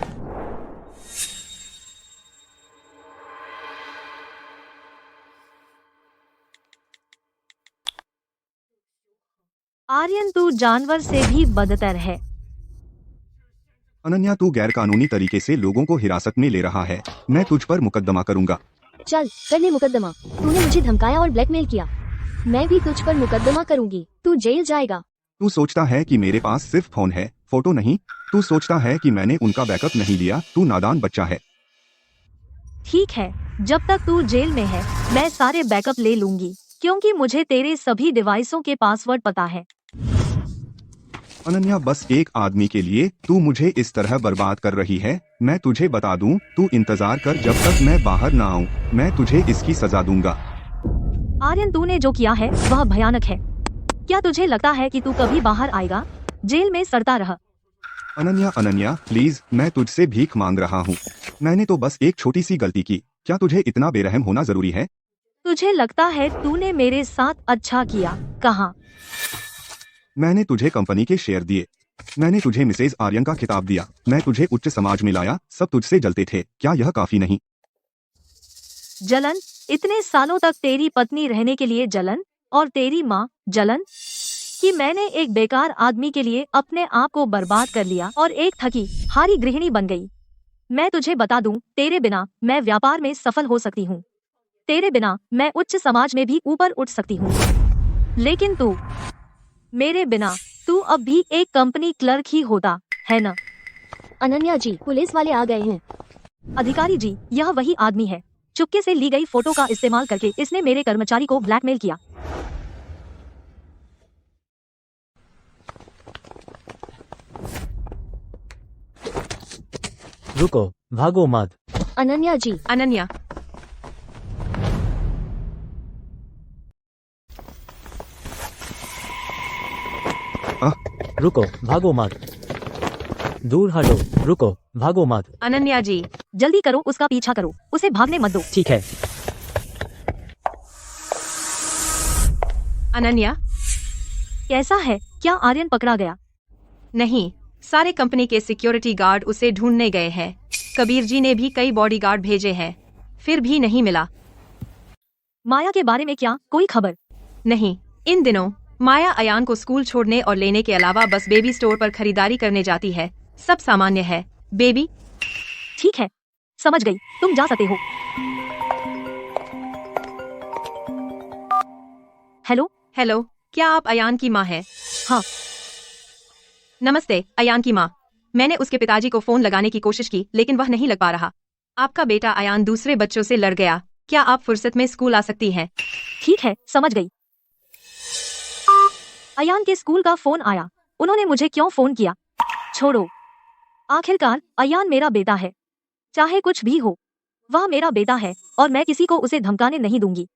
आर्यन, तू जानवर से भी बदतर है। अनन्या, तू गैरकानूनी तरीके से लोगों को हिरासत में ले रहा है। मैं तुझ पर मुकदमा करूंगा। चल, कर ले मुकदमा। तूने मुझे धमकाया और ब्लैकमेल किया, मैं भी तुझ पर मुकदमा करूंगी। तू जेल जाएगा। तू सोचता है कि मेरे पास सिर्फ फोन है, फोटो नहीं। तू सोचता है कि मैंने उनका बैकअप नहीं लिया। तू नादान बच्चा है। ठीक है, जब तक तू जेल में है मैं सारे बैकअप ले लूंगी, क्योंकि मुझे तेरे सभी डिवाइसों के पासवर्ड पता है। अनन्या, बस एक आदमी के लिए तू मुझे इस तरह बर्बाद कर रही है। मैं तुझे बता दूं, तू इंतजार कर जब तक मैं बाहर ना आऊं। मैं तुझे इसकी सजा दूंगा। आर्यन, तूने जो किया है वह भयानक है। क्या तुझे लगता है कि तू कभी बाहर आएगा? जेल में सड़ता रह। अनन्या, प्लीज, मैं तुझसे भीख मांग रहा हूँ। मैंने तो बस एक छोटी सी गलती की। क्या तुझे इतना बेरहम होना जरूरी है? तुझे लगता है तूने मेरे साथ अच्छा किया? कहाँ? मैंने तुझे कंपनी के शेयर दिए। मैंने तुझे मिसेज आर्यन का खिताब दिया। मैं तुझे उच्च समाज में लाया। सब तुझसे जलते थे। क्या यह काफी नहीं? जलन? इतने सालों तक तेरी पत्नी रहने के लिए जलन? और तेरी माँ जलन कि मैंने एक बेकार आदमी के लिए अपने आप को बर्बाद कर लिया और एक थकी हारी गृहिणी बन गई। मैं तुझे बता दूं, तेरे बिना मैं व्यापार में सफल हो सकती हूँ। तेरे बिना मैं उच्च समाज में भी ऊपर उठ सकती हूँ। लेकिन तू, मेरे बिना तू तू अब भी एक कंपनी क्लर्क ही होता है ना? अनन्या जी, पुलिस वाले आ गए हैं। अधिकारी जी, यह वही आदमी है। चुपके से ली गई फोटो का इस्तेमाल करके इसने मेरे कर्मचारी को ब्लैकमेल किया। रुको, भागो मत। अनन्या जी, अनन्या, रुको, भागो मत। दूर हटो, रुको, भागो मत। अनन्या जी, जल्दी करो, उसका पीछा करो, उसे भागने मत दो। ठीक है। अनन्या, कैसा है? क्या आर्यन पकड़ा गया? नहीं, सारे कंपनी के सिक्योरिटी गार्ड उसे ढूंढने गए हैं। कबीर जी ने भी कई बॉडीगार्ड भेजे हैं, फिर भी नहीं मिला। माया के बारे में क्या कोई खबर? नहीं, इन दिनों माया अयान को स्कूल छोड़ने और लेने के अलावा बस बेबी स्टोर पर खरीदारी करने जाती है। सब सामान्य है। बेबी, ठीक है, समझ गई, तुम जा सकते हो। हेलो हेलो, क्या आप अयान की माँ हैं? हाँ। नमस्ते, अयान की माँ। मैंने उसके पिताजी को फोन लगाने की कोशिश की, लेकिन वह नहीं लग पा रहा। आपका बेटा अयान दूसरे बच्चों से लड़ गया। क्या आप फुर्सत में स्कूल आ सकती हैं? ठीक है, समझ गई। अयान के स्कूल का फोन आया। उन्होंने मुझे क्यों फोन किया? छोड़ो, आखिरकार अयान मेरा बेटा है। चाहे कुछ भी हो, वह मेरा बेटा है और मैं किसी को उसे धमकाने नहीं दूंगी।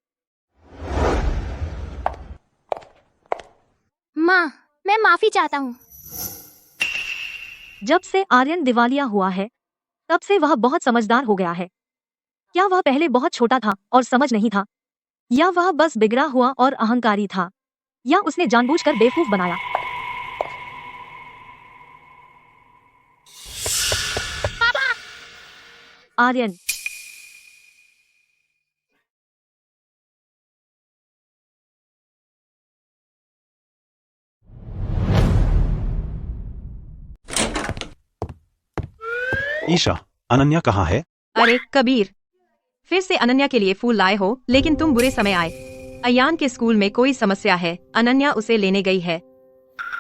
माँ, मैं माफी चाहता हूँ। जब से आर्यन दिवालिया हुआ है, तब से वह बहुत समझदार हो गया है। क्या वह पहले बहुत छोटा था और समझ नहीं था, या वह बस बिगड़ा हुआ और अहंकारी था, या उसने जानबूझकर बेवकूफ बनाया? आर्यन, ईशा, अनन्या कहाँ है? अरे कबीर, फिर से अनन्या के लिए फूल लाए हो, लेकिन तुम बुरे समय आए। अयान के स्कूल में कोई समस्या है, अनन्या उसे लेने गई है।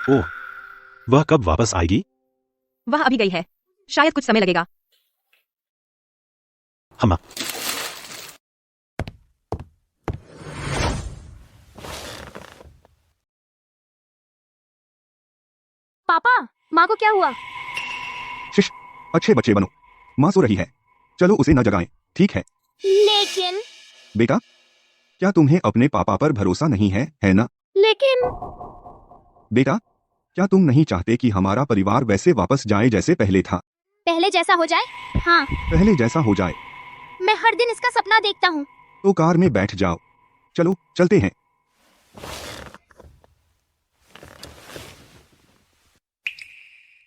ओह, वह कब वापस आएगी? वह अभी गई है, शायद कुछ समय लगेगा। हम पापा, माँ को क्या हुआ? शिश, अच्छे बच्चे बनो। माँ सो रही है, चलो उसे न जगाएं, ठीक है? लेकिन बेटा, क्या तुम्हें अपने पापा पर भरोसा नहीं है ना? लेकिन बेटा, क्या तुम नहीं चाहते कि हमारा परिवार वैसे वापस जाए जैसे पहले था? पहले जैसा हो जाए? हाँ, पहले जैसा हो जाए। मैं हर दिन इसका सपना देखता हूँ। तो कार में बैठ जाओ, चलो चलते हैं।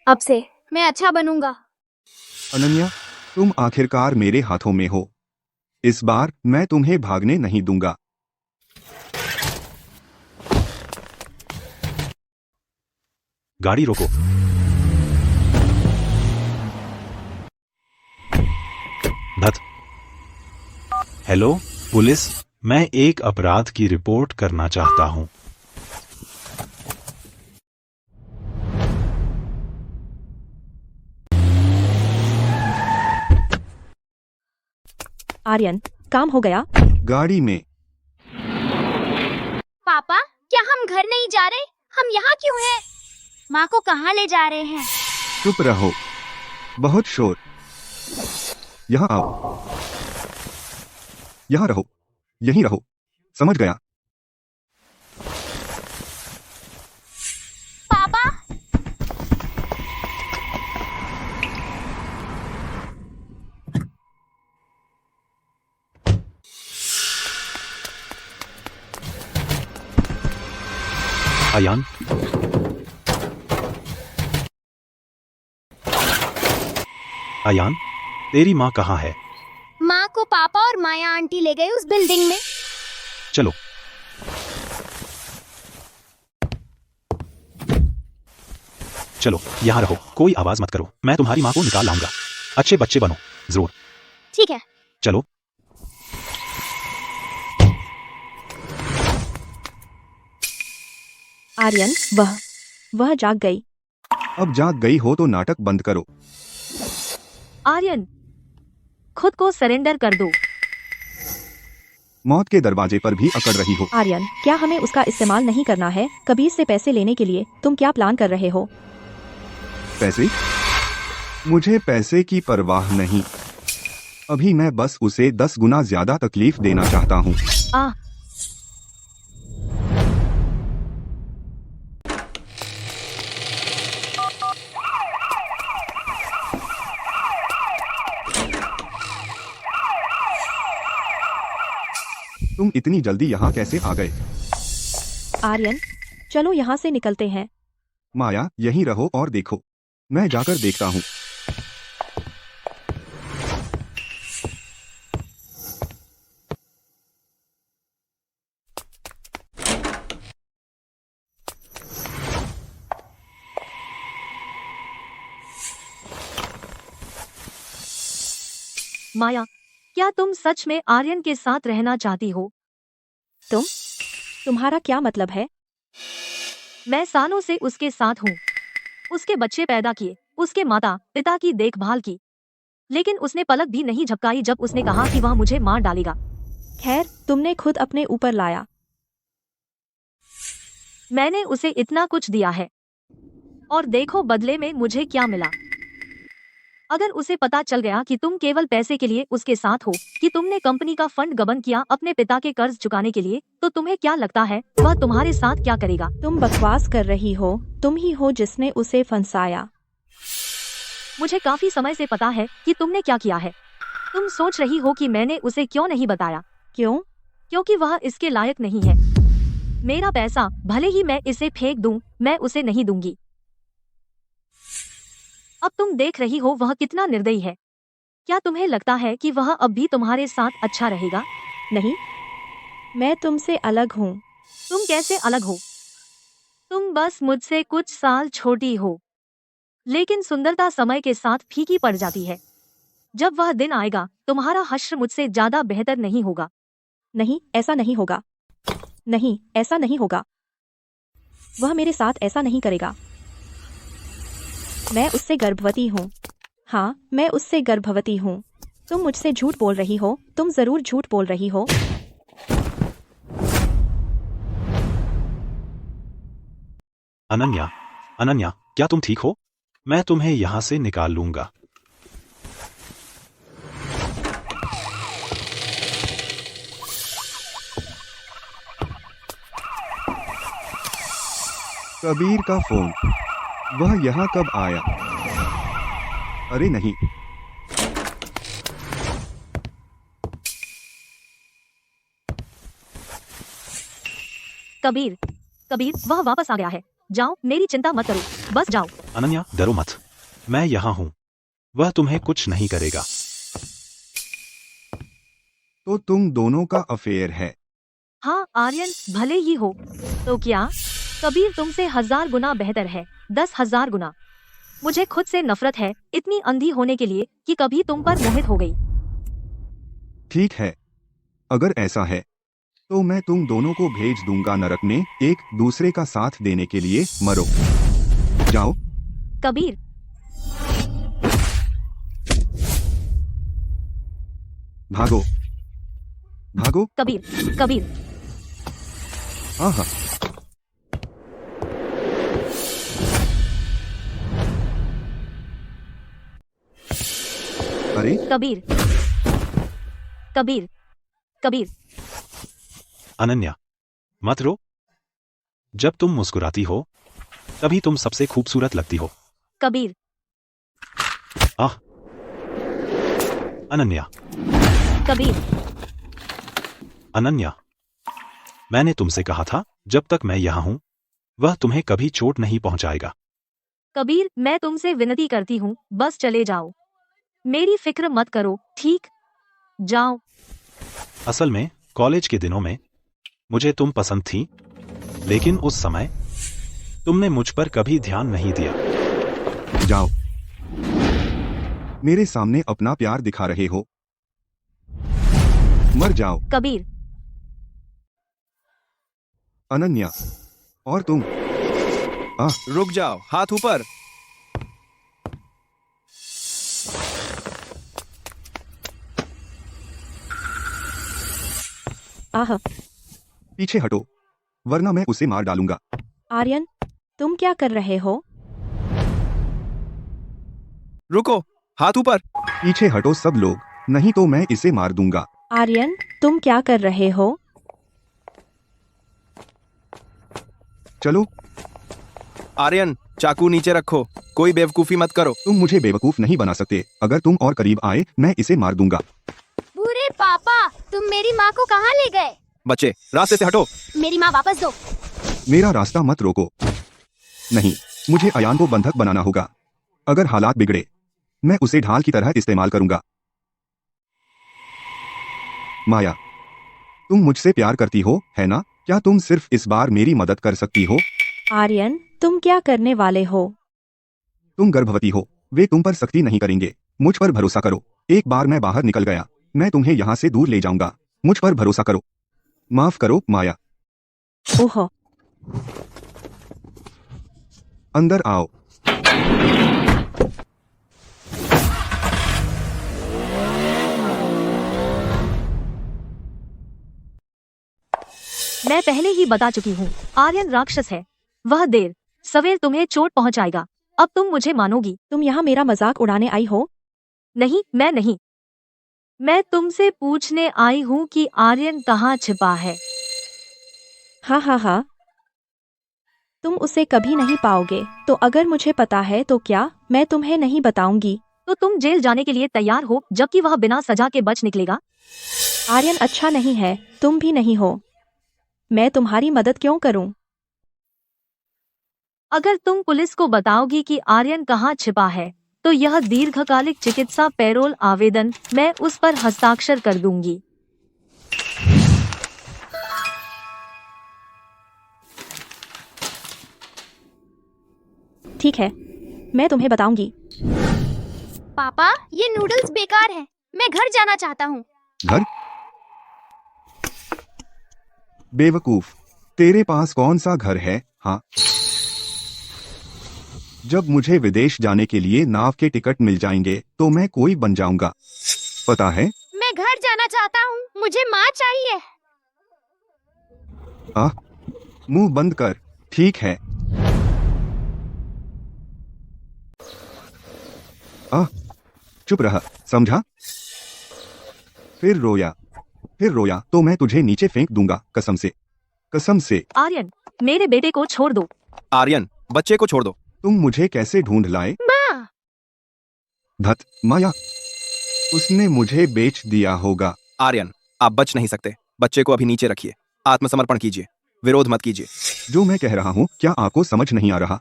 अब से मैं अच्छा बनूंगा। अनन्या, तुम आखिरकार मेरे हाथों में हो। इस बार मैं तुम्हें भागने नहीं दूंगा। गाड़ी रोको। धत। हेलो, पुलिस, मैं एक अपराध की रिपोर्ट करना चाहता हूँ। आर्यन, काम हो गया? गाड़ी में। पापा, क्या हम घर नहीं जा रहे? हम यहाँ क्यों हैं? माँ को कहाँ ले जा रहे हैं? चुप रहो, बहुत शोर। यहाँ आओ, यहाँ रहो, यहीं रहो, समझ गया? पापा, अयान, अयान, तेरी माँ कहाँ है? माँ को पापा और माया आंटी ले गए उस बिल्डिंग में। चलो। चलो, यहाँ रहो, कोई आवाज मत करो। मैं तुम्हारी माँ को निकाल लाऊंगा। अच्छे बच्चे बनो, जरूर। ठीक है। चलो। आर्यन, वह जाग गई। अब जाग गई हो तो नाटक बंद करो। आर्यन, खुद को सरेंडर कर दो। मौत के दरवाजे पर भी अकड़ रही हो। आर्यन, क्या हमें उसका इस्तेमाल नहीं करना है? कबीर से पैसे लेने के लिए तुम क्या प्लान कर रहे हो? पैसे? मुझे पैसे की परवाह नहीं। अभी मैं बस उसे 10 गुना ज्यादा तकलीफ देना चाहता हूँ। तुम इतनी जल्दी यहाँ कैसे आ गए? आर्यन, चलो यहाँ से निकलते हैं। माया, यहीं रहो और देखो, मैं जाकर देखता हूँ। माया, क्या तुम सच में आर्यन के साथ रहना चाहती हो? तुम्हारा क्या मतलब है? मैं सालों से उसके साथ हूँ। उसके बच्चे पैदा किए, उसके माता पिता की देखभाल की, लेकिन उसने पलक भी नहीं झपकाई जब उसने कहा कि वह मुझे मार डालेगा। खैर, तुमने खुद अपने ऊपर लाया। मैंने उसे इतना कुछ दिया है और देखो बदले में मुझे क्या मिला। अगर उसे पता चल गया कि तुम केवल पैसे के लिए उसके साथ हो, कि तुमने कंपनी का फंड गबन किया अपने पिता के कर्ज चुकाने के लिए, तो तुम्हें क्या लगता है वह तुम्हारे साथ क्या करेगा? तुम बकवास कर रही हो। तुम ही हो जिसने उसे फंसाया। मुझे काफी समय से पता है कि तुमने क्या किया है। तुम सोच रही हो कि मैंने उसे क्यों नहीं बताया। क्यों? क्योंकि वह इसके लायक नहीं है। मेरा पैसा भले ही मैं इसे फेंक दूं, मैं उसे नहीं दूंगी। अब तुम देख रही हो वह कितना निर्दयी है। क्या तुम्हें लगता है कि वह अब भी तुम्हारे साथ अच्छा रहेगा? नहीं, मैं तुमसे अलग हूँ। तुम कैसे अलग हो? तुम बस मुझसे कुछ साल छोटी हो, लेकिन सुंदरता समय के साथ फीकी पड़ जाती है। जब वह दिन आएगा, तुम्हारा हश्र मुझसे ज्यादा बेहतर नहीं होगा। नहीं, ऐसा नहीं होगा। नहीं, ऐसा नहीं होगा। वह मेरे साथ ऐसा नहीं करेगा। मैं उससे गर्भवती हूँ। हाँ, मैं उससे गर्भवती हूँ। तुम मुझसे झूठ बोल रही हो। तुम जरूर झूठ बोल रही हो। अनन्या, अनन्या, क्या तुम ठीक हो? मैं तुम्हें यहाँ से निकाल लूंगा। कबीर का फोन। वह यहाँ कब आया? अरे नहीं, कबीर, कबीर, वह वापस आ गया है। जाओ, मेरी चिंता मत करो, बस जाओ। अनन्या, डरो मत, मैं यहाँ हूँ। वह तुम्हें कुछ नहीं करेगा। तो तुम दोनों का अफेयर है? हाँ आर्यन, भले ही हो तो क्या? कबीर तुमसे 1000 गुना बेहतर है, 10,000 गुना। मुझे खुद से नफरत है, इतनी अंधी होने के लिए कि कभी तुम पर मोहित हो गई। ठीक है, अगर ऐसा है तो मैं तुम दोनों को भेज दूंगा नरक में, एक दूसरे का साथ देने के लिए। मरो, जाओ। कबीर, भागो, भागो। कबीर, कबीर। हाँ हाँ, अरे कबीर, कबीर, कबीर। अनन्या, मत रो। जब तुम मुस्कुराती हो तभी तुम सबसे खूबसूरत लगती हो। कबीर, आह, अनन्या, कबीर। अनन्या, मैंने तुमसे कहा था जब तक मैं यहाँ हूँ वह तुम्हें कभी चोट नहीं पहुँचाएगा। कबीर, मैं तुमसे विनती करती हूँ, बस चले जाओ। मेरी फिक्र मत करो, ठीक? जाओ। असल में कॉलेज के दिनों में मुझे तुम पसंद थी, लेकिन उस समय तुमने मुझ पर कभी ध्यान नहीं दिया। जाओ, मेरे सामने अपना प्यार दिखा रहे हो, मर जाओ। रुक जाओ, हाथ ऊपर। आह, पीछे हटो, वरना मैं उसे मार डालूंगा। आर्यन, तुम क्या कर रहे हो? रुको, हाथ ऊपर। पीछे हटो सब लोग, नहीं तो मैं इसे मार दूंगा। आर्यन, तुम क्या कर रहे हो? चलो। आर्यन, चाकू नीचे रखो, कोई बेवकूफी मत करो। तुम मुझे बेवकूफ नहीं बना सकते। अगर तुम और करीब आए, मैं इसे मार दूंगा। बुरे पापा, तुम मेरी माँ को कहाँ ले गए? बच्चे, रास्ते से हटो। मेरी माँ वापस दो। मेरा रास्ता मत रोको। नहीं, मुझे अयान को बंधक बनाना होगा। अगर हालात बिगड़े, मैं उसे ढाल की तरह इस्तेमाल करूंगा। माया, तुम मुझसे प्यार करती हो, है ना? क्या तुम सिर्फ इस बार मेरी मदद कर सकती हो? आर्यन, तुम क्या करने वाले हो? तुम गर्भवती हो, वे तुम पर सख्ती नहीं करेंगे। मुझ पर भरोसा करो। एक बार मैं बाहर निकल गया, मैं तुम्हें यहाँ से दूर ले जाऊंगा। मुझ पर भरोसा करो। माफ करो माया। ओह, अंदर आओ। मैं पहले ही बता चुकी हूँ, आर्यन राक्षस है। वह देर सवेर तुम्हें चोट पहुँचाएगा। अब तुम मुझे मानोगी? तुम यहाँ मेरा मजाक उड़ाने आई हो? नहीं, मैं नहीं। मैं तुमसे पूछने आई हूँ कि आर्यन कहाँ छिपा है। हाँ हाँ हाँ, तुम उसे कभी नहीं पाओगे। तो अगर मुझे पता है तो क्या मैं तुम्हें नहीं बताऊंगी? तो तुम जेल जाने के लिए तैयार हो, जबकि वह बिना सजा के बच निकलेगा? आर्यन अच्छा नहीं है, तुम भी नहीं हो। मैं तुम्हारी मदद क्यों करूं? अगर तुम पुलिस को बताओगी कि आर्यन कहाँ छिपा है, तो यह दीर्घकालिक चिकित्सा पैरोल आवेदन मैं उस पर हस्ताक्षर कर दूंगी। ठीक है, मैं तुम्हें बताऊंगी। पापा, ये नूडल्स बेकार हैं। मैं घर जाना चाहता हूँ। घर? बेवकूफ, तेरे पास कौन सा घर है? हाँ, जब मुझे विदेश जाने के लिए नाव के टिकट मिल जाएंगे तो मैं कोई बन जाऊंगा, पता है? मैं घर जाना चाहता हूँ, मुझे माँ चाहिए। मुंह बंद कर। ठीक है। चुप रहा, समझा? फिर रोया तो मैं तुझे नीचे फेंक दूंगा, कसम से, कसम से। आर्यन, मेरे बेटे को छोड़ दो। आर्यन, बच्चे को छोड़ दो। तुम मुझे कैसे ढूंढ लाए? माँ। धत माया, उसने मुझे बेच दिया होगा। आर्यन, आप बच नहीं सकते। बच्चे को अभी नीचे रखिए। आत्मसमर्पण कीजिए, विरोध मत कीजिए। जो मैं कह रहा हूँ, क्या आपको समझ नहीं आ रहा?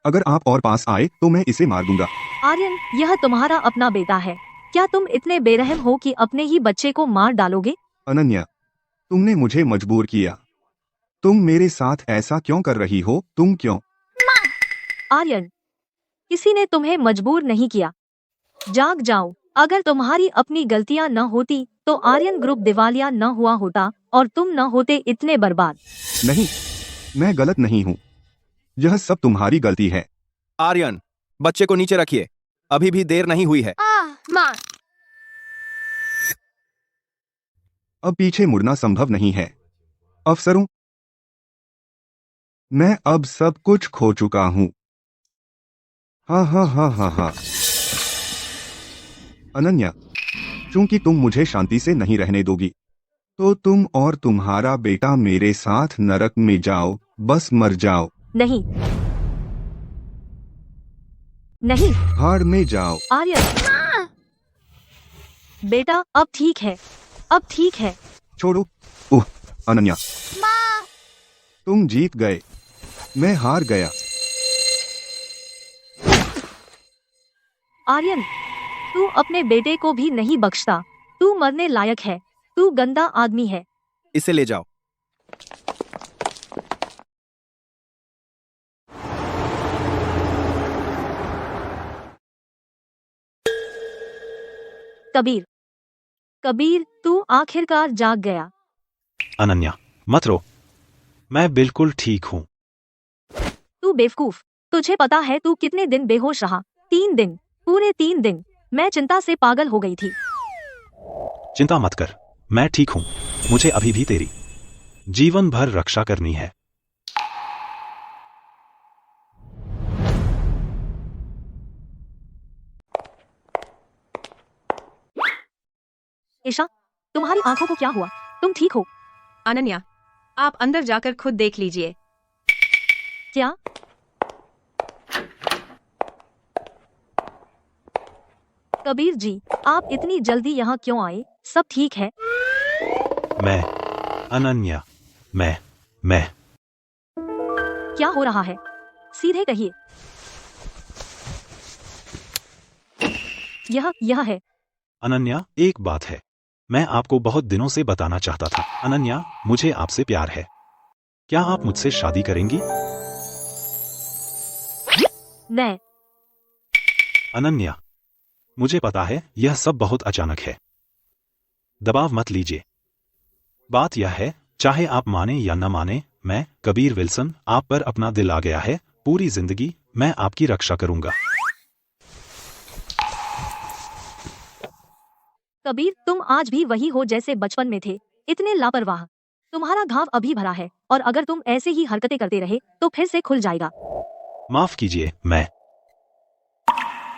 अगर आप और पास आए तो मैं इसे मार दूंगा। आर्यन, यह तुम्हारा अपना बेटा है। क्या तुम इतने बेरहम हो कि अपने ही बच्चे को मार डालोगे? अनन्या, तुमने मुझे मजबूर किया। तुम मेरे साथ ऐसा क्यों कर रही हो? तुम क्यों? आर्यन, किसी ने तुम्हें मजबूर नहीं किया। जाग जाओ। अगर तुम्हारी अपनी गलतियां न होती तो आर्यन ग्रुप दिवालिया न हुआ होता और तुम न होते इतने बर्बाद। नहीं, मैं गलत नहीं हूँ। यह सब तुम्हारी गलती है। आर्यन, बच्चे को नीचे रखिए। अभी भी देर नहीं हुई है। माँ। अब पीछे मुड़ना संभव नहीं है। अफसरों, मैं अब सब कुछ खो चुका हूँ। हाँ हाँ हाँ हाँ हाँ। अनन्या, चूंकि तुम मुझे शांति से नहीं रहने दोगी, तो तुम और तुम्हारा बेटा मेरे साथ नरक में जाओ, बस मर जाओ। नहीं, नहीं। भाड़ में जाओ। आर्यन, बेटा, अब ठीक है, अब ठीक है। छोड़ो। अनन्या, तुम जीत गए, मैं हार गया। आर्यन, तू अपने बेटे को भी नहीं बख्शता। तू मरने लायक है। तू गंदा आदमी है। इसे ले जाओ। कबीर, कबीर, तू आखिरकार जाग गया। अनन्या, मत रो। मैं बिल्कुल ठीक हूँ। तू बेवकूफ, तुझे पता है तू कितने दिन बेहोश रहा? 3 दिन, पूरे 3 दिन। मैं चिंता से पागल हो गई थी। चिंता मत कर, मैं ठीक हूँ। मुझे अभी भी तेरी जीवन भर रक्षा करनी है। ईशा, तुम्हारी आंखों को क्या हुआ? तुम ठीक हो? अनन्या, आप अंदर जाकर खुद देख लीजिए। क्या? कबीर जी, आप इतनी जल्दी यहाँ क्यों आए? सब ठीक है? मैं अनन्या, मैं क्या हो रहा है? सीधे कहिए। यह है। अनन्या, एक बात है, मैं आपको बहुत दिनों से बताना चाहता था। अनन्या, मुझे आपसे प्यार है। क्या आप मुझसे शादी करेंगी? मैं। अनन्या, मुझे पता है यह सब बहुत अचानक है। दबाव मत लीजिए। बात यह है, चाहे आप माने या न माने, मैं कबीर विल्सन, आप पर अपना दिल आ गया है। पूरी जिंदगी मैं आपकी रक्षा करूंगा। कबीर, तुम आज भी वही हो जैसे बचपन में थे, इतने लापरवाह। तुम्हारा घाव अभी भरा है और अगर तुम ऐसे ही हरकतें करते रहे तो फिर से खुल जाएगा। माफ कीजिए, मैं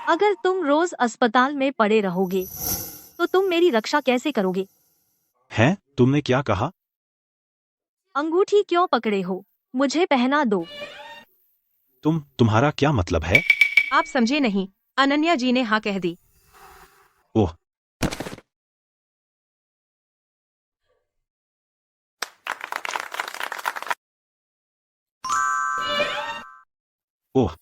अगर तुम रोज अस्पताल में पड़े रहोगे तो तुम मेरी रक्षा कैसे करोगे? हैं? तुमने क्या कहा? अंगूठी क्यों पकड़े हो? मुझे पहना दो। तुम्हारा क्या मतलब है? आप समझे नहीं, अनन्या जी ने हाँ कह दी। ओह, ओह,